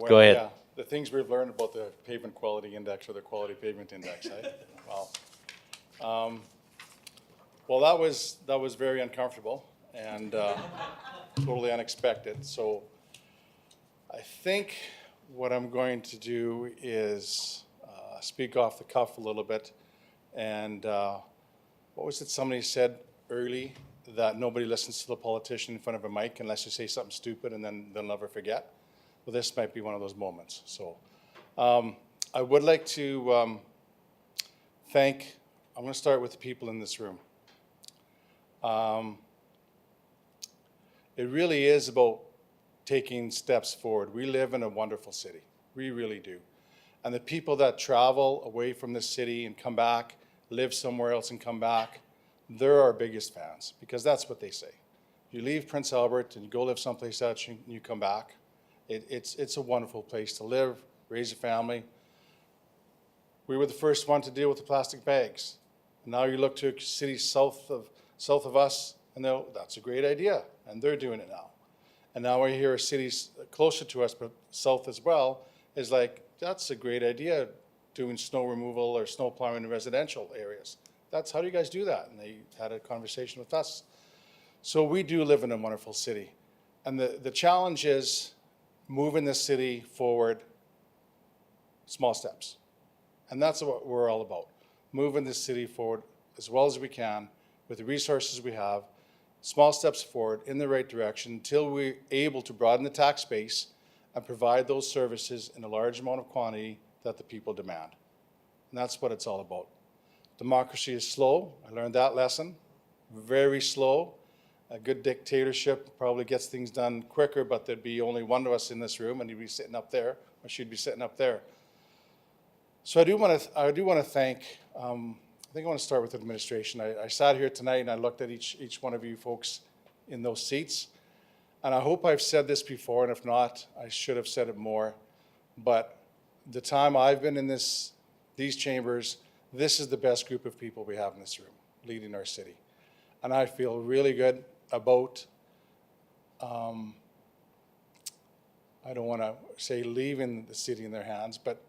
Go ahead. Yeah, the things we've learned about the pavement quality index or the quality pavement index, eh? Wow. Well, that was very uncomfortable and totally unexpected. So I think what I'm going to do is speak off the cuff a little bit. And what was it somebody said early, that nobody listens to the politician in front of a mic unless you say something stupid, and then they'll never forget? Well, this might be one of those moments. So I would like to I'm going to start with the people in this room. It really is about taking steps forward. We live in a wonderful city. We really do. And the people that travel away from this city and come back, live somewhere else and come back, they're our biggest fans, because that's what they say. You leave Prince Albert and you go live someplace else and you come back. It's a wonderful place to live, raise a family. We were the first one to deal with the plastic bags. Now you look to cities south of us, and that's a great idea, and they're doing it now. And now we hear cities closer to us, but south as well, is like, that's a great idea, doing snow removal or snow plowing in residential areas. How do you guys do that? And they had a conversation with us. So we do live in a wonderful city. And the challenge is moving the city forward, small steps. And that's what we're all about. Moving the city forward as well as we can with the resources we have, small steps forward in the right direction until we're able to broaden the tax base and provide those services in a large amount of quantity that the people demand. And that's what it's all about. Democracy is slow. I learned that lesson. Very slow. A good dictatorship probably gets things done quicker, but there'd be only one of us in this room, and he'd be sitting up there, or she'd be sitting up there. So I do want to thank, I think I want to start with administration. I sat here tonight and I looked at each one of you folks in those seats. And I hope I've said this before, and if not, I should have said it more. But the time I've been in these chambers, this is the best group of people we have in this room, leading our city. And I feel really good about, I don't want to say leaving the city in their hands, but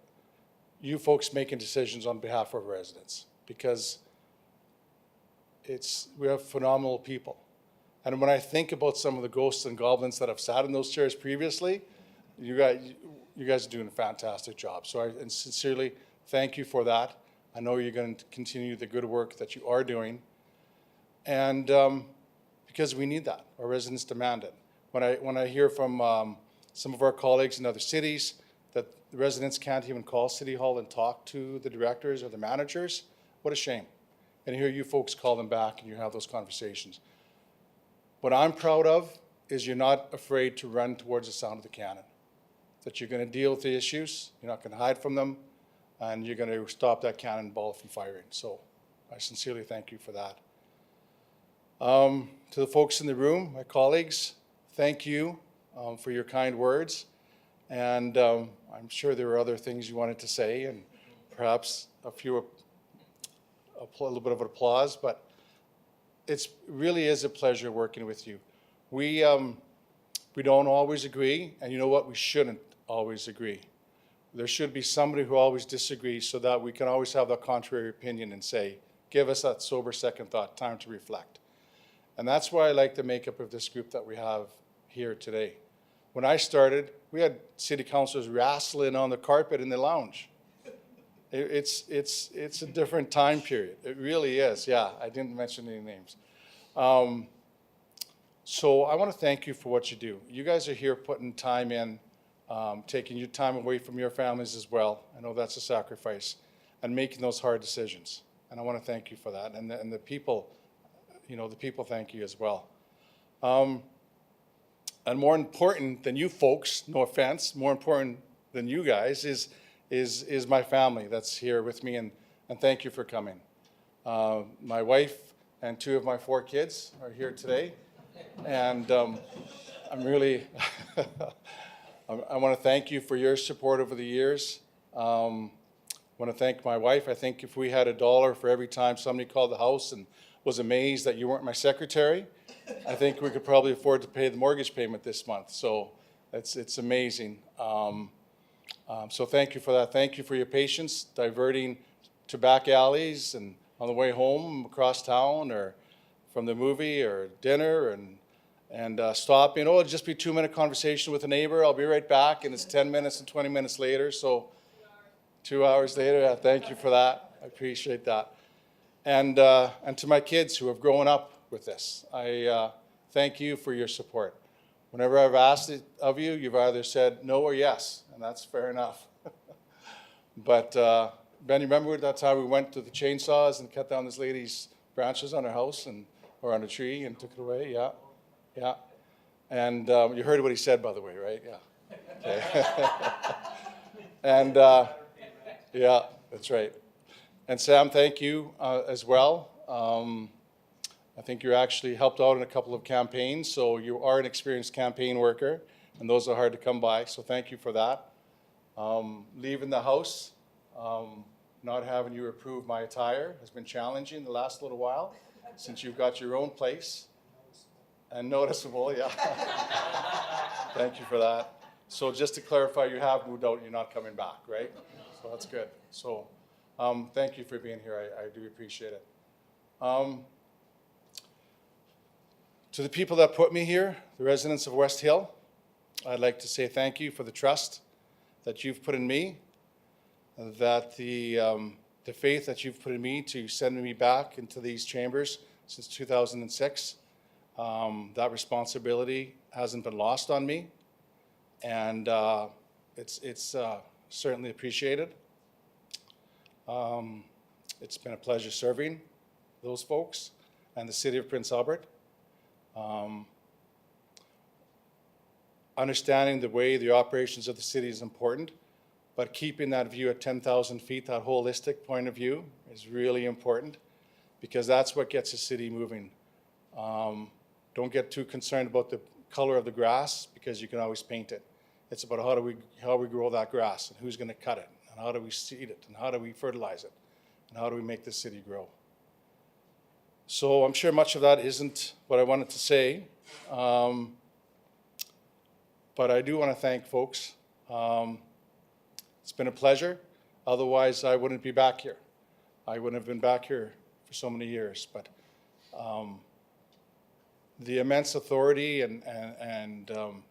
you folks making decisions on behalf of residents, because we have phenomenal people. And when I think about some of the ghosts and goblins that have sat in those chairs previously, you guys are doing a fantastic job. So I sincerely thank you for that. I know you're going to continue the good work that you are doing. And because we need that, our residents demand it. When I hear from some of our colleagues in other cities that the residents can't even call City Hall and talk to the directors or the managers, what a shame. And here you folks call them back and you have those conversations. What I'm proud of is you're not afraid to run towards the sound of the cannon, that you're going to deal with the issues, you're not going to hide from them, and you're going to stop that cannonball from firing. So I sincerely thank you for that. To the folks in the room, my colleagues, thank you for your kind words. And I'm sure there were other things you wanted to say, and perhaps a little bit of applause, but it really is a pleasure working with you. We don't always agree, and you know what? We shouldn't always agree. there should be somebody who always disagrees so that we can always have that contrary opinion and say, give us that sober second thought, time to reflect. And that's why I like the makeup of this group that we have here today. When I started, we had city councilors wrestling on the carpet in the lounge. It's a different time period. It really is, yeah. I didn't mention any names. So I want to thank you for what you do. You guys are here putting time in, taking your time away from your families as well. I know that's a sacrifice, and making those hard decisions. And I want to thank you for that. And the people, you know, the people thank you as well. And more important than you folks, no offense, more important than you guys is my family that's here with me, and thank you for coming. My wife and 2 of my 4 kids are here today, and I'm really, I want to thank you for your support over the years. I want to thank my wife. I think if we had $1 for every time somebody called the house and was amazed that you weren't my secretary, I think we could probably afford to pay the mortgage payment this month. So it's amazing. So thank you for that. Thank you for your patience, diverting to back alleys and on the way home across town or from the movie or dinner and stopping. Oh, it'll just be a 2-minute conversation with a neighbor. I'll be right back. And it's 10 minutes and 20 minutes later. So 2 hours later, yeah, thank you for that. I appreciate that. And to my kids who have grown up with this, I thank you for your support. Whenever I've asked it of you, you've either said no or yes, and that's fair enough. But Ben, you remember that time we went to the chainsaws and cut down this lady's branches on her house or on a tree and took it away? Yeah, yeah. And you heard what he said, by the way, right? Yeah. Okay. And yeah, that's right. And Sam, thank you as well. I think you actually helped out in a couple of campaigns, so you are an experienced campaign worker, and those are hard to come by, so thank you for that. Leaving the house, not having you approve my attire has been challenging the last little while, since you've got your own place. And noticeable, yeah. Thank you for that. So just to clarify, you have moved out, you're not coming back, right? So that's good. So thank you for being here, I do appreciate it. To the people that put me here, the residents of West Hill, I'd like to say thank you for the trust that you've put in me, that the faith that you've put in me to send me back into these chambers since 2006. That responsibility hasn't been lost on me, and it's certainly appreciated. It's been a pleasure serving those folks and the city of Prince Albert. Understanding the way the operations of the city is important, but keeping that view at 10,000 feet, that holistic point of view is really important, because that's what gets the city moving. Don't get too concerned about the color of the grass, because you can always paint it. It's about how we grow that grass, and who's going to cut it, and how do we seed it, and how do we fertilize it, and how do we make the city grow. So I'm sure much of that isn't what I wanted to say, but I do want to thank folks. It's been a pleasure. Otherwise, I wouldn't be back here. I wouldn't have been back here for so many years. But the immense authority and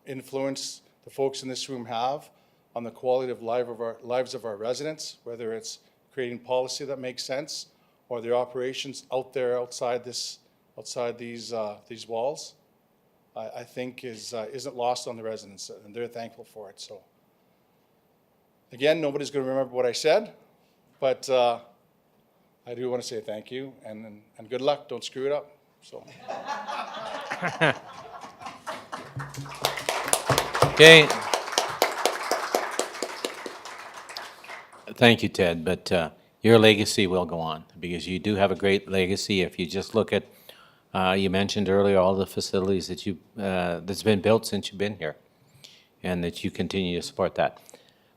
influence the folks in this room have on the quality of lives of our residents, whether it's creating policy that makes sense or the operations out there outside these walls, I think isn't lost on the residents, and they're thankful for it. So again, nobody's going to remember what I said, but I do want to say thank you and good luck. Don't screw it up. So. Okay. Thank you, Ted, but your legacy will go on, because you do have a great legacy. If you just look at, you mentioned earlier all the facilities that that's been built since you've been here, and that you continue to support that.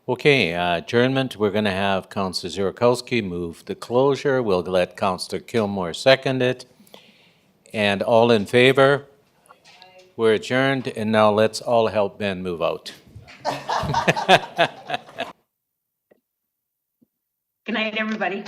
Okay, adjournment. We're going to have Councillor Zurkowski move the closure. We'll let Councillor Kilmore second it. And all in favor? We're adjourned, and now let's all help Ben move out. Good night, everybody.